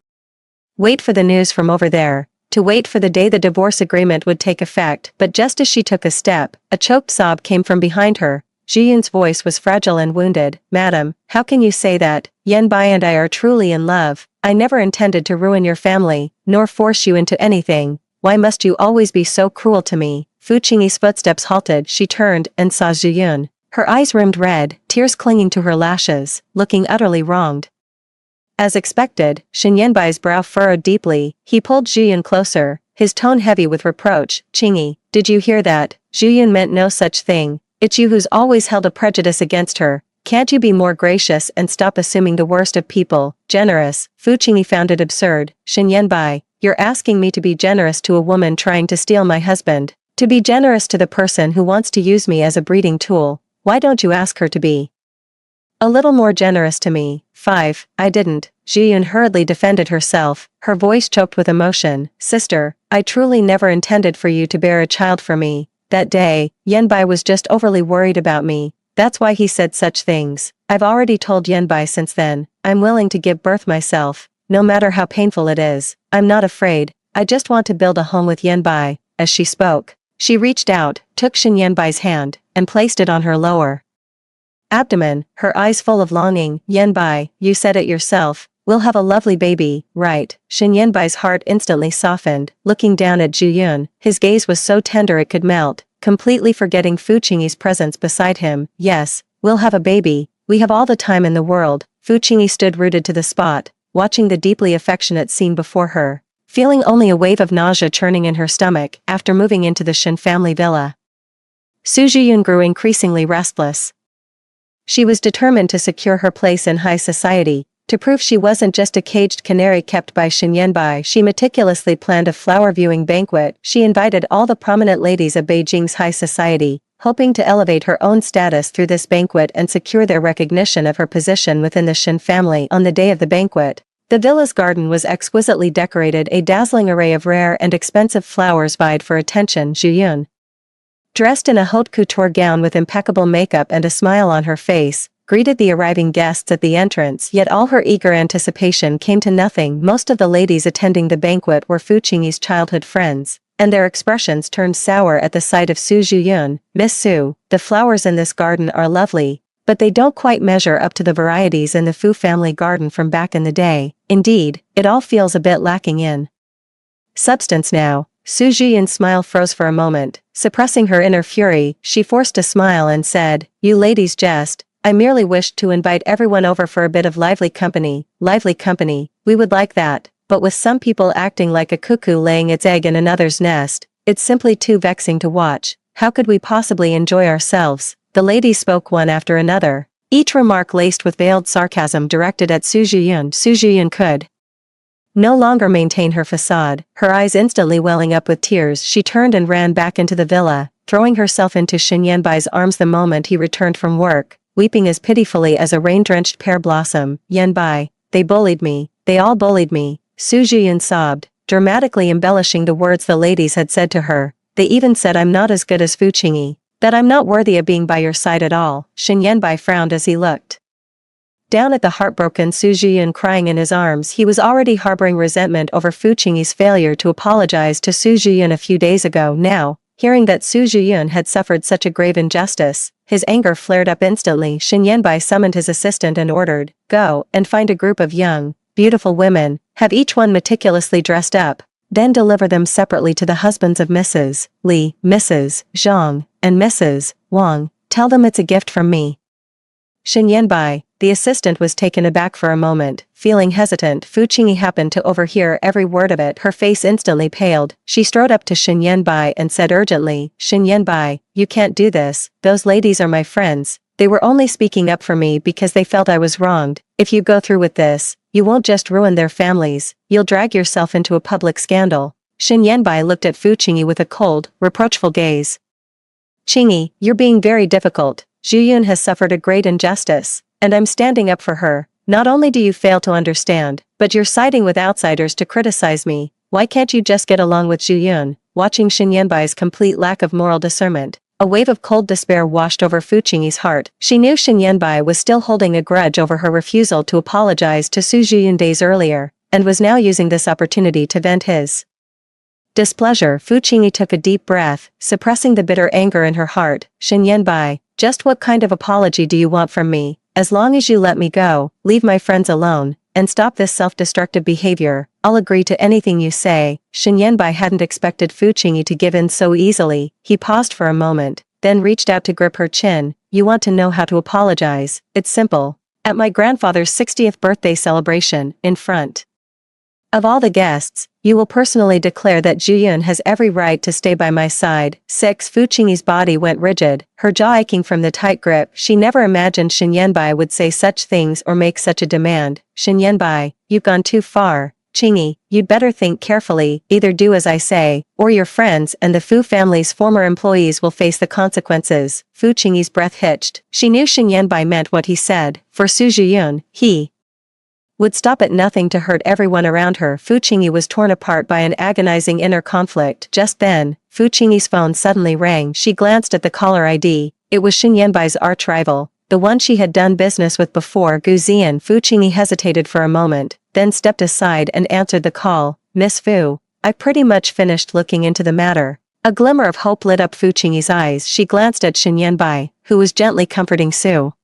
wait for the news from over there, to wait for the day the divorce agreement would take effect. But just as she took a step, a choked sob came from behind her. Zhiyun's voice was fragile and wounded. Madam, how can you say that? Yanbai and I are truly in love. I never intended to ruin your family, nor force you into anything. Why must you always be so cruel to me? Fu Qingyi's footsteps halted. She turned and saw Zhiyun, her eyes rimmed red, tears clinging to her lashes, looking utterly wronged. As expected, Shen Yanbai's brow furrowed deeply. He pulled Zhiyun closer, his tone heavy with reproach. Qingyi, did you hear that? Zhiyun meant no such thing. It's you who's always held a prejudice against her. Can't you be more gracious and stop assuming the worst of people? Generous. Fu Qingyi found it absurd. Shen Yanbai, you're asking me to be generous to a woman trying to steal my husband. To be generous to the person who wants to use me as a breeding tool. Why don't you ask her to be a little more generous to me? 5. I didn't. Zhiyun hurriedly defended herself, her voice choked with emotion. Sister, I truly never intended for you to bear a child for me. That day, Yanbai was just overly worried about me. That's why he said such things. I've already told Yanbai since then. I'm willing to give birth myself, no matter how painful it is. I'm not afraid. I just want to build a home with Yanbai." As she spoke, she reached out, took Shin Yanbai's hand, and placed it on her lower abdomen, her eyes full of longing. "Yanbai, you said it yourself. We'll have a lovely baby, right?" Shin Yanbai's heart instantly softened, looking down at Zhu Yun. His gaze was so tender it could melt, completely forgetting Fu Qingyi's presence beside him. "Yes, we'll have a baby. We have all the time in the world." Fu Qingyi stood rooted to the spot, watching the deeply affectionate scene before her, feeling only a wave of nausea churning in her stomach. After moving into the Shin family villa, Su Zhiyun grew increasingly restless. She was determined to secure her place in high society. To prove she wasn't just a caged canary kept by Shin Yanbai, she meticulously planned a flower-viewing banquet. She invited all the prominent ladies of Beijing's high society, hoping to elevate her own status through this banquet and secure their recognition of her position within the Shin family. On the day of the banquet, the villa's garden was exquisitely decorated. A dazzling array of rare and expensive flowers vied for attention. Zhu Yun, dressed in a haute couture gown with impeccable makeup and a smile on her face, greeted the arriving guests at the entrance. Yet all her eager anticipation came to nothing. Most of the ladies attending the banquet were Fu Qingyi's childhood friends, and their expressions turned sour at the sight of Su Zhiyun. "Miss Su, the flowers in this garden are lovely, but they don't quite measure up to the varieties in the Fu family garden from back in the day. Indeed, it all feels a bit lacking in substance now." Su Zhiyun's smile froze for a moment. Suppressing her inner fury, she forced a smile and said, "You ladies jest. I merely wished to invite everyone over for a bit of lively company." "Lively company, we would like that, but with some people acting like a cuckoo laying its egg in another's nest, it's simply too vexing to watch. How could we possibly enjoy ourselves?" The ladies spoke one after another, each remark laced with veiled sarcasm directed at Su Zhiyun. Su Zhiyun could no longer maintain her facade, her eyes instantly welling up with tears. She turned and ran back into the villa, throwing herself into Shin Yanbai's arms the moment he returned from work, weeping as pitifully as a rain-drenched pear blossom. "Yanbai, they bullied me, they all bullied me," Su Zhiyun sobbed, dramatically embellishing the words the ladies had said to her. "They even said I'm not as good as Fu Qingyi, that I'm not worthy of being by your side at all." Shin Yanbai frowned as he looked down at the heartbroken Su Zhiyun crying in his arms. He was already harboring resentment over Fu Qingyi's failure to apologize to Su Zhiyun a few days ago. Now, hearing that Su Zhiyun had suffered such a grave injustice, his anger flared up instantly. Shin Yanbai summoned his assistant and ordered, "Go and find a group of young, beautiful women, have each one meticulously dressed up, then deliver them separately to the husbands of Mrs. Li, Mrs. Zhang, and Mrs. Wang. Tell them it's a gift from me." Shin Yanbai, the assistant, was taken aback for a moment, feeling hesitant. Fu Qingyi happened to overhear every word of it. Her face instantly paled. She strode up to Shin Yanbai and said urgently, "Shin Yanbai, you can't do this. Those ladies are my friends. They were only speaking up for me because they felt I was wronged. If you go through with this, you won't just ruin their families, you'll drag yourself into a public scandal." Shin Yanbai looked at Fu Qingyi with a cold, reproachful gaze. "Qingyi, you're being very difficult. Zhu Yun has suffered a great injustice, and I'm standing up for her. Not only do you fail to understand, but you're siding with outsiders to criticize me. Why can't you just get along with Zhu Yun?" Watching Shin Yanbai's complete lack of moral discernment, a wave of cold despair washed over Fu Qingyi's heart. She knew Shin Yanbai was still holding a grudge over her refusal to apologize to Su Zhiyun days earlier, and was now using this opportunity to vent his displeasure. Fu Qingyi took a deep breath, suppressing the bitter anger in her heart. "Shin Yanbai, just what kind of apology do you want from me? As long as you let me go, leave my friends alone, and stop this self-destructive behavior, I'll agree to anything you say." Shin Yanbai hadn't expected Fu Qingyi to give in so easily. He paused for a moment, then reached out to grip her chin. "You want to know how to apologize? It's simple. At my grandfather's 60th birthday celebration, in front of all the guests, you will personally declare that Zhu Yun has every right to stay by my side." 6. Fu Qingyi's body went rigid, her jaw aching from the tight grip. She never imagined Shin Yanbai would say such things or make such a demand. "Shin Yanbai, you've gone too far. Qingyi, you'd better think carefully. Either do as I say, or your friends and the Fu family's former employees will face the consequences." Fu Qingyi's breath hitched. She knew Shin Yanbai meant what he said. For Su Zhiyun, he would stop at nothing to hurt everyone around her. Fu Qingyi was torn apart by an agonizing inner conflict. Just then, Fu Qingyi's phone suddenly rang. She glanced at the caller ID. It was Shin Yanbai's arch-rival, the one she had done business with before, Gu Zian. Fu Qingyi hesitated for a moment, then stepped aside and answered the call. "Miss Fu, I pretty much finished looking into the matter. A glimmer of hope lit up Fu Qingyi's eyes. She glanced at Shen Yanbai, who was gently comforting Su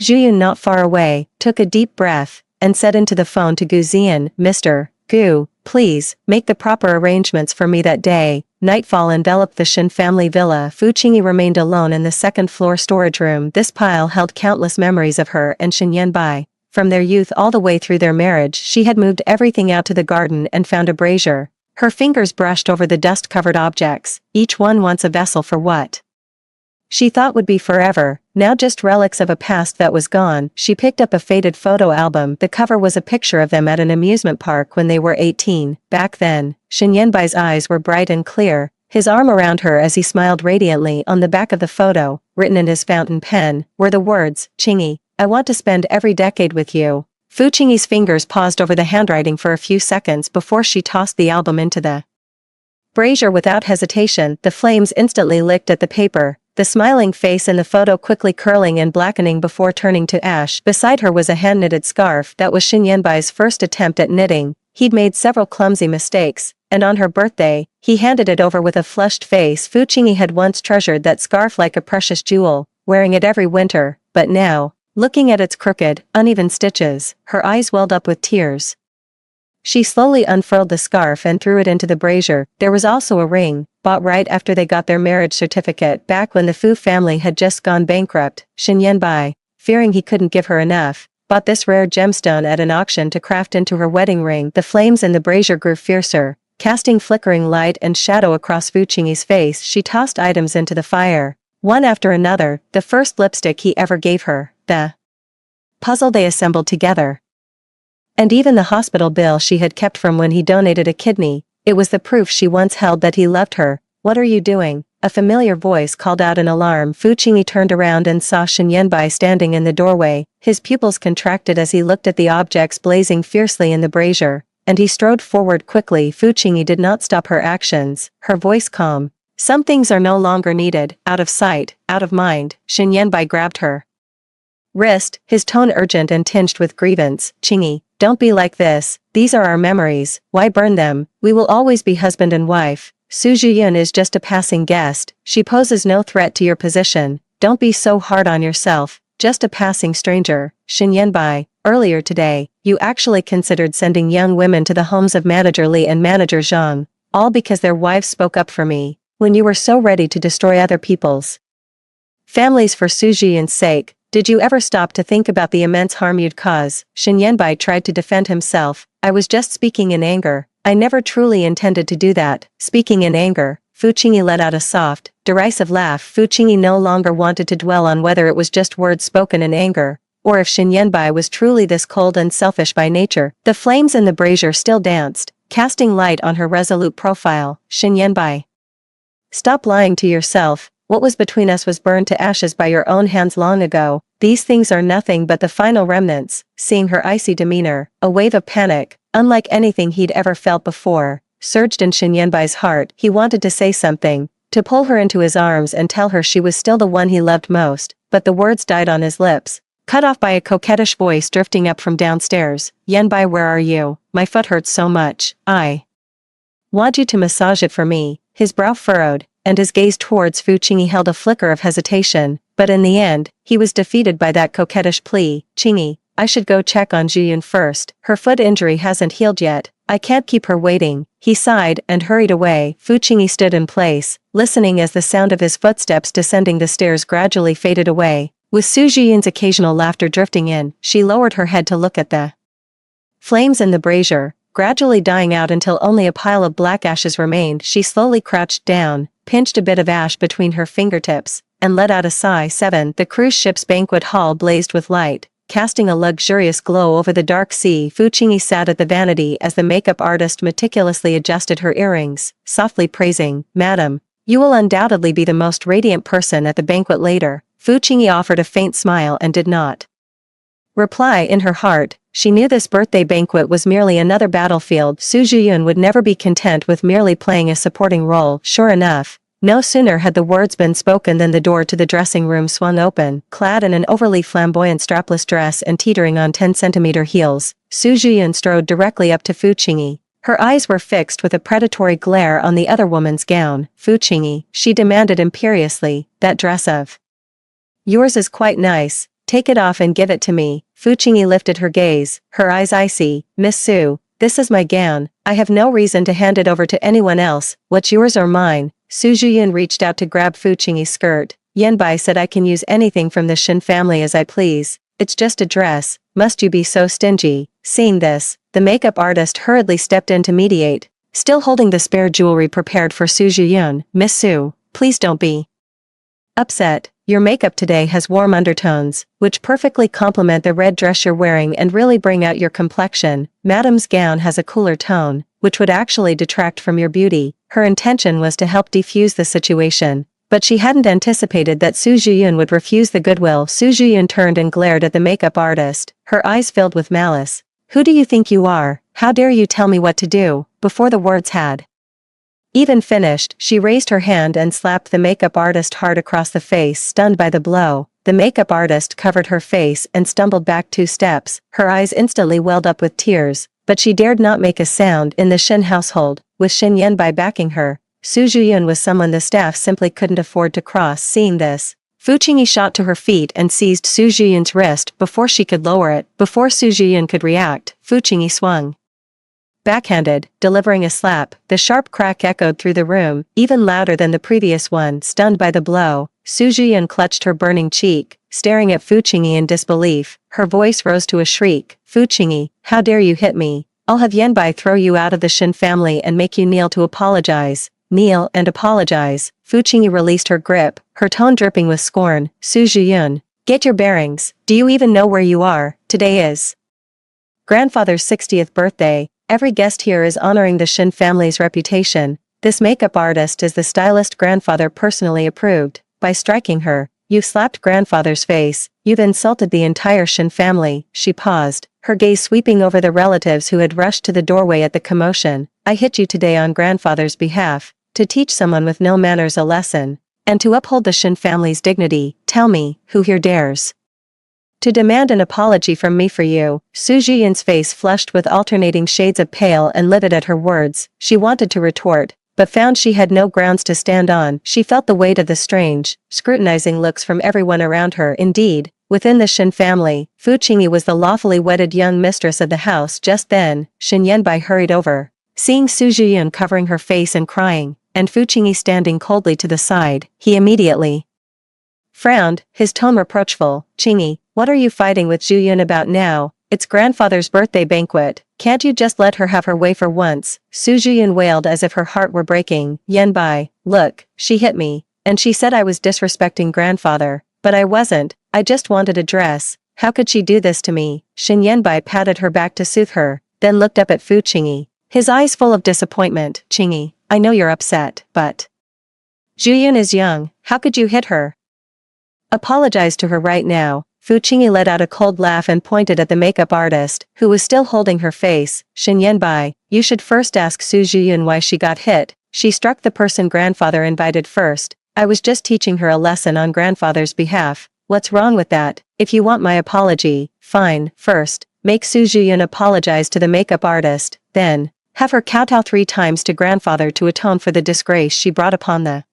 Zhiyun not far away, took a deep breath, and said into the phone to Gu Zian, Mr. Gu, please, make the proper arrangements for me that day. Nightfall enveloped the Shen family villa. Fu Qingyi remained alone in the second-floor storage room. This pile held countless memories of her and Shen Yanbai. From their youth all the way through their marriage, she had moved everything out to the garden and found a brazier. Her fingers brushed over the dust-covered objects, each one once a vessel for what she thought would be forever, now just relics of a past that was gone. She picked up a faded photo album. The cover was a picture of them at an amusement park when they were 18. Back then, Shen Yanbai's eyes were bright and clear, his arm around her as he smiled radiantly. On the back of the photo, written in his fountain pen, were the words, Qingyi, I want to spend every decade with you. Fu Qingyi's fingers paused over the handwriting for a few seconds before she tossed the album into the brazier without hesitation. The flames instantly licked at the paper, the smiling face in the photo quickly curling and blackening before turning to ash. Beside her was a hand-knitted scarf that was Shen Yanbai's first attempt at knitting. He'd made several clumsy mistakes, and on her birthday, he handed it over with a flushed face. Fu Qingyi had once treasured that scarf like a precious jewel, wearing it every winter, but now, looking at its crooked, uneven stitches, her eyes welled up with tears. She slowly unfurled the scarf and threw it into the brazier. There was also a ring, bought right after they got their marriage certificate back when the Fu family had just gone bankrupt. Shen Yanbai, fearing he couldn't give her enough, bought this rare gemstone at an auction to craft into her wedding ring. The flames in the brazier grew fiercer, casting flickering light and shadow across Fu Qingyi's face. She tossed items into the fire, one after another, the first lipstick he ever gave her, the puzzle they assembled together, and even the hospital bill she had kept from when he donated a kidney. It was the proof she once held that he loved her. What are you doing? A familiar voice called out in alarm. Fu Qingyi turned around and saw Shen Yanbai standing in the doorway. His pupils contracted as he looked at the objects blazing fiercely in the brazier, and he strode forward quickly. Fu Qingyi did not stop her actions, her voice calm. Some things are no longer needed, out of sight, out of mind. Shen Yanbai grabbed her wrist, his tone urgent and tinged with grievance. Qingyi, don't be like this. These are our memories. Why burn them? We will always be husband and wife. Su Zhiyun is just a passing guest. She poses no threat to your position. Don't be so hard on yourself. Just a passing stranger. Shen Yanbai, earlier today, you actually considered sending young women to the homes of Manager Li and Manager Zhang, all because their wives spoke up for me, when you were so ready to destroy other people's families for Su Zhiyun's sake. Did you ever stop to think about the immense harm you'd cause? Shen Yanbai tried to defend himself. I was just speaking in anger. I never truly intended to do that. Speaking in anger. Fu Qingyi let out a soft, derisive laugh. Fu Qingyi no longer wanted to dwell on whether it was just words spoken in anger, or if Shen Yanbai was truly this cold and selfish by nature. The flames in the brazier still danced, casting light on her resolute profile. Shen Yanbai, stop lying to yourself. What was between us was burned to ashes by your own hands long ago. These things are nothing but the final remnants. Seeing her icy demeanor, a wave of panic, unlike anything he'd ever felt before, surged in Shen Yanbai's heart. He wanted to say something, to pull her into his arms and tell her she was still the one he loved most, but the words died on his lips, cut off by a coquettish voice drifting up from downstairs. Yanbai, where are you? My foot hurts so much. I want you to massage it for me. His brow furrowed, and his gaze towards Fu Qingyi held a flicker of hesitation, but in the end, he was defeated by that coquettish plea. Qingyi, I should go check on Zhiyun first. Her foot injury hasn't healed yet. I can't keep her waiting. He sighed and hurried away. Fu Qingyi stood in place, listening as the sound of his footsteps descending the stairs gradually faded away. With Su Zhiyun's occasional laughter drifting in, she lowered her head to look at the flames in the brazier, gradually dying out until only a pile of black ashes remained. She slowly crouched down, pinched a bit of ash between her fingertips, and let out a sigh. 7. The cruise ship's banquet hall blazed with light, casting a luxurious glow over the dark sea. Fu Qingyi sat at the vanity as the makeup artist meticulously adjusted her earrings, softly praising, Madam, you will undoubtedly be the most radiant person at the banquet later. Fu Qingyi offered a faint smile and did not reply. In her heart, she knew this birthday banquet was merely another battlefield. Su Zhiyun would never be content with merely playing a supporting role. Sure enough, no sooner had the words been spoken than the door to the dressing room swung open. Clad in an overly flamboyant strapless dress and teetering on 10-centimeter heels, Su Zhiyun strode directly up to Fu Qingyi. Her eyes were fixed with a predatory glare on the other woman's gown. Fu Qingyi, she demanded imperiously, that dress of yours is quite nice, take it off and give it to me. Fu Qingyi lifted her gaze, her eyes icy. Miss Su, this is my gown, I have no reason to hand it over to anyone else, what's yours or mine. Su Zhiyun reached out to grab Fu Qingyi's skirt. Yanbai said I can use anything from the Shin family as I please, it's just a dress, must you be so stingy? Seeing this, the makeup artist hurriedly stepped in to mediate, still holding the spare jewelry prepared for Su Zhiyun. Miss Su, please don't be upset, your makeup today has warm undertones, which perfectly complement the red dress you're wearing and really bring out your complexion. Madam's gown has a cooler tone, which would actually detract from your beauty. Her intention was to help defuse the situation, but she hadn't anticipated that Su Zhiyun would refuse the goodwill. Su Zhiyun turned and glared at the makeup artist, her eyes filled with malice. Who do you think you are? How dare you tell me what to do? Before the words had even finished, she raised her hand and slapped the makeup artist hard across the face. Stunned by the blow, the makeup artist covered her face and stumbled back 2 steps. Her eyes instantly welled up with tears, but she dared not make a sound. In the Shin household, with Shin Yanbai backing her, Su Zhiyun was someone the staff simply couldn't afford to cross. Seeing this, Fu Qingyi shot to her feet and seized Su Zhiyun's wrist before she could lower it. Before Su Zhiyun could react, Fu Qingyi swung backhanded, delivering a slap. The sharp crack echoed through the room, even louder than the previous one. Stunned by the blow, Su Zhiyun clutched her burning cheek, staring at Fu Qingyi in disbelief. Her voice rose to a shriek. Fu Qingyi, how dare you hit me? I'll have Yanbai throw you out of the Shin family and make you kneel to apologize. Kneel and apologize. Fu Qingyi released her grip, her tone dripping with scorn. Su Zhiyun, get your bearings. Do you even know where you are? Today is grandfather's 60th birthday. Every guest here is honoring the Shin family's reputation. This makeup artist is the stylist grandfather personally approved. By striking her, you've slapped grandfather's face, you've insulted the entire Shin family. She paused, her gaze sweeping over the relatives who had rushed to the doorway at the commotion. I hit you today on grandfather's behalf, to teach someone with no manners a lesson, and to uphold the Shin family's dignity. Tell me, who here dares to demand an apology from me for you? Su Zhiyun's face flushed with alternating shades of pale and livid at her words. She wanted to retort, but found she had no grounds to stand on. She felt the weight of the strange, scrutinizing looks from everyone around her. Indeed, within the Shin family, Fu Qingyi was the lawfully wedded young mistress of the house. Just then, Shin Yanbai hurried over. Seeing Su Zhiyun covering her face and crying, and Fu Qingyi standing coldly to the side, he immediately frowned, his tone reproachful. Qingyi, what are you fighting with Zhiyun about now? It's grandfather's birthday banquet, can't you just let her have her way for once? Su Zhiyun wailed as if her heart were breaking. Yanbai, look, she hit me, and she said I was disrespecting grandfather, but I wasn't, I just wanted a dress. How could she do this to me? Shin Yanbai patted her back to soothe her, then looked up at Fu Qingyi, his eyes full of disappointment. Qingyi, I know you're upset, but Zhiyun is young, how could you hit her? Apologize to her right now. Fu Qingyi let out a cold laugh and pointed at the makeup artist, who was still holding her face. Shin Yanbai, you should first ask Su Zhiyun why she got hit. She struck the person grandfather invited first. I was just teaching her a lesson on grandfather's behalf. What's wrong with that? If you want my apology, fine. First, make Su Zhiyun apologize to the makeup artist, then have her kowtow 3 times to grandfather to atone for the disgrace she brought upon the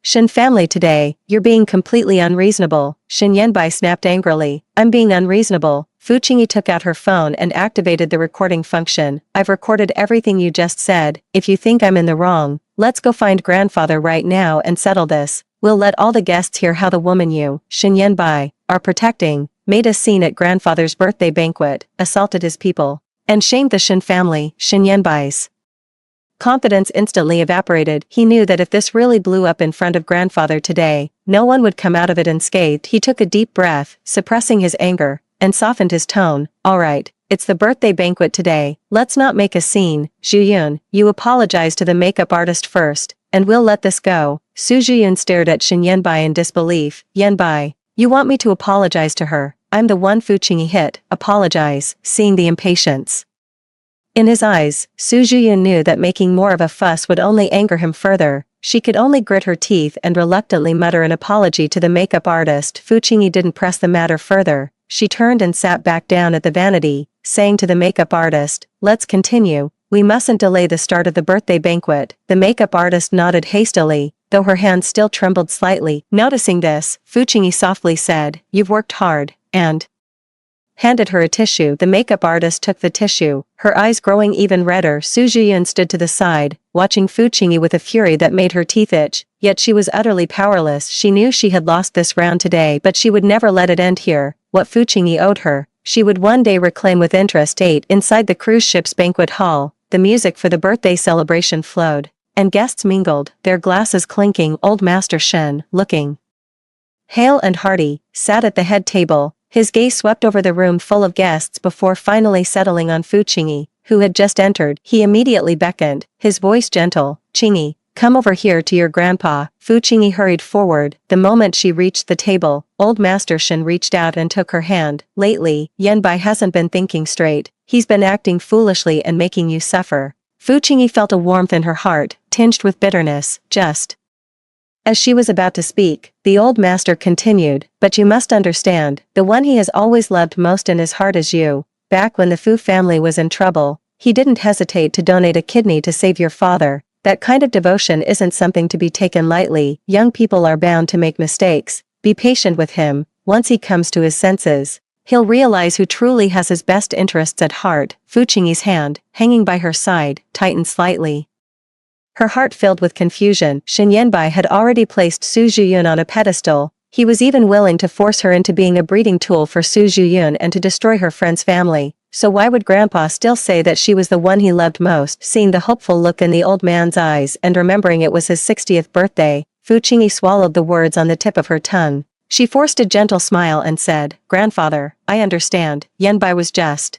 Shin family today. You're being completely unreasonable. Shin Yanbai snapped angrily. I'm being unreasonable. Fu Qingyi took out her phone and activated the recording function. I've recorded everything you just said. If you think I'm in the wrong, let's go find grandfather right now and settle this. We'll let all the guests hear how the woman you, Shin Yanbai, are protecting, made a scene at grandfather's birthday banquet, assaulted his people, and shamed the Shin family. Shin Yanbai's confidence instantly evaporated. He knew that if this really blew up in front of grandfather today, no one would come out of it unscathed. He took a deep breath, suppressing his anger, and softened his tone. All right, it's the birthday banquet today. Let's not make a scene. Zhiyun, you apologize to the makeup artist first, and we'll let this go. Su Zhiyun stared at Shin Yanbai in disbelief. Yanbai, you want me to apologize to her? I'm the one Fu Qingyi hit. Apologize. Seeing the impatience in his eyes, Su Zhiyun knew that making more of a fuss would only anger him further. She could only grit her teeth and reluctantly mutter an apology to the makeup artist. Fu Qingyi didn't press the matter further. She turned and sat back down at the vanity, saying to the makeup artist, let's continue. We mustn't delay the start of the birthday banquet. The makeup artist nodded hastily, though her hand still trembled slightly. Noticing this, Fuchingi softly said, "You've worked hard," and handed her a tissue. The makeup artist took the tissue, her eyes growing even redder. Su Zhiyun stood to the side, watching Fuchingi with a fury that made her teeth itch, yet she was utterly powerless. She knew she had lost this round today, but she would never let it end here. What Fuchingi owed her, she would one day reclaim with interest. Inside the cruise ship's banquet hall, the music for the birthday celebration flowed, and guests mingled, their glasses clinking. Old Master Shen, looking hale and hearty, sat at the head table. His gaze swept over the room full of guests before finally settling on Fuchingi, who had just entered. He immediately beckoned, his voice gentle. "Chingi, come over here to your grandpa." Fuchingi hurried forward. The moment she reached the table, Old Master Shen reached out and took her hand. "Lately, Yanbai hasn't been thinking straight. He's been acting foolishly and making you suffer." Fuchingi felt a warmth in her heart, tinged with bitterness. Just as she was about to speak, the old master continued, "But you must understand, the one he has always loved most in his heart is you. Back when the Fu family was in trouble, he didn't hesitate to donate a kidney to save your father. That kind of devotion isn't something to be taken lightly. Young people are bound to make mistakes. Be patient with him. Once he comes to his senses, he'll realize who truly has his best interests at heart." Fuchingi's hand, hanging by her side, tightened slightly. Her heart filled with confusion. Shen Yanbai had already placed Su Zhiyun on a pedestal. He was even willing to force her into being a breeding tool for Su Zhiyun and to destroy her friend's family. So why would Grandpa still say that she was the one he loved most? Seeing the hopeful look in the old man's eyes and remembering it was his 60th birthday, Fuchingi swallowed the words on the tip of her tongue. She forced a gentle smile and said, "Grandfather, I understand." Yanbai was just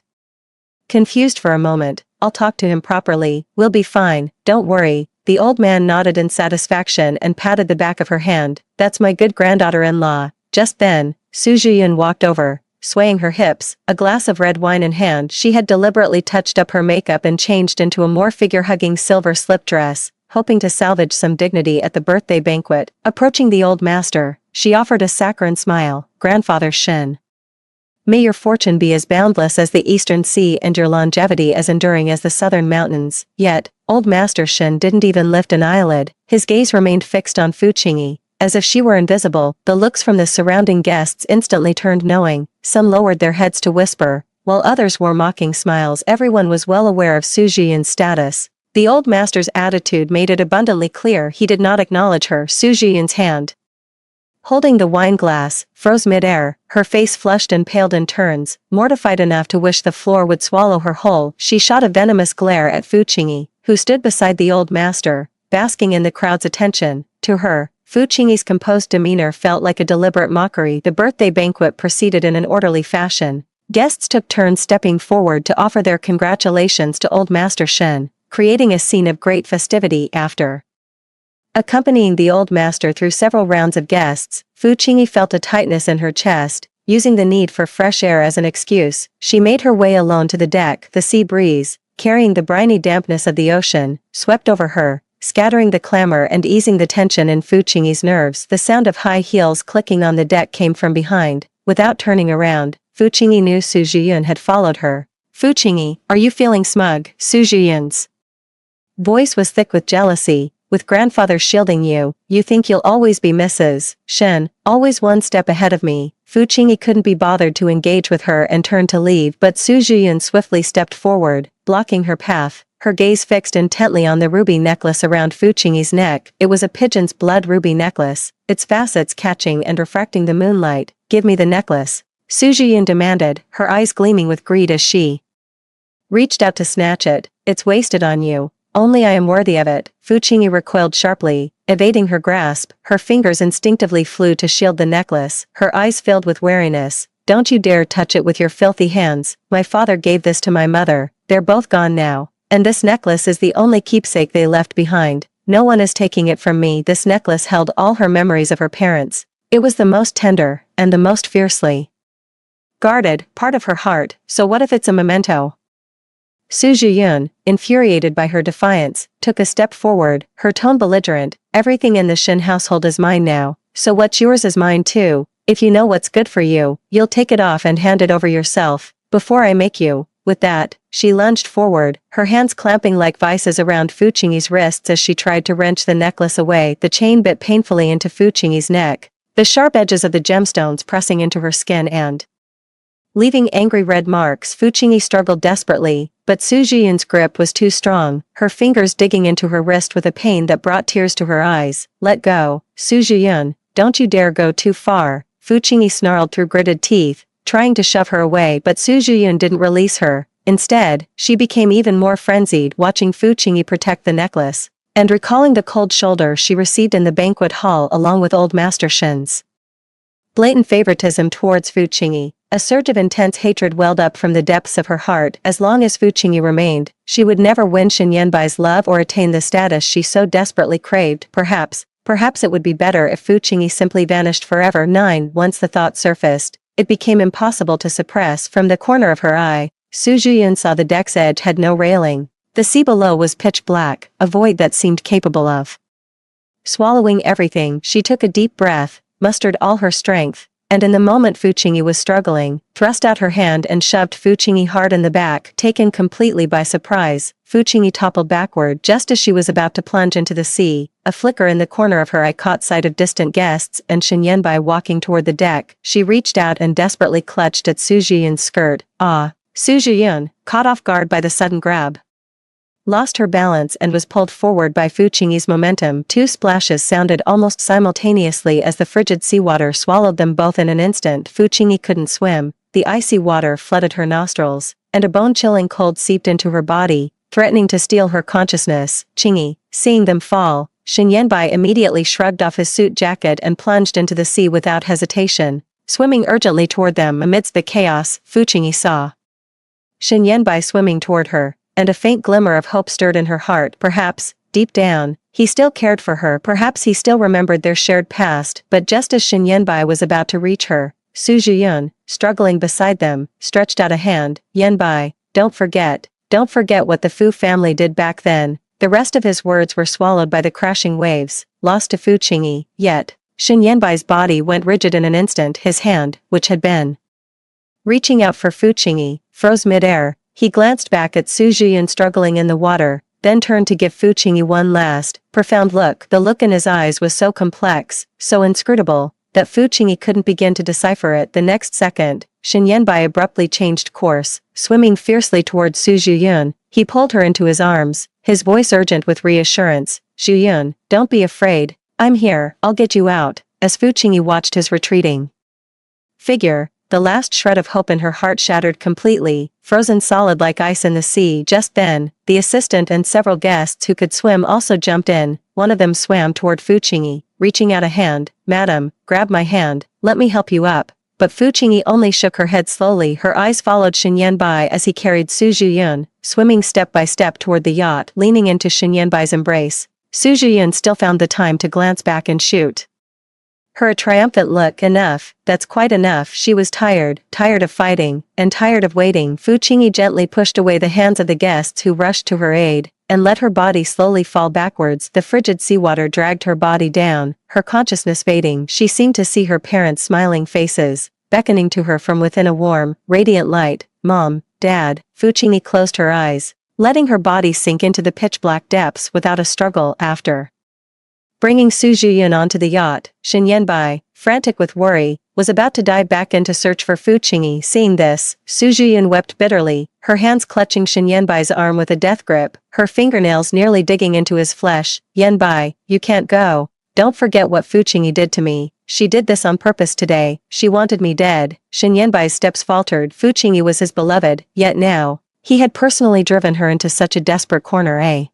confused for a moment. "I'll talk to him properly. We'll be fine, don't worry." The old man nodded in satisfaction and patted the back of her hand. "That's my good granddaughter-in-law." Just then, Su Zhiyun walked over, swaying her hips, a glass of red wine in hand. She had deliberately touched up her makeup and changed into a more figure-hugging silver slip dress, hoping to salvage some dignity at the birthday banquet. Approaching the old master, she offered a saccharine smile. "Grandfather Shen, may your fortune be as boundless as the eastern sea and your longevity as enduring as the southern mountains." Yet, Old Master Shen didn't even lift an eyelid. His gaze remained fixed on Fuchingi, as if she were invisible. The looks from the surrounding guests instantly turned knowing. Some lowered their heads to whisper, while others wore mocking smiles. Everyone was well aware of Su Zhiyun's status. The old master's attitude made it abundantly clear he did not acknowledge her. Su Zhiyun's hand, holding the wine glass, froze mid-air, her face flushed and paled in turns, mortified enough to wish the floor would swallow her whole. She shot a venomous glare at Fuchingi, who stood beside the old master, basking in the crowd's attention. To her, Fuchingi's composed demeanor felt like a deliberate mockery. The birthday banquet proceeded in an orderly fashion. Guests took turns stepping forward to offer their congratulations to Old Master Shen, creating a scene of great festivity. After accompanying the old master through several rounds of guests, Fuchingi felt a tightness in her chest. Using the need for fresh air as an excuse, she made her way alone to the deck. The sea breeze, carrying the briny dampness of the ocean, swept over her, scattering the clamor and easing the tension in Fuchingi's nerves. The sound of high heels clicking on the deck came from behind. Without turning around, Fuchingi knew Su Zhiyun had followed her. "Fuchingi, are you feeling smug?" Su Zhiyun's voice was thick with jealousy. "With grandfather shielding you, you think you'll always be Mrs. Shen, always one step ahead of me." Fuchingi couldn't be bothered to engage with her and turned to leave, but Su Zhiyun swiftly stepped forward, blocking her path, her gaze fixed intently on the ruby necklace around Fuchingi's neck. It was a pigeon's blood ruby necklace, its facets catching and refracting the moonlight. "Give me the necklace," Su Zhiyun demanded, her eyes gleaming with greed as she reached out to snatch it. "It's wasted on you. Only I am worthy of it." Fuchingi recoiled sharply, evading her grasp. Her fingers instinctively flew to shield the necklace, her eyes filled with wariness. "Don't you dare touch it with your filthy hands. My father gave this to my mother. They're both gone now, and this necklace is the only keepsake they left behind. No one is taking it from me." This necklace held all her memories of her parents. It was the most tender, and the most fiercely guarded part of her heart. So what if it's a memento? Su Zhiyun, infuriated by her defiance, took a step forward, her tone belligerent. "Everything in the Shen household is mine now, so what's yours is mine too. If you know what's good for you, you'll take it off and hand it over yourself, before I make you." With that, she lunged forward, her hands clamping like vices around Fu Qingyi's wrists as she tried to wrench the necklace away. The chain bit painfully into Fu Qingyi's neck, the sharp edges of the gemstones pressing into her skin and leaving angry red marks. Fu Qingyi struggled desperately, but Su Zhiyun's grip was too strong, her fingers digging into her wrist with a pain that brought tears to her eyes. Let go, Su Zhiyun, don't you dare go too far, Fu Qingyi snarled through gritted teeth, trying to shove her away, but Su Zhiyun didn't release her. Instead, she became even more frenzied watching Fu Qingyi protect the necklace, and recalling the cold shoulder she received in the banquet hall along with old Master Shin's blatant favoritism towards Fu Qingyi. A surge of intense hatred welled up from the depths of her heart. As long as Fu Qingyi remained, she would never win Shen Yanbai's love or attain the status she so desperately craved. Perhaps it would be better if Fu Qingyi simply vanished forever. 9. Once the thought surfaced, it became impossible to suppress. From the corner of her eye, Su Zhiyun saw the deck's edge had no railing. The sea below was pitch black, a void that seemed capable of swallowing everything. She took a deep breath, mustered all her strength, and in the moment Fu Qingyi was struggling, thrust out her hand and shoved Fu Qingyi hard in the back. Taken completely by surprise, Fu Qingyi toppled backward just as she was about to plunge into the sea. A flicker in the corner of her eye caught sight of distant guests and Shen Yanbai walking toward the deck. She reached out and desperately clutched at Su Zhiyun's skirt. Su Zhiyun, caught off guard by the sudden grab, lost her balance and was pulled forward by Fu Qingyi's momentum. Two splashes sounded almost simultaneously as the frigid seawater swallowed them both in an instant. Fu Qingyi couldn't swim, the icy water flooded her nostrils, and a bone-chilling cold seeped into her body, threatening to steal her consciousness. Qingyi, seeing them fall, Shen Yanbai immediately shrugged off his suit jacket and plunged into the sea without hesitation, swimming urgently toward them. Amidst the chaos, Fu Qingyi saw Shen Yanbai swimming toward her, and a faint glimmer of hope stirred in her heart. Perhaps, deep down, he still cared for her. Perhaps he still remembered their shared past. But just as Shen Yanbai was about to reach her, Su Zhiyun, struggling beside them, stretched out a hand. Yanbai, don't forget what the Fu family did back then. The rest of his words were swallowed by the crashing waves, lost to Fu Qingyi. Yet, Shen Yanbai's body went rigid in an instant. His hand, which had been reaching out for Fu Qingyi, froze mid-air. He glanced back at Su Zhiyun struggling in the water, then turned to give Fu Qingyi one last, profound look. The look in his eyes was so complex, so inscrutable, that Fu Qingyi couldn't begin to decipher it. The next second, Shen Yanbai abruptly changed course, swimming fiercely towards Su Zhiyun. He pulled her into his arms, his voice urgent with reassurance. Zhiyun, don't be afraid, I'm here, I'll get you out. As Fu Qingyi watched his retreating figure, the last shred of hope in her heart shattered completely, frozen solid like ice in the sea. Just then, the assistant and several guests who could swim also jumped in. One of them swam toward Fu Qingyi, reaching out a hand. Madam, grab my hand, let me help you up. But Fu Qingyi only shook her head slowly. Her eyes followed Shen Yanbai as he carried Su Zhiyun, swimming step by step toward the yacht. Leaning into Shen Yanbai's embrace, Su Zhiyun still found the time to glance back and shoot her a triumphant look. Enough, that's quite enough. She was tired of fighting, and tired of waiting. Fu Qingyi gently pushed away the hands of the guests who rushed to her aid, and let her body slowly fall backwards. The frigid seawater dragged her body down, her consciousness fading. She seemed to see her parents' smiling faces, beckoning to her from within a warm, radiant light. Mom, Dad. Fu Qingyi closed her eyes, letting her body sink into the pitch-black depths without a struggle. After bringing Su Zhiyun onto the yacht, Shen Yanbai, frantic with worry, was about to dive back in to search for Fu Qingyi. Seeing this, Su Zhiyun wept bitterly, her hands clutching Shen Yanbai's arm with a death grip, her fingernails nearly digging into his flesh. Yanbai, you can't go. Don't forget what Fu Qingyi did to me. She did this on purpose today. She wanted me dead. Shen Yanbai's steps faltered. Fu Qingyi was his beloved, yet now, he had personally driven her into such a desperate corner.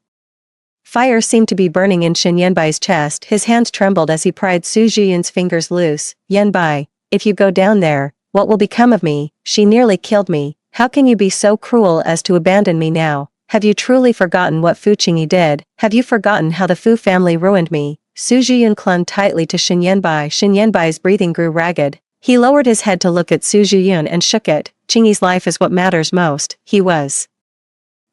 Fire seemed to be burning in Shen Yanbai's chest. His hands trembled as he pried Su Zhiyun's fingers loose. Yanbai, if you go down there, what will become of me? She nearly killed me. How can you be so cruel as to abandon me now? Have you truly forgotten what Fu Qingyi did? Have you forgotten how the Fu family ruined me? Su Zhiyun clung tightly to Shen Yanbai. Shen Yanbai's breathing grew ragged. He lowered his head to look at Su Zhiyun and shook it. Qingyi's life is what matters most. He was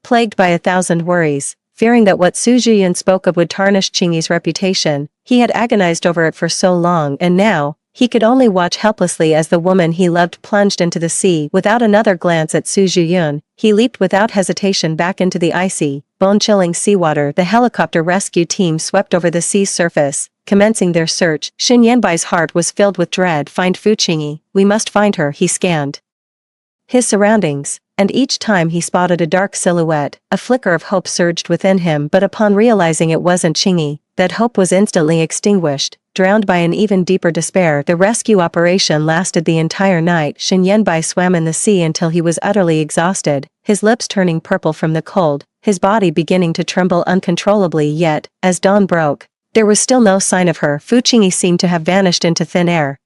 plagued by 1,000 worries. Fearing that what Su Zhiyun spoke of would tarnish Qingyi's reputation, he had agonized over it for so long, and now, He could only watch helplessly as the woman he loved plunged into the sea without another glance at Su Zhiyun. He leaped without hesitation back into the icy, bone-chilling seawater. The helicopter rescue team swept over the sea's surface, commencing their search. Shin Yanbai's heart was filled with dread. Find Fu Qingyi, we must find her. He scanned his surroundings, and each time he spotted a dark silhouette, a flicker of hope surged within him. But upon realizing it wasn't Qingyi, that hope was instantly extinguished, drowned by an even deeper despair. The rescue operation lasted the entire night. Shin Yanbai swam in the sea until he was utterly exhausted, his lips turning purple from the cold, his body beginning to tremble uncontrollably. Yet, as dawn broke, there was still no sign of her. Fu Qingyi seemed to have vanished into thin air.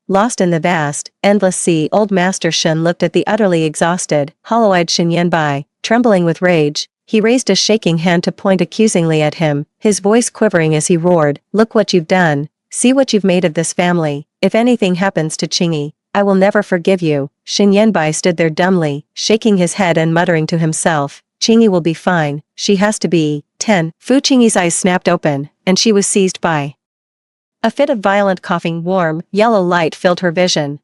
Lost in the vast, endless sea, old Master Shin looked at the utterly exhausted, hollow-eyed Shin Yanbai, trembling with rage. He raised a shaking hand to point accusingly at him, his voice quivering as he roared, "Look what you've done. See what you've made of this family. If anything happens to Qingyi, I will never forgive you." Shin Yanbai stood there dumbly, shaking his head and muttering to himself, "Qingyi will be fine. She has to be." 10. Fu Qingyi's eyes snapped open, and she was seized by a fit of violent coughing. Warm, yellow light filled her vision,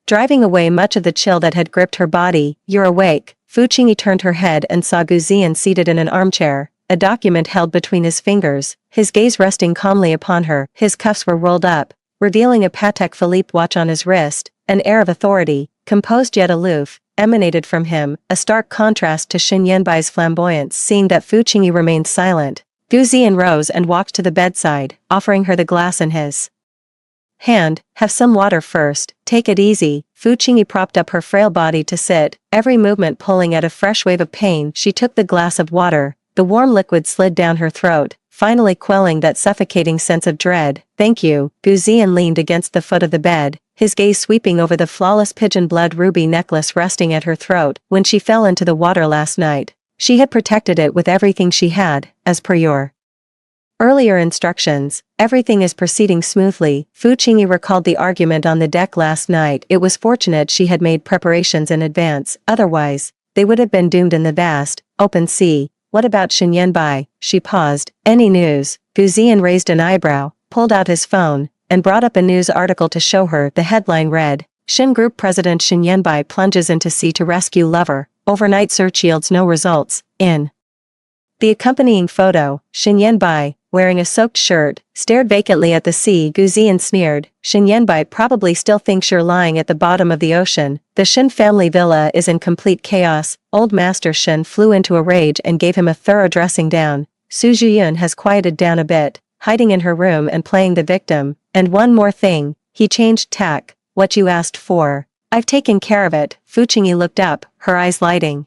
driving away much of the chill that had gripped her body. "You're awake." Fu Qingyi turned her head and saw Gu Ziyan seated in an armchair, a document held between his fingers, his gaze resting calmly upon her. His cuffs were rolled up, revealing a Patek Philippe watch on his wrist. An air of authority, composed yet aloof, emanated from him, a stark contrast to Shin Yanbai's flamboyance. Seeing that Fu Qingyi remained silent, Gu Ziyan rose and walked to the bedside, offering her the glass in his hand. "Have some water first. Take it easy." Fu Qingyi propped up her frail body to sit, every movement pulling at a fresh wave of pain. She took the glass of water, the warm liquid slid down her throat, finally quelling that suffocating sense of dread. "Thank you." Gu Ziyan leaned against the foot of the bed, his gaze sweeping over the flawless pigeon blood ruby necklace resting at her throat. "When she fell into the water last night, she had protected it with everything she had, as per your earlier instructions. Everything is proceeding smoothly." Fu Qingyi recalled the argument on the deck last night. It was fortunate she had made preparations in advance, otherwise, they would have been doomed in the vast, open sea. "What about Shin Yanbai?" She paused. "Any news?" Gu Ziyan raised an eyebrow, pulled out his phone, and brought up a news article to show her. The headline read, "Shin Group President Shin Yanbai plunges into sea to rescue lover. Overnight search yields no results." In the accompanying photo, Shin Yanbai, wearing a soaked shirt, stared vacantly at the sea. Gu Ziyan sneered, "Shin Yanbai probably still thinks you're lying at the bottom of the ocean." The Shin family villa is in complete chaos. Old Master Shin flew into a rage and gave him a thorough dressing down. Su Zhiyun has quieted down a bit, hiding in her room and playing the victim. "And one more thing," he changed tack, "what you asked for, I've taken care of it." Fu Qingyi looked up, her eyes lighting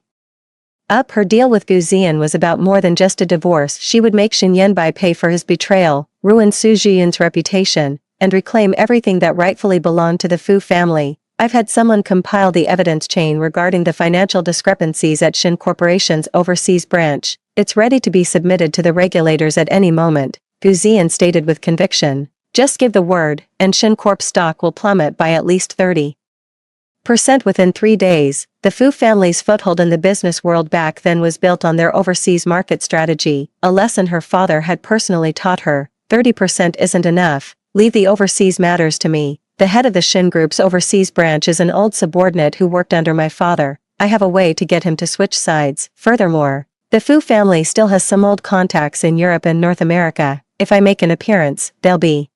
up. Her deal with Gu Ziyan was about more than just a divorce. She would make Shin Yanbai pay for his betrayal, ruin Su Zhiyun's reputation, and reclaim everything that rightfully belonged to the Fu family. "I've had someone compile the evidence chain regarding the financial discrepancies at Shin Corporation's overseas branch. It's ready to be submitted to the regulators at any moment," Gu Ziyan stated with conviction. "Just give the word, and Shin Corp's stock will plummet by at least 30% within 3 days." The Fu family's foothold in the business world back then was built on their overseas market strategy, a lesson her father had personally taught her. 30% isn't enough. Leave the overseas matters to me. The head of the Shin Group's overseas branch is an old subordinate who worked under my father. I have a way to get him to switch sides. Furthermore, the Fu family still has some old contacts in Europe and North America. If I make an appearance, they'll be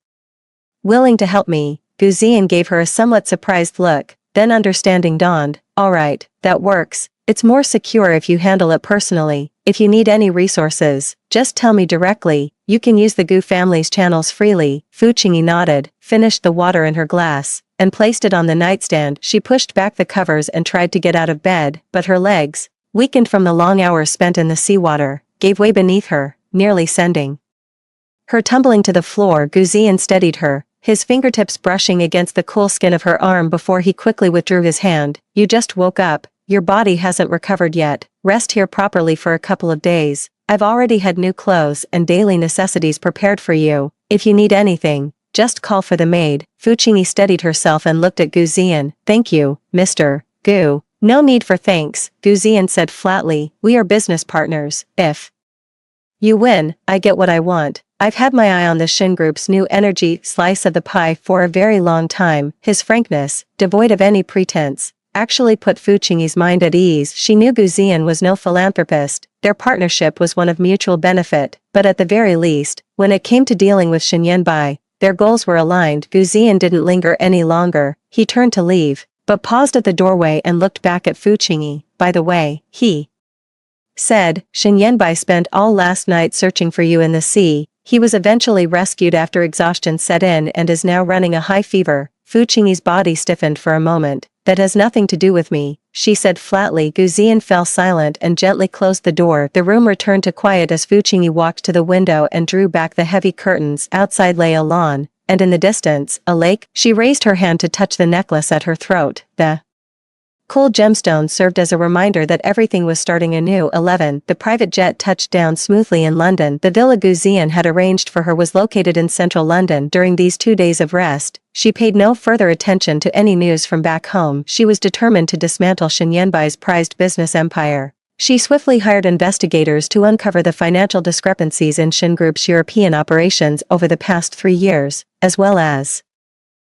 willing to help me." Gu Ziyan gave her a somewhat surprised look, then understanding dawned. "All right, that works. It's more secure if you handle it personally. If you need any resources, just tell me directly. You can use the Gu family's channels freely." Fu Qingyi nodded, finished the water in her glass, and placed it on the nightstand. She pushed back the covers and tried to get out of bed, but her legs, weakened from the long hours spent in the seawater, gave way beneath her, nearly sending her tumbling to the floor. Gu Ziyan steadied her, his fingertips brushing against the cool skin of her arm before he quickly withdrew his hand. "You just woke up. Your body hasn't recovered yet. Rest here properly for a couple of days. I've already had new clothes and daily necessities prepared for you. If you need anything, just call for the maid." Fu Qingyi steadied herself and looked at Gu Ziyan. "Thank you, Mr. Gu." "No need for thanks," Gu Ziyan said flatly. "We are business partners. If you win, I get what I want." I've had my eye on the Shin Group's new energy slice of the pie for a very long time. His frankness, devoid of any pretense, actually put Fu Qingyi's mind at ease. She knew Gu Ziyan was no philanthropist, their partnership was one of mutual benefit, but at the very least, when it came to dealing with Shen Yanbai, their goals were aligned. Gu Ziyan didn't linger any longer. He turned to leave, but paused at the doorway and looked back at Fu Qingyi. By the way, he said, Shen Yanbai spent all last night searching for you in the sea. He was eventually rescued after exhaustion set in and is now running a high fever. Fu Qingyi's body stiffened for a moment. That has nothing to do with me, she said flatly. Gu Ziyan fell silent and gently closed the door. The room returned to quiet as Fu Qingyi walked to the window and drew back the heavy curtains. Outside lay a lawn, and in the distance, a lake. She raised her hand to touch the necklace at her throat. The cool gemstone served as a reminder that everything was starting anew. 11. The private jet touched down smoothly in London. The villa Gu Ziyan had arranged for her was located in central London. During these 2 days of rest, she paid no further attention to any news from back home. She was determined to dismantle Shen Yanbai's prized business empire. She swiftly hired investigators to uncover the financial discrepancies in Shin Group's European operations over the past 3 years, as well as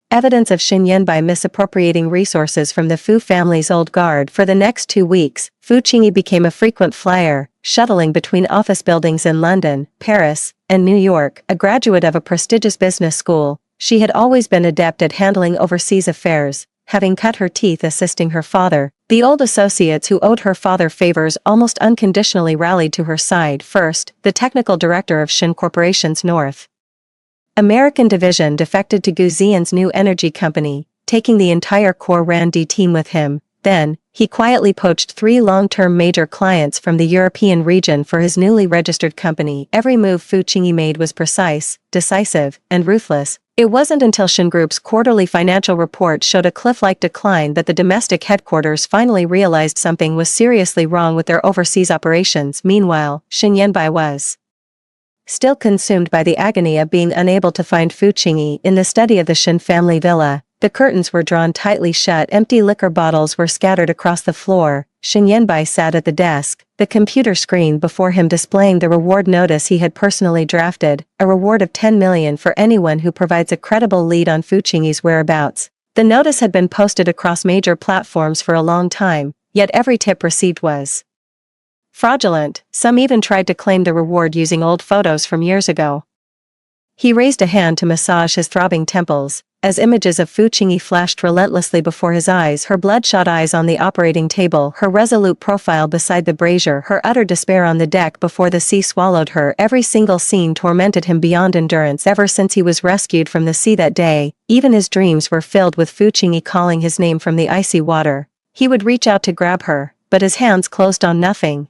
evidence of Shen Yanbai misappropriating resources from the Fu family's old guard. For the next 2 weeks, Fu Qingyi became a frequent flyer, shuttling between office buildings in London, Paris, and New York. A graduate of a prestigious business school, she had always been adept at handling overseas affairs, having cut her teeth assisting her father. The old associates who owed her father favors almost unconditionally rallied to her side. First, the technical director of Shin Corporation's North American division defected to Gu Ziyan's new energy company, taking the entire core R&D team with him. Then, he quietly poached 3 long-term major clients from the European region for his newly registered company. Every move Fu Qingyi made was precise, decisive, and ruthless. It wasn't until Shin Group's quarterly financial report showed a cliff-like decline that the domestic headquarters finally realized something was seriously wrong with their overseas operations. Meanwhile, Shen Yanbai was still consumed by the agony of being unable to find Fu Qingyi. In the study of the Shin family villa, the curtains were drawn tightly shut. Empty liquor bottles were scattered across the floor. Shen Yanbai sat at the desk, the computer screen before him displaying the reward notice he had personally drafted, a reward of 10 million for anyone who provides a credible lead on Fu Qingyi's whereabouts. The notice had been posted across major platforms for a long time, yet every tip received was fraudulent. Some even tried to claim the reward using old photos from years ago. He raised a hand to massage his throbbing temples, as images of Fu Qingyi flashed relentlessly before his eyes. Her bloodshot eyes on the operating table, her resolute profile beside the brazier, her utter despair on the deck before the sea swallowed her. Every single scene tormented him beyond endurance. Ever since he was rescued from the sea that day, even his dreams were filled with Fu Qingyi calling his name from the icy water. He would reach out to grab her, but his hands closed on nothing.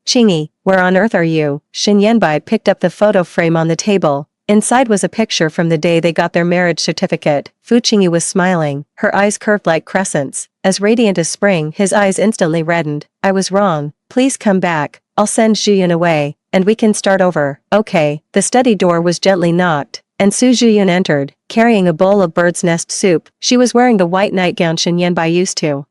Qingyi, where on earth are you? Shen Yanbai picked up the photo frame on the table. Inside was a picture from the day they got their marriage certificate. Fu Qingyi was smiling, her eyes curved like crescents, as radiant as spring. His eyes instantly reddened. I was wrong. Please come back. I'll send Zhiyun away, and we can start over. Okay. The study door was gently knocked, and Su Zhiyun entered, carrying a bowl of bird's nest soup. She was wearing the white nightgown Shen Yanbai used to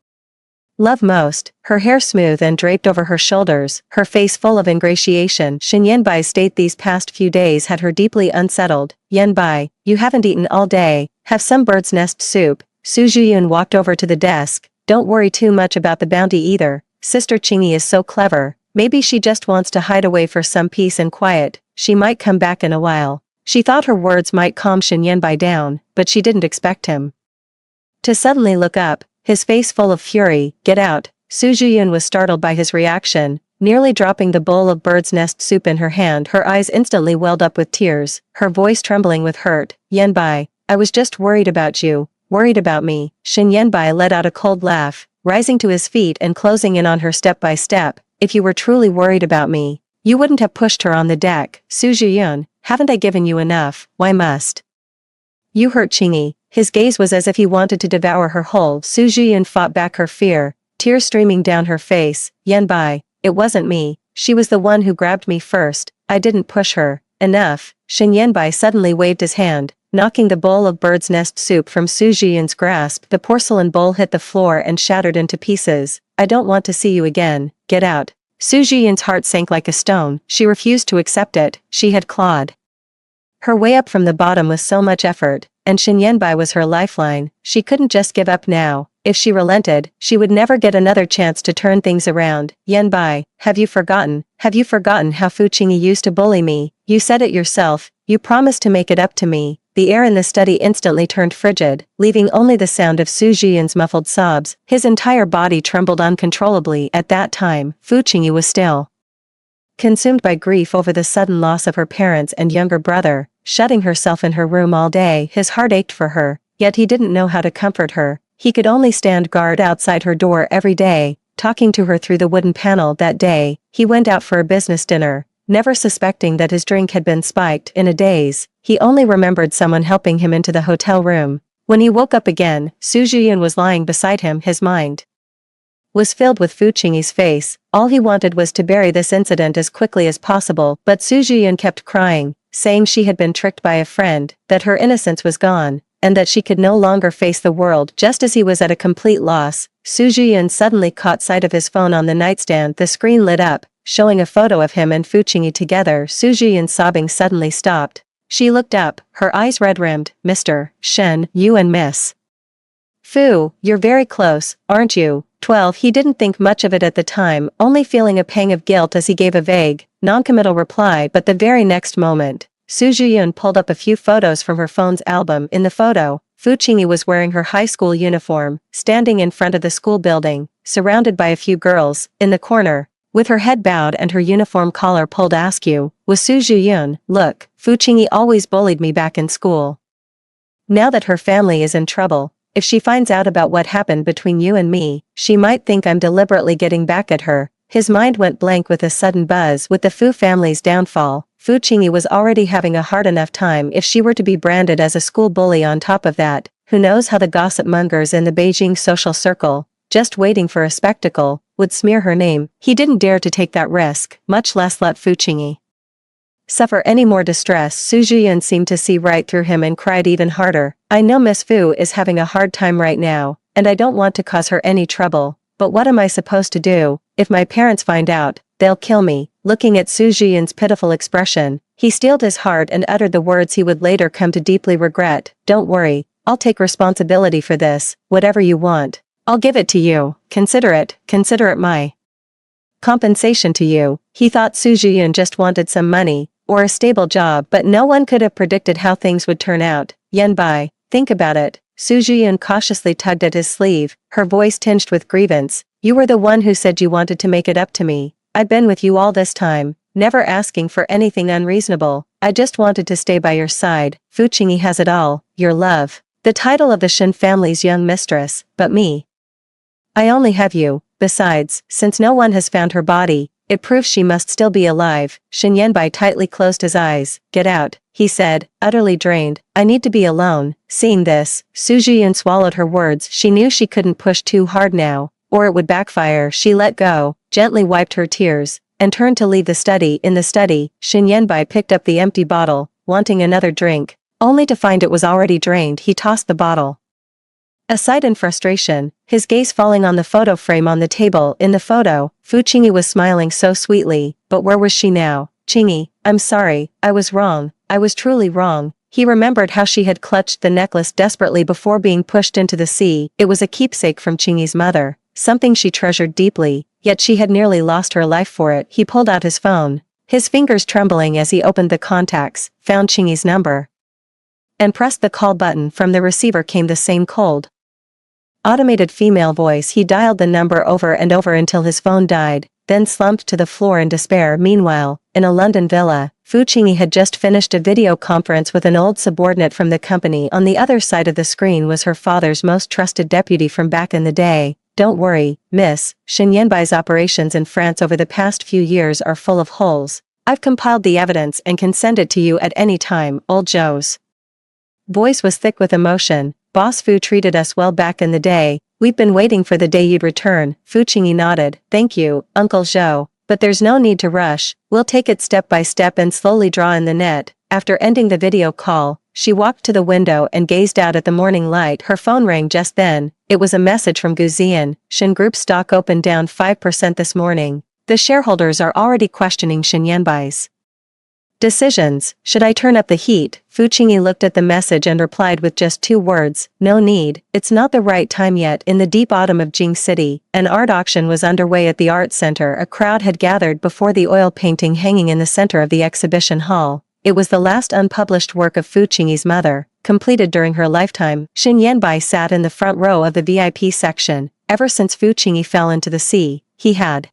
love most, her hair smooth and draped over her shoulders, her face full of ingratiation. Shen Yanbai's state these past few days had her deeply unsettled. Yanbai, you haven't eaten all day, have some bird's nest soup. Su Zhiyun walked over to the desk. Don't worry too much about the bounty either. Sister Qingyi is so clever, maybe she just wants to hide away for some peace and quiet. She might come back in a while. She thought her words might calm Shen Yanbai down, but she didn't expect him to suddenly look up, his face full of fury. Get out. Su Zhiyun was startled by his reaction, nearly dropping the bowl of bird's nest soup in her hand. Her eyes instantly welled up with tears, her voice trembling with hurt. Yanbai, I was just worried about you, worried about me. Shen Yanbai let out a cold laugh, rising to his feet and closing in on her step by step. If you were truly worried about me, you wouldn't have pushed her on the deck. Su Zhiyun, haven't I given you enough? Why must you hurt Qingyi? His gaze was as if he wanted to devour her whole. Su Zhiyun fought back her fear, tears streaming down her face. Yanbai, it wasn't me. She was the one who grabbed me first. I didn't push her. Enough. Shen Yanbai suddenly waved his hand, knocking the bowl of bird's nest soup from Su Zhiyun's grasp. The porcelain bowl hit the floor and shattered into pieces. I don't want to see you again. Get out. Su Zhiyun's heart sank like a stone. She refused to accept it. She had clawed Her way up from the bottom with so much effort, and Shin Yenbai was her lifeline. She couldn't just give up now. If she relented, she would never get another chance to turn things around. Yenbai, have you forgotten? Have you forgotten how Fu Qingyi used to bully me? You said it yourself. You promised to make it up to me. The air in the study instantly turned frigid, leaving only the sound of Su Zhiyun's muffled sobs. His entire body trembled uncontrollably. At that time, Fu Qingyi was still consumed by grief over the sudden loss of her parents and younger brother, shutting herself in her room all day. His heart ached for her, yet he didn't know how to comfort her. He could only stand guard outside her door every day, talking to her through the wooden panel. That day, he went out for a business dinner, never suspecting that his drink had been spiked. In a daze, he only remembered someone helping him into the hotel room. When he woke up again, Su Zhiyun was lying beside him. His mind was filled with Fu Qingyi's face. All he wanted was to bury this incident as quickly as possible, but Su Zhiyun kept crying, saying she had been tricked by a friend, that her innocence was gone, and that she could no longer face the world. Just as he was at a complete loss, Su Zhiyun suddenly caught sight of his phone on the nightstand. The screen lit up, showing a photo of him and Fu Qingyi together. Su Zhiyun's sobbing suddenly stopped. She looked up, her eyes red-rimmed. Mr. Shen, you and Miss Fu, you're very close, aren't you? 12. He didn't think much of it at the time, only feeling a pang of guilt as he gave a vague, non-committal reply. But the very next moment, Su Zhiyun pulled up a few photos from her phone's album. In the photo, Fu Qingyi was wearing her high school uniform, standing in front of the school building, surrounded by a few girls. In the corner, with her head bowed and her uniform collar pulled askew, was Su Zhiyun. Look, Fu Qingyi always bullied me back in school. Now that her family is in trouble, if she finds out about what happened between you and me, she might think I'm deliberately getting back at her. His mind went blank with a sudden buzz. With the Fu family's downfall, Fu Qingyi was already having a hard enough time. If she were to be branded as a school bully on top of that, who knows how the gossip mongers in the Beijing social circle, just waiting for a spectacle, would smear her name. He didn't dare to take that risk, much less let Fu Qingyi suffer any more distress. Su Zhiyun seemed to see right through him and cried even harder. I know Miss Fu is having a hard time right now, and I don't want to cause her any trouble, but what am I supposed to do? If my parents find out, they'll kill me. Looking at Su Zhiyun's pitiful expression, he steeled his heart and uttered the words he would later come to deeply regret. Don't worry, I'll take responsibility for this. Whatever you want, I'll give it to you. Consider it my compensation to you. He thought Su Zhiyun just wanted some money, or a stable job, but no one could have predicted how things would turn out. Yenbai, think about it. Su Zhiyun cautiously tugged at his sleeve, her voice tinged with grievance. You were the one who said you wanted to make it up to me. I've been with you all this time, never asking for anything unreasonable. I just wanted to stay by your side. Fu Qingyi has it all, your love, the title of the Shen family's young mistress, but me, I only have you. Besides, since no one has found her body, it proves she must still be alive. Shen Yenbai tightly closed his eyes. Get out, he said, utterly drained. I need to be alone. Seeing this, Su Zhiyun swallowed her words. She knew she couldn't push too hard now, or it would backfire. She let go, gently wiped her tears, and turned to leave the study. In the study, Shen Yenbai picked up the empty bottle, wanting another drink, only to find it was already drained. He tossed the bottle aside in frustration, his gaze falling on the photo frame on the table. In the photo, Fu Qingyi was smiling so sweetly, but where was she now? Qingyi, I'm sorry, I was wrong, I was truly wrong. He remembered how she had clutched the necklace desperately before being pushed into the sea. It was a keepsake from Qingyi's mother, something she treasured deeply, yet she had nearly lost her life for it. He pulled out his phone, his fingers trembling as he opened the contacts, found Qingyi's number, and pressed the call button. From the receiver came the same cold, automated female voice. He dialed the number over and over until his phone died, then slumped to the floor in despair. Meanwhile, in a London villa, Fu Qingyi had just finished a video conference with an old subordinate from the company. On the other side of the screen was her father's most trusted deputy from back in the day. Don't worry, miss, Shen Yenbai's operations in France over the past few years are full of holes. I've compiled the evidence and can send it to you at any time. Old Zhou's voice was thick with emotion. Boss Fu treated us well back in the day. We've been waiting for the day you'd return. Fu Qingyi nodded. Thank you, Uncle Zhou. But there's no need to rush. We'll take it step by step and slowly draw in the net. After ending the video call, she walked to the window and gazed out at the morning light. Her phone rang just then. It was a message from Guzian. Shen Group stock opened down 5% this morning. The shareholders are already questioning Shen Yenbai's Decisions. Should I turn up the heat? Fu Qingyi looked at the message and replied with just 2 words, no need. It's not the right time yet. In the deep autumn of Jing City, an art auction was underway at the art center. A crowd had gathered before the oil painting hanging in the center of the exhibition hall. It was the last unpublished work of Fu Qingyi's mother, completed during her lifetime. Xin Yanbai sat in the front row of the VIP section. Ever since Fu Qingyi fell into the sea, he had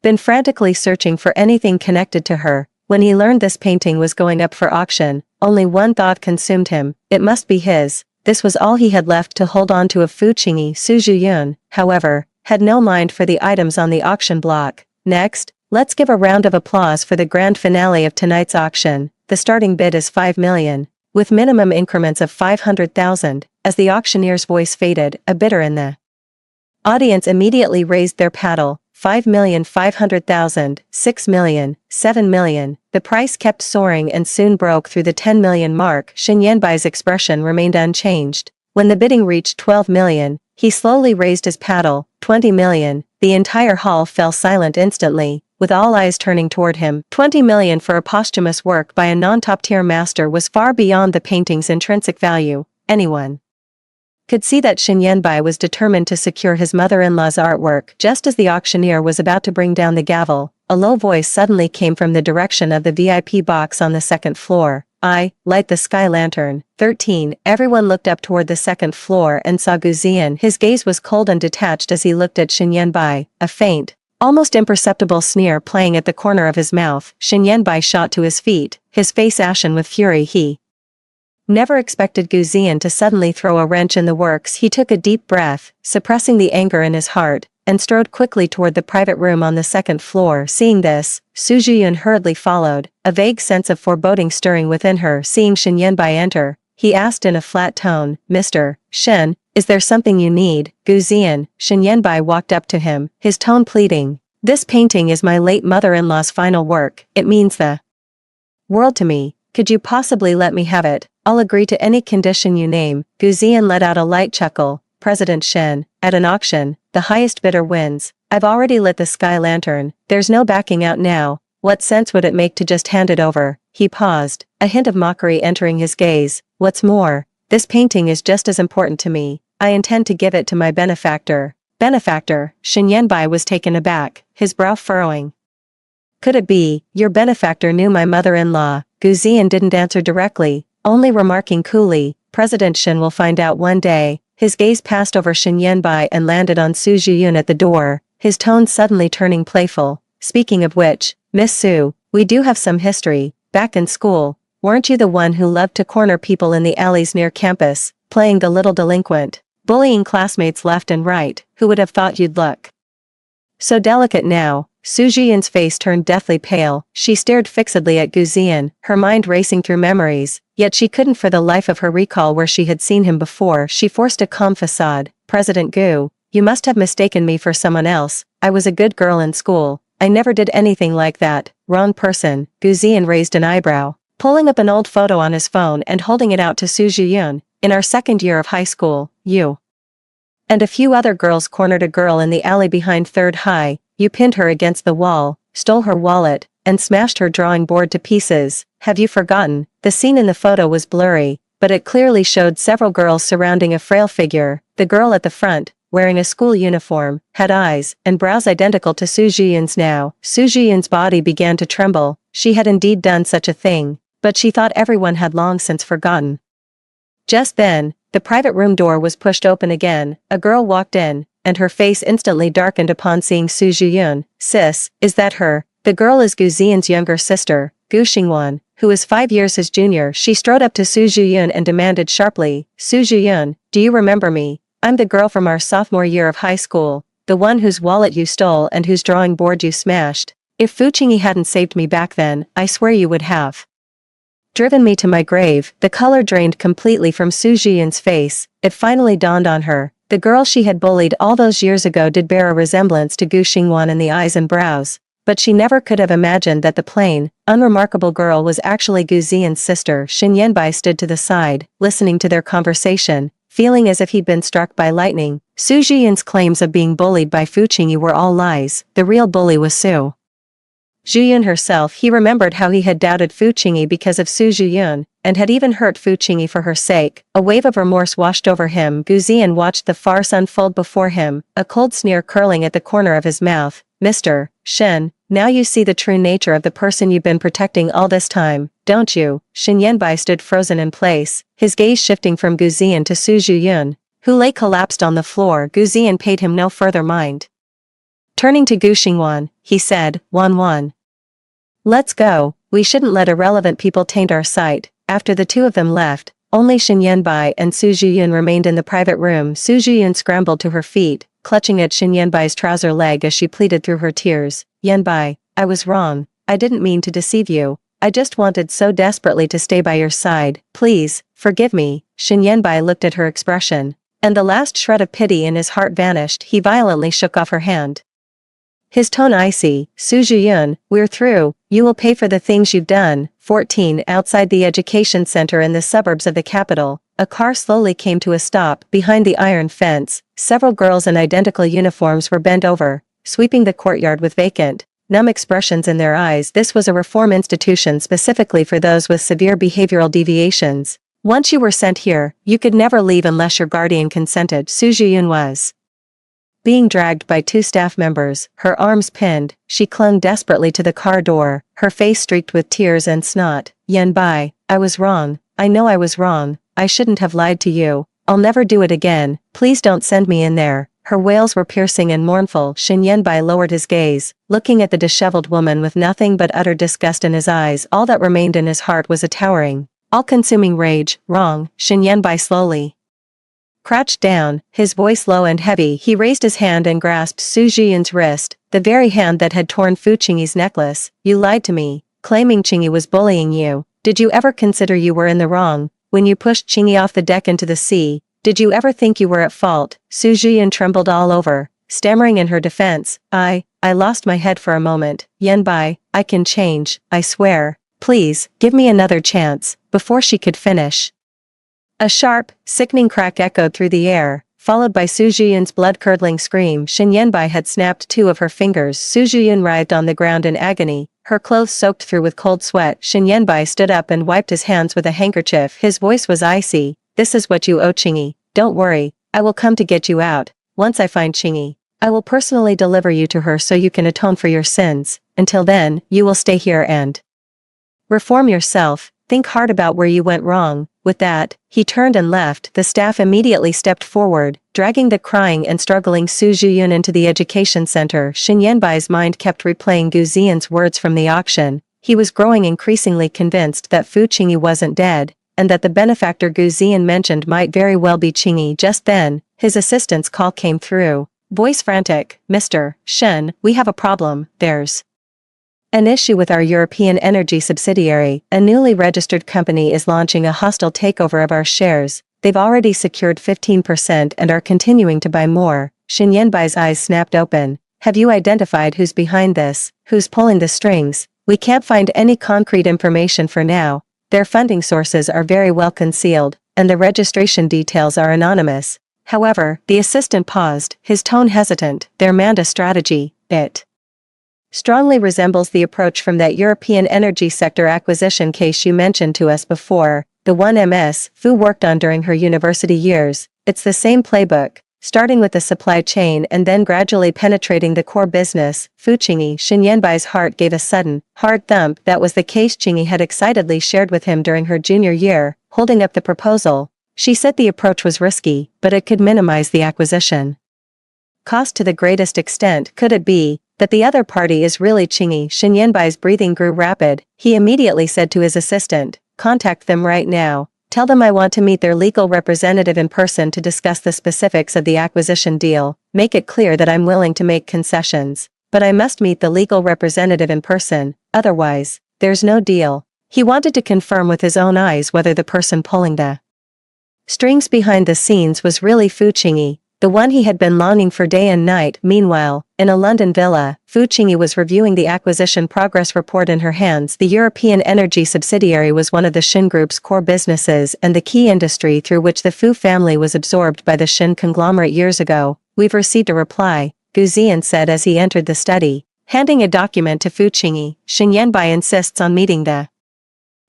been frantically searching for anything connected to her. When he learned this painting was going up for auction, only one thought consumed him: it must be his. This was all he had left to hold on to of Fu Qingyi. Su Zhiyun, however, had no mind for the items on the auction block. Next, let's give a round of applause for the grand finale of tonight's auction. The starting bid is 5 million, with minimum increments of 500,000. As the auctioneer's voice faded, a bidder in the audience immediately raised their paddle. 5,500,000, 6 million, 7 million. The price kept soaring and soon broke through the 10 million mark. Xin Yanbai's expression remained unchanged. When the bidding reached 12 million, he slowly raised his paddle. 20 million. The entire hall fell silent instantly, with all eyes turning toward him. 20 million for a posthumous work by a non-top-tier master was far beyond the painting's intrinsic value. Anyone could see that Xin Yanbai was determined to secure his mother-in-law's artwork. Just as the auctioneer was about to bring down the gavel, a low voice suddenly came from the direction of the VIP box on the second floor. I light the sky lantern. 13. Everyone looked up toward the second floor and saw Gu Ziyan. His gaze was cold and detached as he looked at Xin Yanbai, a faint, almost imperceptible sneer playing at the corner of his mouth. Xin Yanbai shot to his feet, his face ashen with fury. He never expected Gu Ziyan to suddenly throw a wrench in the works. He took a deep breath, suppressing the anger in his heart, and strode quickly toward the private room on the second floor. Seeing this, Su Zhiyun hurriedly followed, a vague sense of foreboding stirring within her. Seeing Xin Yanbai enter, he asked in a flat tone, Mr. Shen, is there something you need? Gu Ziyan. Xin Yanbai walked up to him, his tone pleading. This painting is my late mother-in-law's final work. It means the world to me. Could you possibly let me have it? I'll agree to any condition you name. Gu Ziyan let out a light chuckle. President Shen, at an auction, the highest bidder wins. I've already lit the sky lantern. There's no backing out now. What sense would it make to just hand it over? He paused, a hint of mockery entering his gaze. What's more, this painting is just as important to me. I intend to give it to my benefactor. Benefactor? Xin Yanbai was taken aback, his brow furrowing. Could it be, your benefactor knew my mother-in-law? Gu Ziyan didn't answer directly, only remarking coolly, President Shen will find out one day. His gaze passed over Xin Yanbai and landed on Su Zhiyun at the door, his tone suddenly turning playful. Speaking of which, Miss Su, we do have some history. Back in school, weren't you the one who loved to corner people in the alleys near campus, playing the little delinquent, bullying classmates left and right? Who would have thought you'd look so delicate now? Su Zhiyun's face turned deathly pale. She stared fixedly at Gu Ziyan, her mind racing through memories, yet she couldn't for the life of her recall where she had seen him before. She forced a calm facade. President Gu, you must have mistaken me for someone else. I was a good girl in school. I never did anything like that. Wrong person. Gu Ziyan raised an eyebrow, pulling up an old photo on his phone and holding it out to Su Zhiyun. In our second year of high school, you and a few other girls cornered a girl in the alley behind Third High. You pinned her against the wall, stole her wallet, and smashed her drawing board to pieces. Have you forgotten? The scene in the photo was blurry, but it clearly showed several girls surrounding a frail figure. The girl at the front, wearing a school uniform, had eyes and brows identical to Su Zhiyun's now. Su Zhiyun's body began to tremble. She had indeed done such a thing, but she thought everyone had long since forgotten. Just then, the private room door was pushed open again. A girl walked in, and her face instantly darkened upon seeing Su Zhiyun. Sis, is that her? The girl is Gu Ziyan's younger sister, Gu Xingwan, who is 5 years his junior. She strode up to Su Zhiyun and demanded sharply, Su Zhiyun, do you remember me? I'm the girl from our sophomore year of high school, the one whose wallet you stole and whose drawing board you smashed. If Fu Qingyi hadn't saved me back then, I swear you would have driven me to my grave. The color drained completely from Su Zhiyun's face. It finally dawned on her. The girl she had bullied all those years ago did bear a resemblance to Gu Xingwan in the eyes and brows, but she never could have imagined that the plain, unremarkable girl was actually Gu Ziyan's sister. Xin Yanbai stood to the side, listening to their conversation, feeling as if he'd been struck by lightning. Su Zhiyun's claims of being bullied by Fu Qingyi were all lies. The real bully was Su Zhuyun herself, he remembered how he had doubted Fu Qingyi because of Su Zhuyun, and had even hurt Fu Qingyi for her sake. A wave of remorse washed over him. Gu Ziyan watched the farce unfold before him, a cold sneer curling at the corner of his mouth. Mr. Shen, now you see the true nature of the person you've been protecting all this time, don't you? Shen Yanbai stood frozen in place, his gaze shifting from Gu Ziyan to Su Zhuyun, who lay collapsed on the floor. Gu Ziyan paid him no further mind. Turning to Gu Xingwan, he said, Wan. Let's go, we shouldn't let irrelevant people taint our sight. After the two of them left, only Shen Yanbai and Su Zhuyun remained in the private room. Su Zhuyun scrambled to her feet, clutching at Shen Yanbai's trouser leg as she pleaded through her tears. Yanbai, I was wrong, I didn't mean to deceive you, I just wanted so desperately to stay by your side, please, forgive me. Shen Yanbai looked at her expression, and the last shred of pity in his heart vanished. He violently shook off her hand. His tone icy. Su Zhuyun, we're through, you will pay for the things you've done. 14 Outside the education center in the suburbs of the capital, a car slowly came to a stop behind the iron fence. Several girls in identical uniforms were bent over, sweeping the courtyard with vacant, numb expressions in their eyes. This was a reform institution specifically for those with severe behavioral deviations. Once you were sent here, you could never leave unless your guardian consented. Su Zhuyun was being dragged by two staff members, her arms pinned. She clung desperately to the car door, her face streaked with tears and snot. Yanbai, I was wrong, I know I was wrong, I shouldn't have lied to you, I'll never do it again, please don't send me in there. Her wails were piercing and mournful. Shen Yanbai lowered his gaze, looking at the disheveled woman with nothing but utter disgust in his eyes. All that remained in his heart was a towering, all-consuming rage. Wrong. Shen Yanbai slowly crouched down, his voice low and heavy. He raised his hand and grasped Su Zhuyun's wrist, the very hand that had torn Fu Qingyi's necklace. You lied to me, claiming Qingyi was bullying you. Did you ever consider you were in the wrong? When you pushed Qingyi off the deck into the sea, did you ever think you were at fault? Su Zhuyun trembled all over, stammering in her defense. I lost my head for a moment. Yanbai, I can change, I swear. Please, give me another chance. Before she could finish, a sharp, sickening crack echoed through the air, followed by Su Zhuyun's blood-curdling scream. Shen Yanbai had snapped two of her fingers. Su Zhuyun writhed on the ground in agony, her clothes soaked through with cold sweat. Shen Yanbai stood up and wiped his hands with a handkerchief. His voice was icy. This is what you owe Qingyi. Don't worry, I will come to get you out. Once I find Qingyi, I will personally deliver you to her so you can atone for your sins. Until then, you will stay here and reform yourself. Think hard about where you went wrong. With that, he turned and left. The staff immediately stepped forward, dragging the crying and struggling Su Zhuyun into the education center. Shen Yanbai's mind kept replaying Gu Ziyan's words from the auction. He was growing increasingly convinced that Fu Qingyi wasn't dead, and that the benefactor Gu Ziyan mentioned might very well be Qingyi. Just then, his assistant's call came through. Voice frantic. Mr. Shen, we have a problem. There's an issue with our European energy subsidiary. A newly registered company is launching a hostile takeover of our shares. They've already secured 15% and are continuing to buy more. Shen Yanbai's eyes snapped open. Have you identified who's behind this? Who's pulling the strings? We can't find any concrete information for now. Their funding sources are very well concealed, and the registration details are anonymous. However, the assistant paused, his tone hesitant. Their Manda strategy, it strongly resembles the approach from that European energy sector acquisition case you mentioned to us before, the one Ms. Fu worked on during her university years. It's the same playbook, starting with the supply chain and then gradually penetrating the core business. Fu Qingyi. Shen Yanbai's heart gave a sudden, hard thump. That was the case Qingyi had excitedly shared with him during her junior year, holding up the proposal. She said the approach was risky, but it could minimize the acquisition cost to the greatest extent. Could it be that the other party is really Qingyi? Shen Yanbai's breathing grew rapid. He immediately said to his assistant, contact them right now. Tell them I want to meet their legal representative in person to discuss the specifics of the acquisition deal. Make it clear that I'm willing to make concessions, but I must meet the legal representative in person, otherwise, there's no deal. He wanted to confirm with his own eyes whether the person pulling the strings behind the scenes was really Fu Qingyi, the one he had been longing for day and night. Meanwhile, in a London villa, Fu Qingyi was reviewing the acquisition progress report in her hands. The European energy subsidiary was one of the Shin Group's core businesses and the key industry through which the Fu family was absorbed by the Shin conglomerate years ago. We've received a reply, Gu Ziyan said as he entered the study, Handing a document to Fu Qingyi, Shen Yanbai insists on meeting the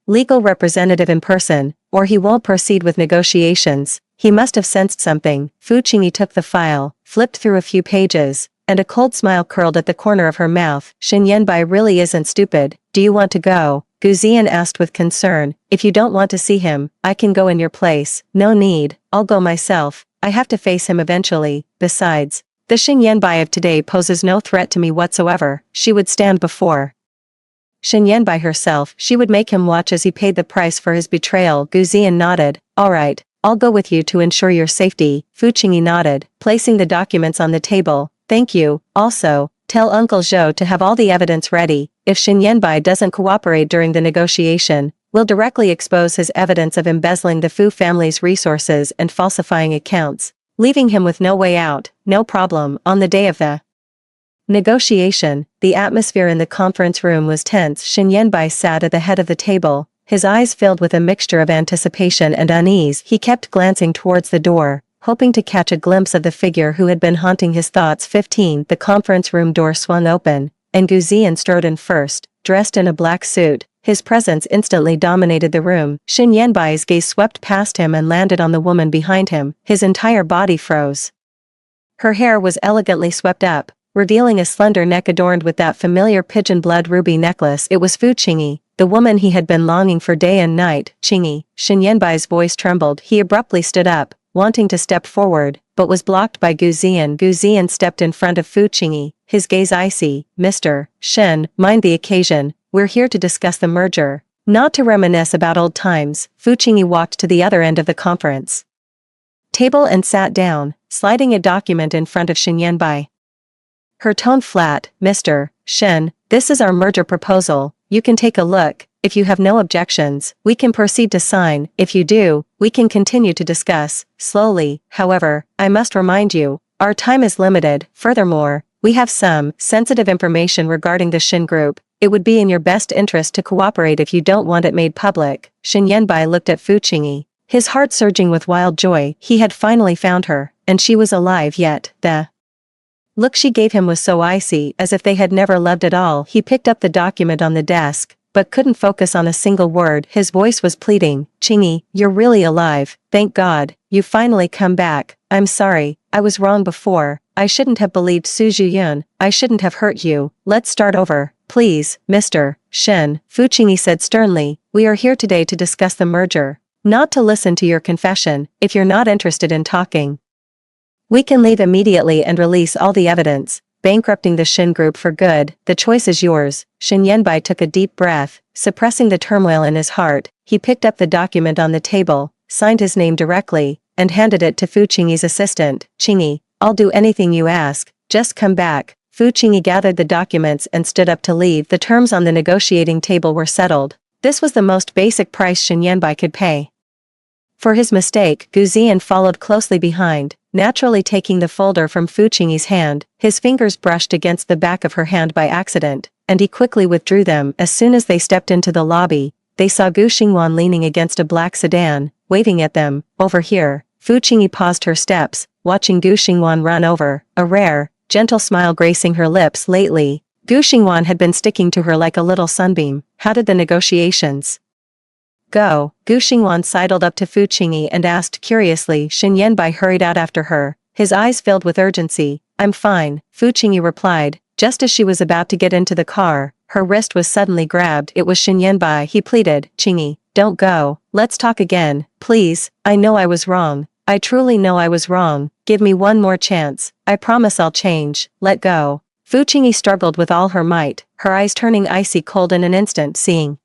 legal representative in person, or he won't proceed with negotiations. He must have sensed something. Fu Qingyi took the file, flipped through a few pages, and a cold smile curled at the corner of her mouth. Shen Yanbai really isn't stupid. Do you want to go? Gu Ziyan asked with concern. If you don't want to see him, I can go in your place. No need, I'll go myself. I have to face him eventually. Besides, the Shen Yanbai of today poses no threat to me whatsoever. She would stand before Shen Yanbai herself. She would make him watch as he paid the price for his betrayal. Gu Ziyan nodded. All right, I'll go with you to ensure your safety. Fu Qingyi nodded, placing the documents on the table. Thank you. Also, tell Uncle Zhou to have all the evidence ready. If Shen Yanbai doesn't cooperate during the negotiation, we'll directly expose his evidence of embezzling the Fu family's resources and falsifying accounts, leaving him with no way out. No problem. On the day of the negotiation, the atmosphere in the conference room was tense. Shen Yanbai sat at the head of the table, his eyes filled with a mixture of anticipation and unease. He kept glancing towards the door, hoping to catch a glimpse of the figure who had been haunting his thoughts. 15. The conference room door swung open, and Gu Ziyan strode in first, dressed in a black suit. His presence instantly dominated the room. Shen Yanbai's gaze swept past him and landed on the woman behind him. His entire body froze. Her hair was elegantly swept up, revealing a slender neck adorned with that familiar pigeon blood ruby necklace. It was Fu Qingyi, the woman he had been longing for day and night. Qingyi, Shen Yanbai's voice trembled. He abruptly stood up, wanting to step forward, but was blocked by Gu Ziyan. Gu Ziyan stepped in front of Fu Qingyi, his gaze icy. Mr. Shen, mind the occasion. We're here to discuss the merger, not to reminisce about old times. Fu Qingyi walked to the other end of the conference table and sat down, sliding a document in front of Shen Yanbai. Her tone flat. Mr. Shen, this is our merger proposal. You can take a look. If you have no objections, we can proceed to sign. If you do, we can continue to discuss. Slowly, however, I must remind you, our time is limited. Furthermore, we have some sensitive information regarding the Shen Group. It would be in your best interest to cooperate if you don't want it made public. Shen Yanbai looked at Fu Qingyi, his heart surging with wild joy. He had finally found her, and she was alive. Yet the look she gave him was so icy, as if they had never loved at all. He picked up the document on the desk, but couldn't focus on a single word. His voice was pleading. Qingyi, you're really alive. Thank God, you've finally come back. I'm sorry, I was wrong before. I shouldn't have believed Su Zhuyun. I shouldn't have hurt you. Let's start over, please. Mr. Shen, Fu Qingyi said sternly, we are here today to discuss the merger, not to listen to your confession. If you're not interested in talking, we can leave immediately and release all the evidence, bankrupting the Shen Group for good. The choice is yours. Shen Yanbai took a deep breath, suppressing the turmoil in his heart. He picked up the document on the table, signed his name directly, and handed it to Fu Qingyi's assistant. Qingyi, I'll do anything you ask, just come back. Fu Qingyi gathered the documents and stood up to leave. The terms on the negotiating table were settled. This was the most basic price Shen Yanbai could pay for his mistake. Gu Ziyan followed closely behind, naturally taking the folder from Fu Qingyi's hand. His fingers brushed against the back of her hand by accident, and he quickly withdrew them. As soon as they stepped into the lobby, they saw Gu Xingwan leaning against a black sedan, waving at them. Over here. Fu Qingyi paused her steps, watching Gu Xingwan run over, a rare, gentle smile gracing her lips. Lately, Gu Xingwan had been sticking to her like a little sunbeam. How did the negotiations go? Gu Xingwan sidled up to Fu Qingyi and asked curiously. Shen Yanbai hurried out after her, his eyes filled with urgency. I'm fine, Fu Qingyi replied. Just as she was about to get into the car, her wrist was suddenly grabbed. It was Shen Yanbai. He pleaded, Qingyi, don't go. Let's talk again, please. I know I was wrong. I truly know I was wrong. Give me one more chance. I promise I'll change. Let go. Fu Qingyi struggled with all her might, her eyes turning icy cold in an instant. Seeing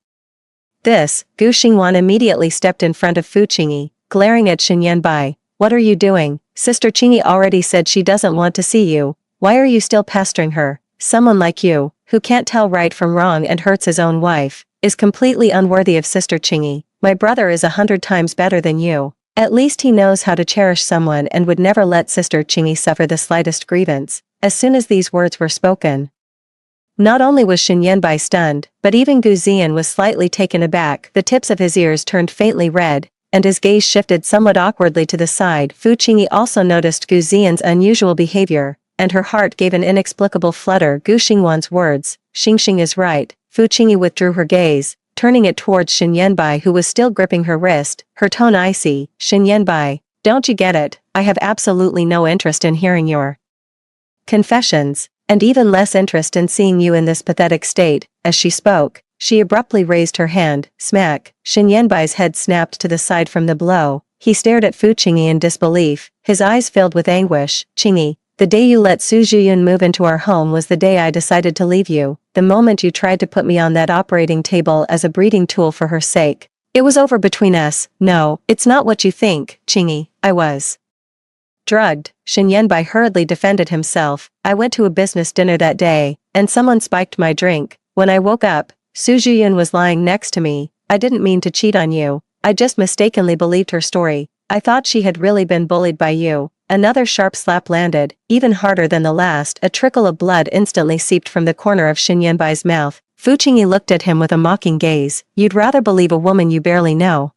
this, Gu Xingwan immediately stepped in front of Fu Qingyi, glaring at Shen Yanbai. What are you doing? Sister Qingyi already said she doesn't want to see you. Why are you still pestering her? Someone like you, who can't tell right from wrong and hurts his own wife, is completely unworthy of Sister Qingyi. My brother is 100 times better than you. At least he knows how to cherish someone and would never let Sister Qingyi suffer the slightest grievance. As soon as these words were spoken, not only was Shen Yanbai stunned, but even Gu Ziyan was slightly taken aback. The tips of his ears turned faintly red, and his gaze shifted somewhat awkwardly to the side. Fu Qingyi also noticed Gu Ziyan's unusual behavior, and her heart gave an inexplicable flutter. Gu Xingwan's words, Xingxing is right. Fu Qingyi withdrew her gaze, turning it towards Xin Yanbai who was still gripping her wrist, her tone icy. Xin Yanbai, don't you get it? I have absolutely no interest in hearing your confessions, and even less interest in seeing you in this pathetic state. As she spoke, she abruptly raised her hand, smack. Xin Yanbai's head snapped to the side from the blow. He stared at Fu Qingyi in disbelief, his eyes filled with anguish. Qingyi, the day you let Su Zhiyun move into our home was the day I decided to leave you, the moment you tried to put me on that operating table as a breeding tool for her sake. It was over between us. No, it's not what you think, Qingyi, I was drugged. Xin Yanbai hurriedly defended himself. I went to a business dinner that day, and someone spiked my drink. When I woke up, Su Zhiyun was lying next to me. I didn't mean to cheat on you. I just mistakenly believed her story. I thought she had really been bullied by you. Another sharp slap landed, even harder than the last. A trickle of blood instantly seeped from the corner of Xin Yanbai's mouth. Fu Qingyi looked at him with a mocking gaze. You'd rather believe a woman you barely know?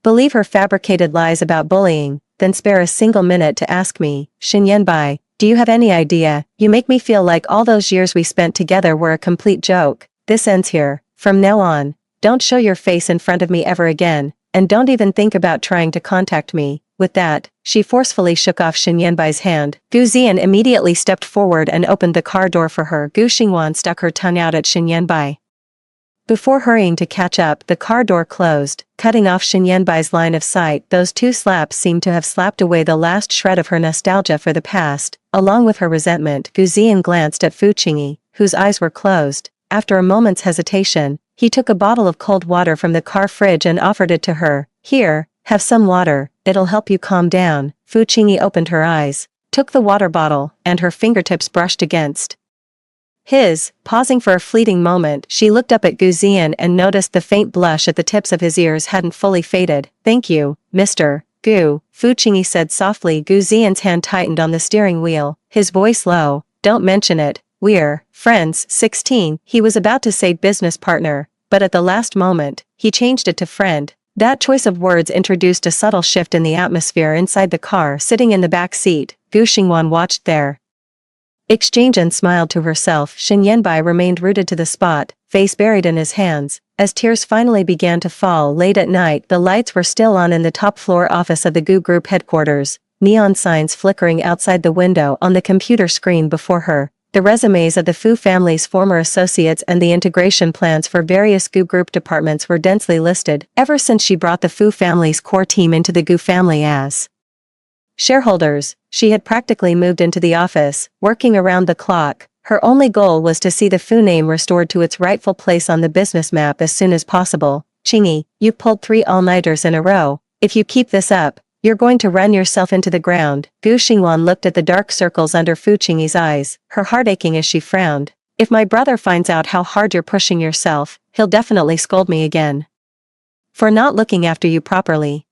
Believe her fabricated lies about bullying, then spare a single minute to ask me, Xin Yanbai, do you have any idea? You make me feel like all those years we spent together were a complete joke. This ends here. From now on, don't show your face in front of me ever again, and don't even think about trying to contact me. With that, she forcefully shook off Xin Yanbai's hand. Gu Ziyan immediately stepped forward and opened the car door for her. Gu Xingwan stuck her tongue out at Xin Yanbai. Before hurrying to catch up, the car door closed, cutting off Xin Yanbai's line of sight. Those two slaps seemed to have slapped away the last shred of her nostalgia for the past, along with her resentment. Gu Ziyan glanced at Fu Qingyi, whose eyes were closed. After a moment's hesitation, he took a bottle of cold water from the car fridge and offered it to her. Here, have some water, it'll help you calm down. Fu Qingyi opened her eyes, took the water bottle, and her fingertips brushed against his. Pausing for a fleeting moment, she looked up at Gu Ziyan and noticed the faint blush at the tips of his ears hadn't fully faded. Thank you, Mr. Gu, Fu Qingyi said softly. Gu Ziyan's hand tightened on the steering wheel, his voice low. Don't mention it. We're friends. 16. He was about to say business partner, but at the last moment, he changed it to friend. That choice of words introduced a subtle shift in the atmosphere inside the car. Sitting in the back seat, Gu Xingwan watched their exchange and smiled to herself. Xin Yanbai remained rooted to the spot, face buried in his hands. As tears finally began to fall late at night, the lights were still on in the top-floor office of the Gu Group headquarters, neon signs flickering outside the window. On the computer screen before her, the resumes of the Fu family's former associates and the integration plans for various Gu Group departments were densely listed. Ever since she brought the Fu family's core team into the Gu family as shareholders, she had practically moved into the office, working around the clock. Her only goal was to see the Fu name restored to its rightful place on the business map as soon as possible. Qingyi, you pulled 3 all-nighters in a row. If you keep this up, you're going to run yourself into the ground. Gu Xingwan looked at the dark circles under Fu Qingyi's eyes, her heart aching as she frowned. If my brother finds out how hard you're pushing yourself, he'll definitely scold me again for not looking after you properly.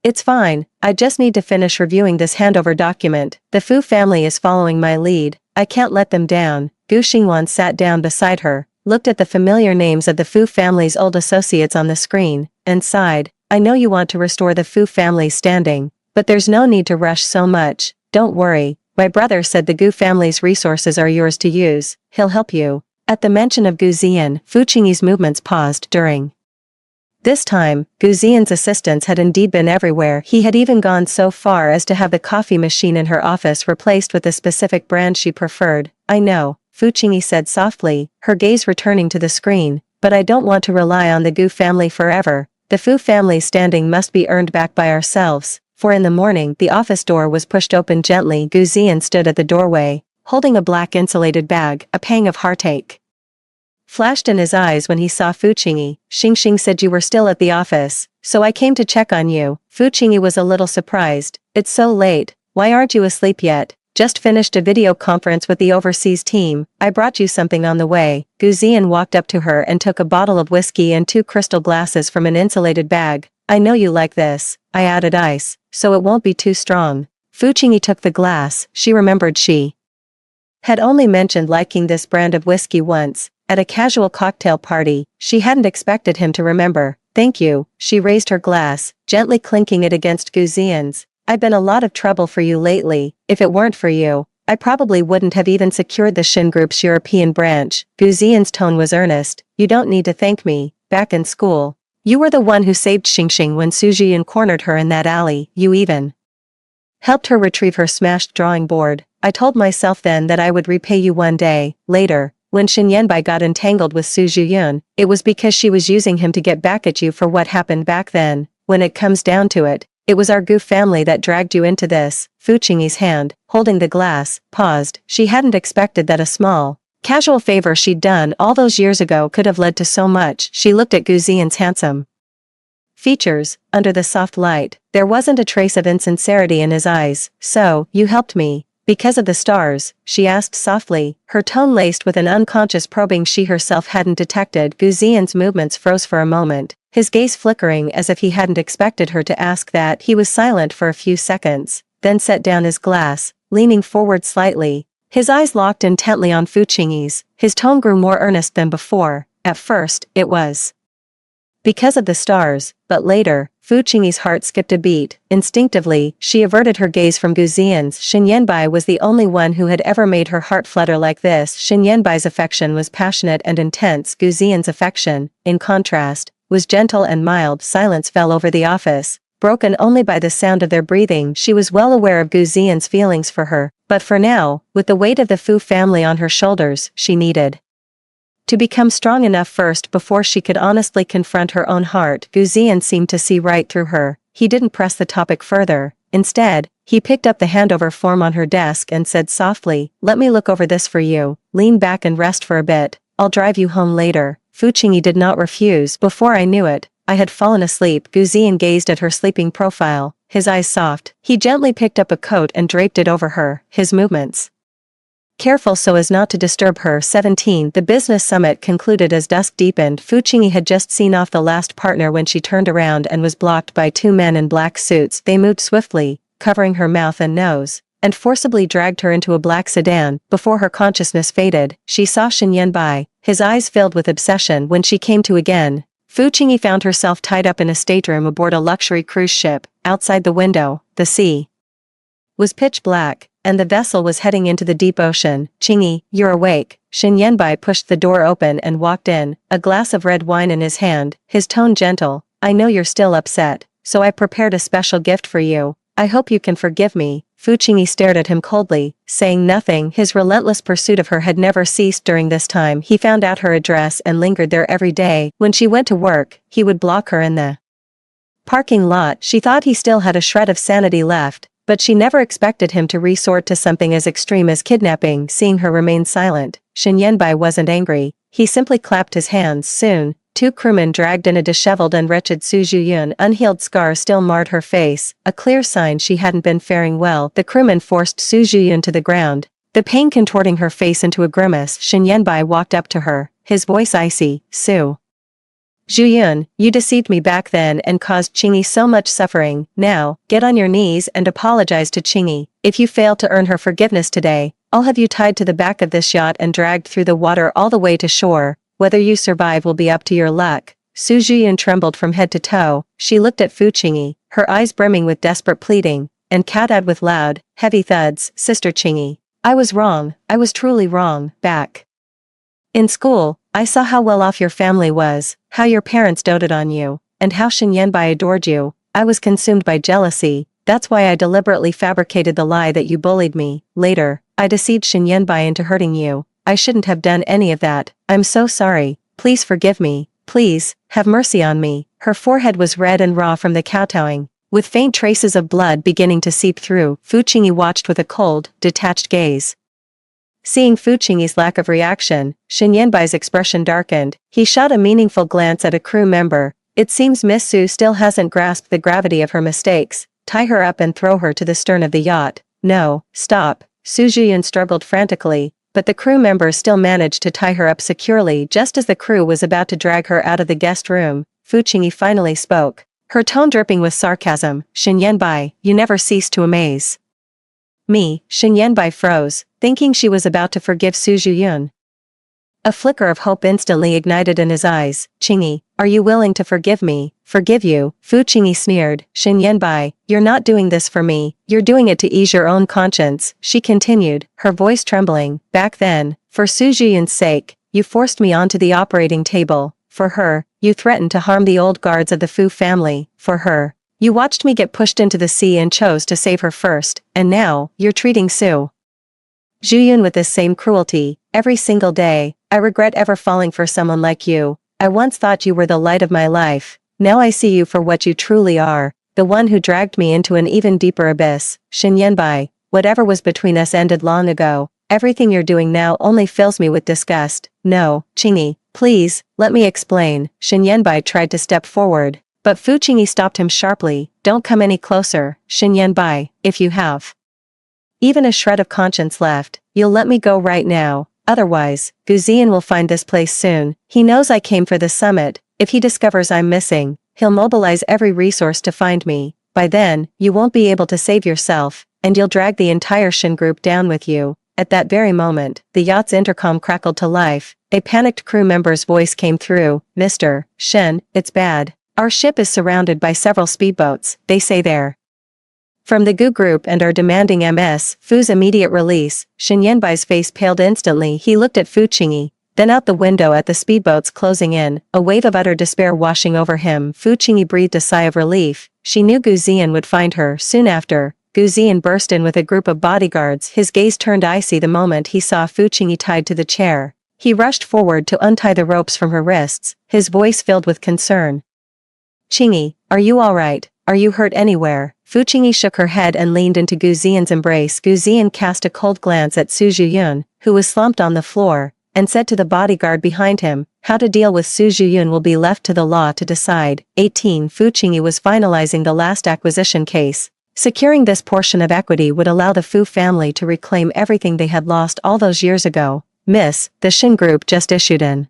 It's fine, I just need to finish reviewing this handover document. The Fu family is following my lead. I can't let them down. Gu Xingwan sat down beside her, looked at the familiar names of the Fu family's old associates on the screen, and sighed. I know you want to restore the Fu family's standing, but there's no need to rush so much. Don't worry, my brother said the Gu family's resources are yours to use. He'll help you. At the mention of Gu Ziyan, Fu Qingyi's movements paused during this time. Gu Ziyan's assistants had indeed been everywhere. He had even gone so far as to have the coffee machine in her office replaced with a specific brand she preferred. I know, Fu Qingyi said softly, her gaze returning to the screen, but I don't want to rely on the Gu family forever. The Fu family's standing must be earned back by ourselves. For in the morning, the office door was pushed open gently. Gu Ziyan stood at the doorway, holding a black insulated bag. A pang of heartache flashed in his eyes when he saw Fu Qingyi. Xingxing said you were still at the office, so I came to check on you. Fu Qingyi was a little surprised. It's so late, why aren't you asleep yet? Just finished a video conference with the overseas team. I brought you something on the way. Gu Ziyan walked up to her and took a bottle of whiskey and 2 crystal glasses from an insulated bag. I know you like this. I added ice, so it won't be too strong. Fu Qingyi took the glass. She remembered she had only mentioned liking this brand of whiskey once, at a casual cocktail party. She hadn't expected him to remember. Thank you. She raised her glass, gently clinking it against Gu Ziyan's. I've been a lot of trouble for you lately. If it weren't for you, I probably wouldn't have even secured the Shin Group's European branch. Gu Ziyan's tone was earnest. You don't need to thank me. Back in school, you were the one who saved Xingxing when Su Jian cornered her in that alley. You even helped her retrieve her smashed drawing board. I told myself then that I would repay you one day. Later, when Shen Yanbai got entangled with Su Zhiyun, it was because she was using him to get back at you for what happened back then. When it comes down to it, it was our Gu family that dragged you into this. Fu Qingyi's hand, holding the glass, paused. She hadn't expected that a small, casual favor she'd done all those years ago could have led to so much. She looked at Gu Ziyan's handsome features. Under the soft light, there wasn't a trace of insincerity in his eyes. So, you helped me. Because of the stars, she asked softly, her tone laced with an unconscious probing she herself hadn't detected. Gu Ziyan's movements froze for a moment, his gaze flickering as if he hadn't expected her to ask that. He was silent for a few seconds, then set down his glass, leaning forward slightly. His eyes locked intently on Fu Qingyi's. His tone grew more earnest than before. At first, it was because of the stars, but later, Fu Qingyi's heart skipped a beat. Instinctively, she averted her gaze from Gu Ziyan's. Shen Yanbai was the only one who had ever made her heart flutter like this. Shen Yanbai's affection was passionate and intense. Gu Ziyan's affection, in contrast, was gentle and mild. Silence fell over the office, broken only by the sound of their breathing. She was well aware of Gu Ziyan's feelings for her, but for now, with the weight of the Fu family on her shoulders, she needed to become strong enough first before she could honestly confront her own heart. Gu Ziyan seemed to see right through her. He didn't press the topic further. Instead, he picked up the handover form on her desk and said softly, let me look over this for you. Lean back and rest for a bit. I'll drive you home later. Fu Qingyi did not refuse. Before I knew it, I had fallen asleep. Gu Ziyan gazed at her sleeping profile, his eyes soft. He gently picked up a coat and draped it over her, his movements careful so as not to disturb her. 17. The business summit concluded as dusk deepened. Fu Qingyi had just seen off the last partner when she turned around and was blocked by two men in black suits. They moved swiftly, covering her mouth and nose, and forcibly dragged her into a black sedan. Before her consciousness faded, she saw Shen Yanbai, his eyes filled with obsession. When she came to again, Fu Qingyi found herself tied up in a stateroom aboard a luxury cruise ship. Outside the window, the sea was pitch black, and the vessel was heading into the deep ocean. Qingyi, you're awake. Shen Yanbai pushed the door open and walked in, a glass of red wine in his hand, his tone gentle. I know you're still upset, so I prepared a special gift for you. I hope you can forgive me. Fu Qingyi stared at him coldly, saying nothing. His relentless pursuit of her had never ceased during this time. He found out her address and lingered there every day. When she went to work, he would block her in the parking lot. She thought he still had a shred of sanity left, but she never expected him to resort to something as extreme as kidnapping. Seeing her remain silent, Shen Yanbai wasn't angry. He simply clapped his hands. Soon, two crewmen dragged in a disheveled and wretched Su Zhiyun. Unhealed scars still marred her face, a clear sign she hadn't been faring well. The crewmen forced Su Zhiyun to the ground, the pain contorting her face into a grimace. Shen Yanbai walked up to her, his voice icy. Su Zhiyun, you deceived me back then and caused Qingyi so much suffering. Now, get on your knees and apologize to Qingyi. If you fail to earn her forgiveness today, I'll have you tied to the back of this yacht and dragged through the water all the way to shore. Whether you survive will be up to your luck. Su Zhiyun trembled from head to toe. She looked at Fu Qingyi, her eyes brimming with desperate pleading, and catad with loud, heavy thuds. Sister Qingyi, I was wrong. I was truly wrong. Back in school, I saw how well off your family was, how your parents doted on you, and how Shen Yanbai adored you. I was consumed by jealousy. That's why I deliberately fabricated the lie that you bullied me. Later, I deceived Shen Yanbai into hurting you. I shouldn't have done any of that. I'm so sorry. Please forgive me. Please, have mercy on me. Her forehead was red and raw from the kowtowing, with faint traces of blood beginning to seep through. Fu Qingyi watched with a cold, detached gaze. Seeing Fu Qingyi's lack of reaction, Shen Yanbai's expression darkened. He shot a meaningful glance at a crew member. It seems Miss Su still hasn't grasped the gravity of her mistakes. Tie her up and throw her to the stern of the yacht. No, stop. Su Zhiyun struggled frantically, but the crew members still managed to tie her up securely. Just as the crew was about to drag her out of the guest room, Fu Qingyi finally spoke, her tone dripping with sarcasm. Shen Yanbai, you never cease to amaze me. Shen Yanbai froze, thinking she was about to forgive Su Zhiyun. A flicker of hope instantly ignited in his eyes. Qingyi, are you willing to forgive me? Forgive you? Fu Qingyi sneered. Shin Yanbai, you're not doing this for me, you're doing it to ease your own conscience, she continued, her voice trembling. Back then, for Su Zhiyun's sake, you forced me onto the operating table. For her, you threatened to harm the old guards of the Fu family. For her, you watched me get pushed into the sea and chose to save her first, and now, you're treating Su Zhiyun with this same cruelty. Every single day, I regret ever falling for someone like you. I once thought you were the light of my life. Now I see you for what you truly are, the one who dragged me into an even deeper abyss. Shin Yanbai, whatever was between us ended long ago. Everything you're doing now only fills me with disgust. No, Qingyi, please, let me explain. Shin Yanbai tried to step forward, but Fu Qingyi stopped him sharply. Don't come any closer, Shin Yanbai, if you have even a shred of conscience left, you'll let me go right now. Otherwise, Gu Ziyan will find this place soon. He knows I came for the summit. If he discovers I'm missing, he'll mobilize every resource to find me. By then, you won't be able to save yourself, and you'll drag the entire Shin group down with you. At that very moment, the yacht's intercom crackled to life. A panicked crew member's voice came through. Mr. Shen, it's bad. Our ship is surrounded by several speedboats. They say they're from the Gu group and are demanding Ms. Fu's immediate release. Shin Yanbai's face paled instantly. He looked at Fu Qingyi, then out the window at the speedboats closing in, a wave of utter despair washing over him. Fu Qingyi breathed a sigh of relief. She knew Gu Ziyan would find her. Soon after, Gu Ziyan burst in with a group of bodyguards. His gaze turned icy the moment he saw Fu Qingyi tied to the chair. He rushed forward to untie the ropes from her wrists, his voice filled with concern. Qingyi, are you all right? Are you hurt anywhere? Fu Qingyi shook her head and leaned into Gu Ziyan's embrace. Gu Ziyan cast a cold glance at Su Zhiyun, who was slumped on the floor, and said to the bodyguard behind him, how to deal with Su Zhiyun will be left to the law to decide. 18. Fu Qingyi was finalizing the last acquisition case. Securing this portion of equity would allow the Fu family to reclaim everything they had lost all those years ago. Miss, the Shin Group just issued an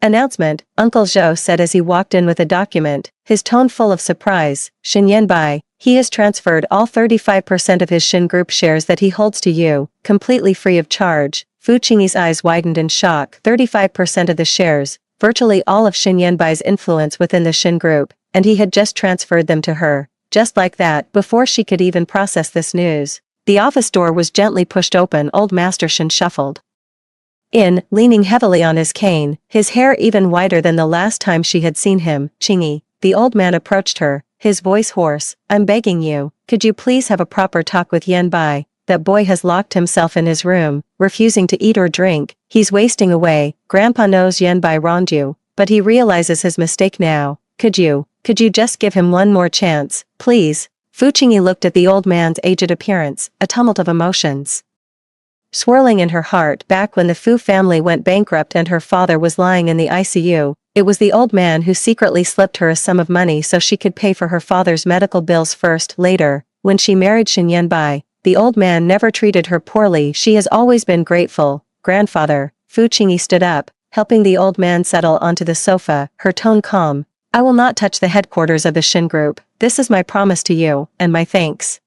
announcement, Uncle Zhou said as he walked in with a document, his tone full of surprise. Shin Yanbai, he has transferred all 35% of his Shin Group shares that he holds to you, completely free of charge. Fu Qingyi's eyes widened in shock. 35% of the shares, virtually all of Shin Yanbai's influence within the Shin Group, and he had just transferred them to her. Just like that, before she could even process this news, the office door was gently pushed open. Old Master Shin shuffled in, leaning heavily on his cane, his hair even whiter than the last time she had seen him. Qingyi, the old man approached her, his voice hoarse. I'm begging you, could you please have a proper talk with Yanbai? That boy has locked himself in his room, refusing to eat or drink. He's wasting away. Grandpa knows Yanbai wronged you, but he realizes his mistake now. Could you just give him one more chance, please? Fu Qingyi looked at the old man's aged appearance, a tumult of emotions swirling in her heart. Back when the Fu family went bankrupt and her father was lying in the ICU, it was the old man who secretly slipped her a sum of money so she could pay for her father's medical bills first. Later, when she married Shin Yanbai, the old man never treated her poorly. She has always been grateful. Grandfather, Fu Qingyi stood up, helping the old man settle onto the sofa, her tone calm. I will not touch the headquarters of the Shin Group. This is my promise to you, and my thanks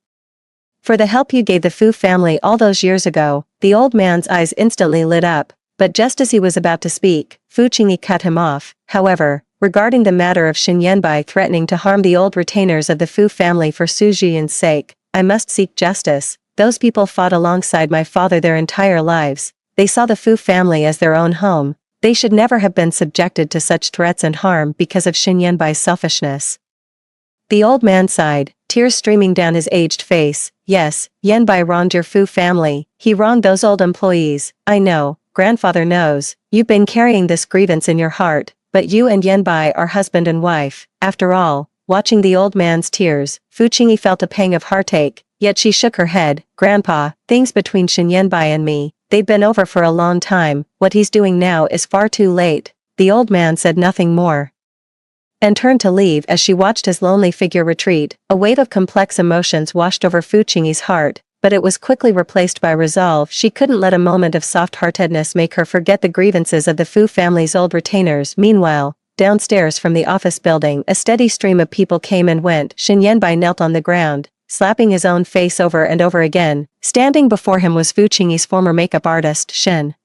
for the help you gave the Fu family all those years ago. The old man's eyes instantly lit up, but just as he was about to speak, Fu Qingyi cut him off. However, regarding the matter of Shin Yanbai threatening to harm the old retainers of the Fu family for Su Zhiyun's sake, I must seek justice. Those people fought alongside my father their entire lives. They saw the Fu family as their own home. They should never have been subjected to such threats and harm because of Shin Yanbai's selfishness. The old man sighed, tears streaming down his aged face. Yes, Yanbai wronged your Fu family. He wronged those old employees. I know, grandfather knows. You've been carrying this grievance in your heart, but you and Yanbai are husband and wife. After all, watching the old man's tears, Fu Qingyi felt a pang of heartache, yet she shook her head. Grandpa, things between Shin Yanbai and me, they've been over for a long time. What he's doing now is far too late. The old man said nothing more and turned to leave. As she watched his lonely figure retreat, a wave of complex emotions washed over Fu Qingyi's heart, but it was quickly replaced by resolve. She couldn't let a moment of soft-heartedness make her forget the grievances of the Fu family's old retainers. Meanwhile, downstairs from the office building, a steady stream of people came and went. Shin Yanbai knelt on the ground, slapping his own face over and over again. Standing before him was Fu Qingyi's former makeup artist, Shin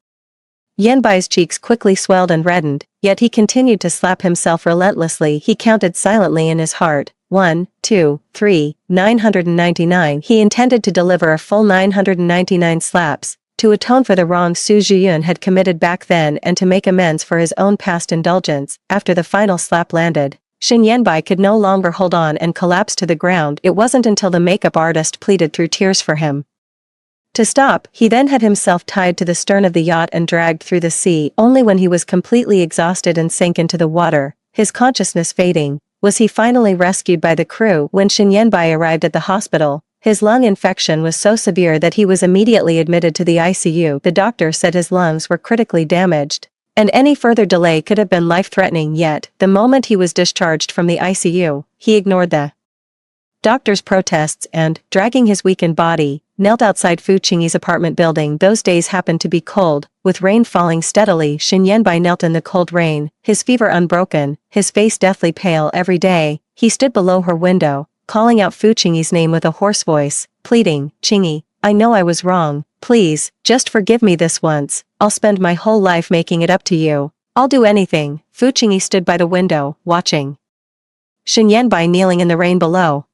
Yanbai's cheeks quickly swelled and reddened, yet he continued to slap himself relentlessly. He counted silently in his heart. 1, 2, 3, 999. He intended to deliver a full 999 slaps, to atone for the wrongs Su Zhiyun had committed back then and to make amends for his own past indulgence. After the final slap landed, Shin Yanbai could no longer hold on and collapsed to the ground. It wasn't until the makeup artist pleaded through tears for him to stop. He then had himself tied to the stern of the yacht and dragged through the sea. Only when he was completely exhausted and sank into the water, his consciousness fading, was he finally rescued by the crew. When Shin Yanbai arrived at the hospital, his lung infection was so severe that he was immediately admitted to the ICU. The doctor said his lungs were critically damaged, and any further delay could have been life-threatening. Yet, the moment he was discharged from the ICU, he ignored the doctor's protests and, dragging his weakened body, knelt outside Fu Qingyi's apartment building. Those days happened to be cold, with rain falling steadily. Shin Yanbai knelt in the cold rain, his fever unbroken, his face deathly pale. Every day, he stood below her window, calling out Fu Qingyi's name with a hoarse voice, pleading, "Qingyi, I know I was wrong. Please, just forgive me this once. I'll spend my whole life making it up to you. I'll do anything." Fu Qingyi stood by the window, watching Shin Yanbai kneeling in the rain below.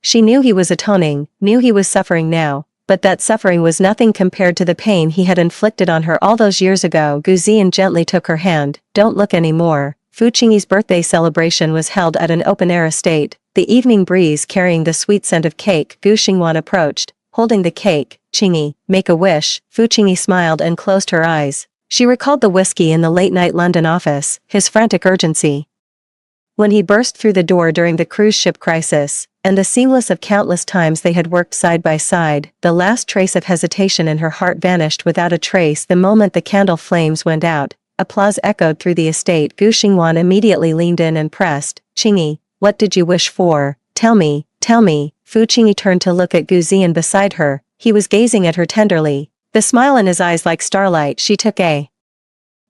She knew he was atoning, knew he was suffering now, but that suffering was nothing compared to the pain he had inflicted on her all those years ago. Gu Ziyan gently took her hand. "Don't look anymore." Fu Qingyi's birthday celebration was held at an open-air estate, the evening breeze carrying the sweet scent of cake. Gu Xingwan approached, holding the cake. "Qingyi, make a wish." Fu Qingyi smiled and closed her eyes. She recalled the whiskey in the late-night London office, his frantic urgency when he burst through the door during the cruise ship crisis, and the seamless of countless times they had worked side by side. The last trace of hesitation in her heart vanished without a trace the moment the candle flames went out. Applause echoed through the estate. Gu Xingwan immediately leaned in and pressed, "Qingyi, what did you wish for? Tell me, tell me." Fu Qingyi turned to look at Gu Ziyan beside her. He was gazing at her tenderly, the smile in his eyes like starlight. She took a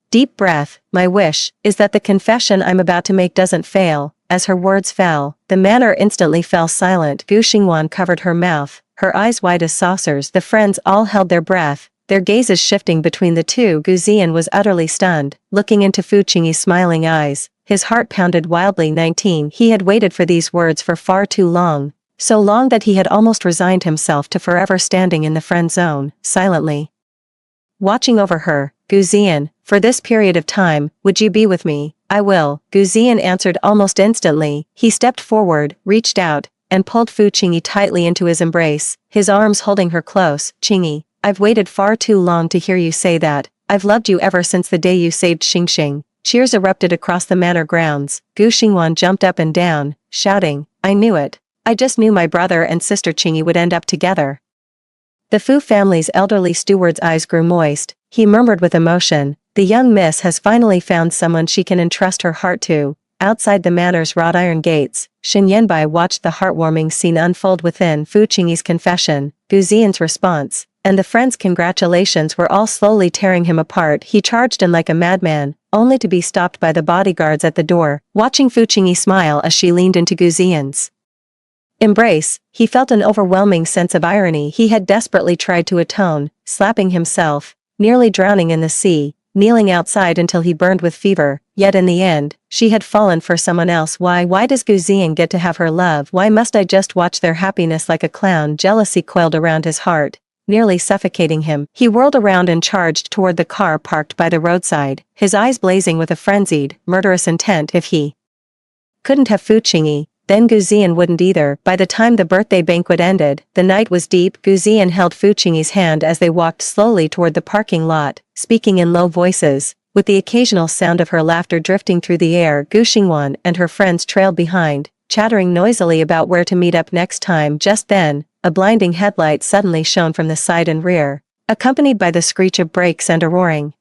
deep breath. "My wish is that the confession I'm about to make doesn't fail." As her words fell, the manor instantly fell silent. Gu Xingwan covered her mouth, her eyes wide as saucers. The friends all held their breath, their gazes shifting between the two. Gu Ziyan was utterly stunned, looking into Fu Qingyi's smiling eyes. His heart pounded wildly. 19. He had waited for these words for far too long, so long that he had almost resigned himself to forever standing in the friend zone, silently watching over her. "Gu Ziyan, for this period of time, would you be with me?" "I will," Gu Ziyan answered almost instantly. He stepped forward, reached out, and pulled Fu Qingyi tightly into his embrace, his arms holding her close. "Qingyi, I've waited far too long to hear you say that. I've loved you ever since the day you saved Xingxing." Cheers erupted across the manor grounds. Gu Xingwan jumped up and down, shouting, "I knew it. I just knew my brother and sister Qingyi would end up together." The Fu family's elderly steward's eyes grew moist. He murmured with emotion, "The young miss has finally found someone she can entrust her heart to." Outside the manor's wrought iron gates, Shin Yanbai watched the heartwarming scene unfold within. Fu Qingyi's confession, Gu Ziyan's response, and the friends' congratulations were all slowly tearing him apart. He charged in like a madman, only to be stopped by the bodyguards at the door. Watching Fu Qingyi smile as she leaned into Gu Ziyan's embrace, he felt an overwhelming sense of irony. He had desperately tried to atone, slapping himself, nearly drowning in the sea, kneeling outside until he burned with fever, yet in the end, she had fallen for someone else. Why does Gu Ziyan get to have her love? Why must I just watch their happiness like a clown? Jealousy coiled around his heart, nearly suffocating him. He whirled around and charged toward the car parked by the roadside, his eyes blazing with a frenzied, murderous intent. If he couldn't have Fu Qingyi, then Gu Ziyan wouldn't either. By the time the birthday banquet ended, the night was deep. Gu Ziyan held Fu Qingyi's hand as they walked slowly toward the parking lot, speaking in low voices, with the occasional sound of her laughter drifting through the air. Gu Xingwan and her friends trailed behind, chattering noisily about where to meet up next time. Just then, a blinding headlight suddenly shone from the side and rear, accompanied by the screech of brakes and a roaring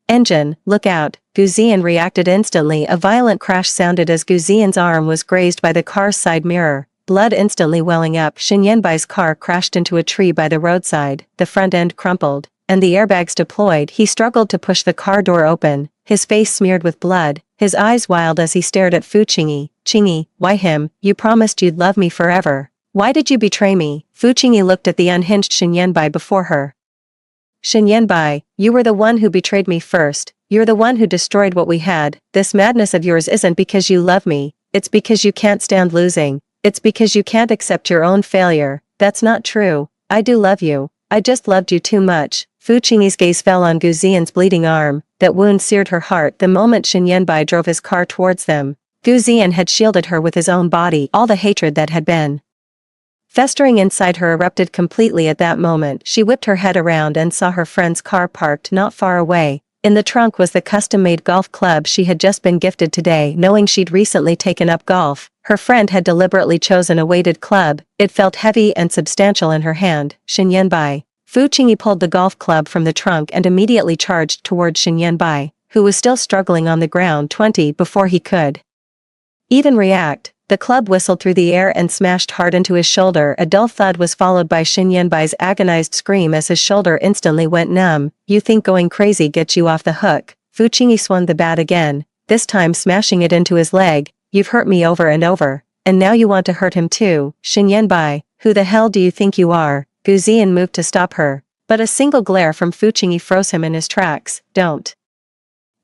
engine. "Look out!" Gu Ziyan reacted instantly. A violent crash sounded as Gu Ziyan's arm was grazed by the car's side mirror, blood instantly welling up. Shin Yanbai's car crashed into a tree by the roadside, the front end crumpled, and the airbags deployed. He struggled to push the car door open, his face smeared with blood, his eyes wild as he stared at Fu Qingyi. "Qingyi, why him? You promised you'd love me forever. Why did you betray me?" Fu Qingyi looked at the unhinged Shin Yanbai before her. Shin Yanbai, you were the one who betrayed me first. You're the one who destroyed what we had. This madness of yours isn't because you love me. It's because you can't stand losing. It's because you can't accept your own failure. That's not true. I do love you. I just loved you too much. Fu Qingyi's gaze fell on Gu Ziyan's bleeding arm. That wound seared her heart the moment Shin Yanbai drove his car towards them. Gu Ziyan had shielded her with his own body. All the hatred that had been festering inside her erupted completely at that moment. She whipped her head around and saw her friend's car parked not far away. In the trunk was the custom-made golf club she had just been gifted today. Knowing she'd recently taken up golf, her friend had deliberately chosen a weighted club. It felt heavy and substantial in her hand. Shin Yanbai. Fu Qingyi pulled the golf club from the trunk and immediately charged toward Shin Yanbai, who was still struggling on the ground 20 before he could even react. The club whistled through the air and smashed hard into his shoulder. A dull thud was followed by Shin Yanbai's agonized scream as his shoulder instantly went numb. You think going crazy gets you off the hook? Fu Qingyi swung the bat again, this time smashing it into his leg. You've hurt me over and over, and now you want to hurt him too. Shin Yanbai, who the hell do you think you are? Gu Ziyan moved to stop her, but a single glare from Fu Qingyi froze him in his tracks. Don't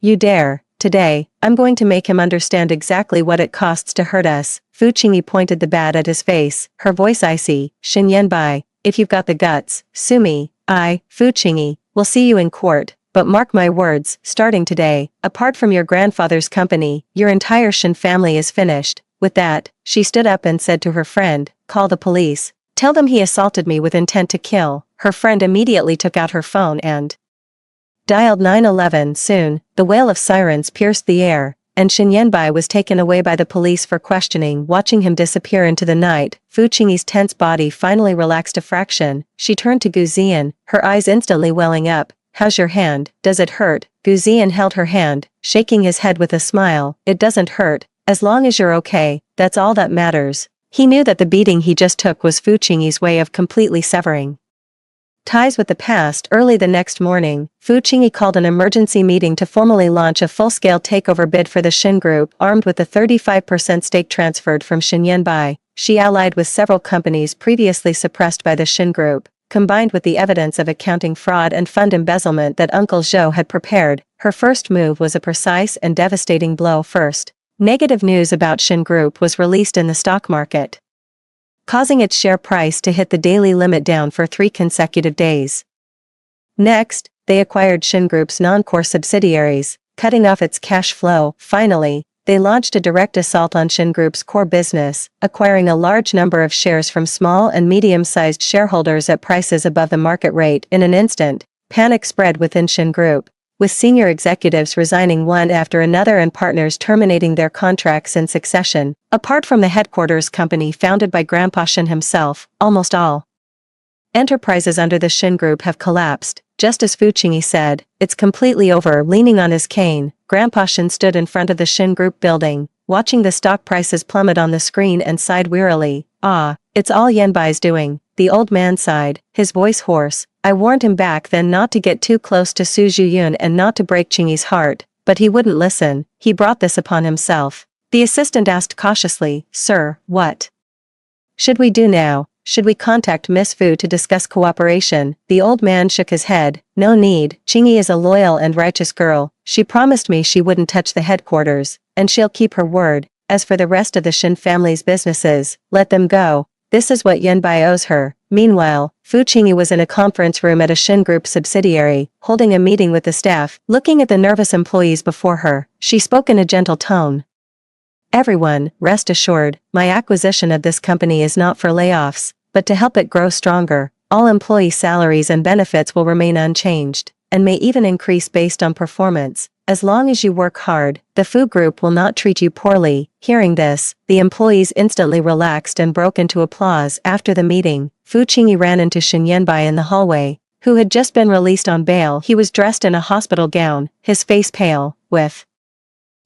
you dare. Today, I'm going to make him understand exactly what it costs to hurt us. Fu Qingyi pointed the bat at his face, her voice icy. Shin Yanbai, if you've got the guts, sue me. Fu Qingyi, will see you in court, but mark my words, starting today, apart from your grandfather's company, your entire Shin family is finished. With that, she stood up and said to her friend, call the police. Tell them he assaulted me with intent to kill. Her friend immediately took out her phone and dialed 911. Soon, the wail of sirens pierced the air, and Shin Yanbai was taken away by the police for questioning. Watching him disappear into the night, Fu Qingyi's tense body finally relaxed a fraction. She turned to Gu Ziyan, her eyes instantly welling up. How's your hand? Does it hurt? Gu Ziyan held her hand, shaking his head with a smile. It doesn't hurt. As long as you're okay, that's all that matters. He knew that the beating he just took was Fu Qingyi's way of completely severing ties with the past. Early the next morning, Fu Qingyi called an emergency meeting to formally launch a full-scale takeover bid for the Shin Group. Armed with the 35% stake transferred from Shin Yanbai, she allied with several companies previously suppressed by the Shin Group. Combined with the evidence of accounting fraud and fund embezzlement that Uncle Zhou had prepared, her first move was a precise and devastating blow. First, negative news about Shin Group was released in the stock market, causing its share price to hit the daily limit down for 3 consecutive days. Next, they acquired Shin Group's non-core subsidiaries, cutting off its cash flow. Finally, they launched a direct assault on Shin Group's core business, acquiring a large number of shares from small and medium-sized shareholders at prices above the market rate. In an instant, panic spread within Shin Group, with senior executives resigning one after another and partners terminating their contracts in succession. Apart from the headquarters company founded by Grandpa Shin himself, almost all enterprises under the Shin Group have collapsed. Just as Fu Qingyi said, it's completely over. Leaning on his cane, Grandpa Shin stood in front of the Shin Group building, watching the stock prices plummet on the screen and sighed wearily. It's all Yanbai's doing. The old man sighed, his voice hoarse. I warned him back then not to get too close to Su Zhiyun and not to break Qingyi's heart, but he wouldn't listen. He brought this upon himself. The assistant asked cautiously, Sir, what should we do now? Should we contact Miss Fu to discuss cooperation? The old man shook his head. No need. Qingyi is a loyal and righteous girl. She promised me she wouldn't touch the headquarters, and she'll keep her word. As for the rest of the Shin family's businesses, let them go. This is what Yanbai owes her. Meanwhile, Fu Qingyi was in a conference room at a Shin Group subsidiary, holding a meeting with the staff. Looking at the nervous employees before her, she spoke in a gentle tone. Everyone, rest assured, my acquisition of this company is not for layoffs, but to help it grow stronger. All employee salaries and benefits will remain unchanged, and may even increase based on performance. As long as you work hard, the Fu Group will not treat you poorly. Hearing this, the employees instantly relaxed and broke into applause. After the meeting, Fu Qingyi ran into Shin Yanbai in the hallway, who had just been released on bail. He was dressed in a hospital gown, his face pale, with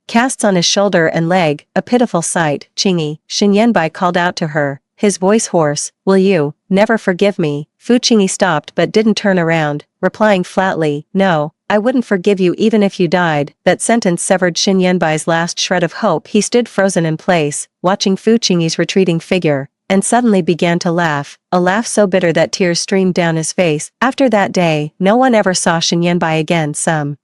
casts on his shoulder and leg, a pitiful sight. Qingyi, Shin Yanbai called out to her, his voice hoarse, will you never forgive me? Fu Qingyi stopped but didn't turn around, replying flatly, no, I wouldn't forgive you even if you died. That sentence severed Shin Yanbai's last shred of hope. He stood frozen in place, watching Fu Qingyi's retreating figure. and suddenly began to laugh, a laugh so bitter that tears streamed down his face. After that day, no one ever saw Shen Yanbai again. Some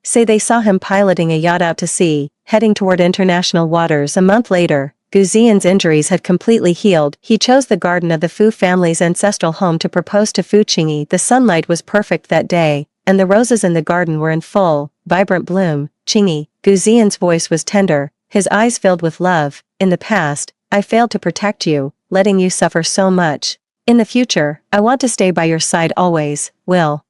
say they saw him piloting a yacht out to sea, heading toward international waters. A month later, Gu Ziyan's injuries had completely healed. He chose the garden of the Fu family's ancestral home to propose to Fu Qingyi. The sunlight was perfect that day, and the roses in the garden were in full, vibrant bloom. Qingyi, Gu Ziyan's voice was tender, his eyes filled with love. In the past, I failed to protect you, letting you suffer so much. In the future, I want to stay by your side always. Will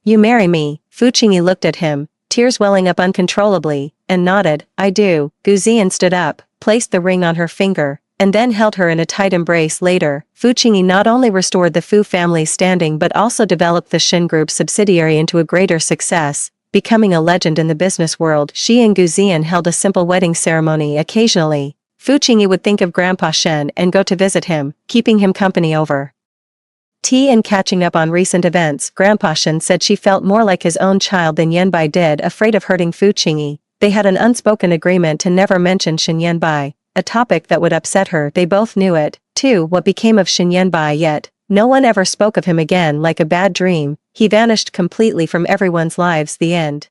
you marry me? Fu Qingyi looked at him, tears welling up uncontrollably, and nodded. I do. Gu Ziyan stood up, placed the ring on her finger, and then held her in a tight embrace. Later, Fu Qingyi not only restored the Fu family's standing but also developed the Shin Group subsidiary into a greater success, becoming a legend in the business world. She and Gu Ziyan held a simple wedding ceremony. Occasionally, Fu Qingyi would think of Grandpa Shen and go to visit him, keeping him company over tea and catching up on recent events. Grandpa Shen said she felt more like his own child than Yanbai did. Afraid of hurting Fu Qingyi, they had an unspoken agreement to never mention Shen Yanbai, a topic that would upset her. They both knew it, too. What became of Shen Yanbai? Yet no one ever spoke of him again. Like a bad dream, he vanished completely from everyone's lives. The end.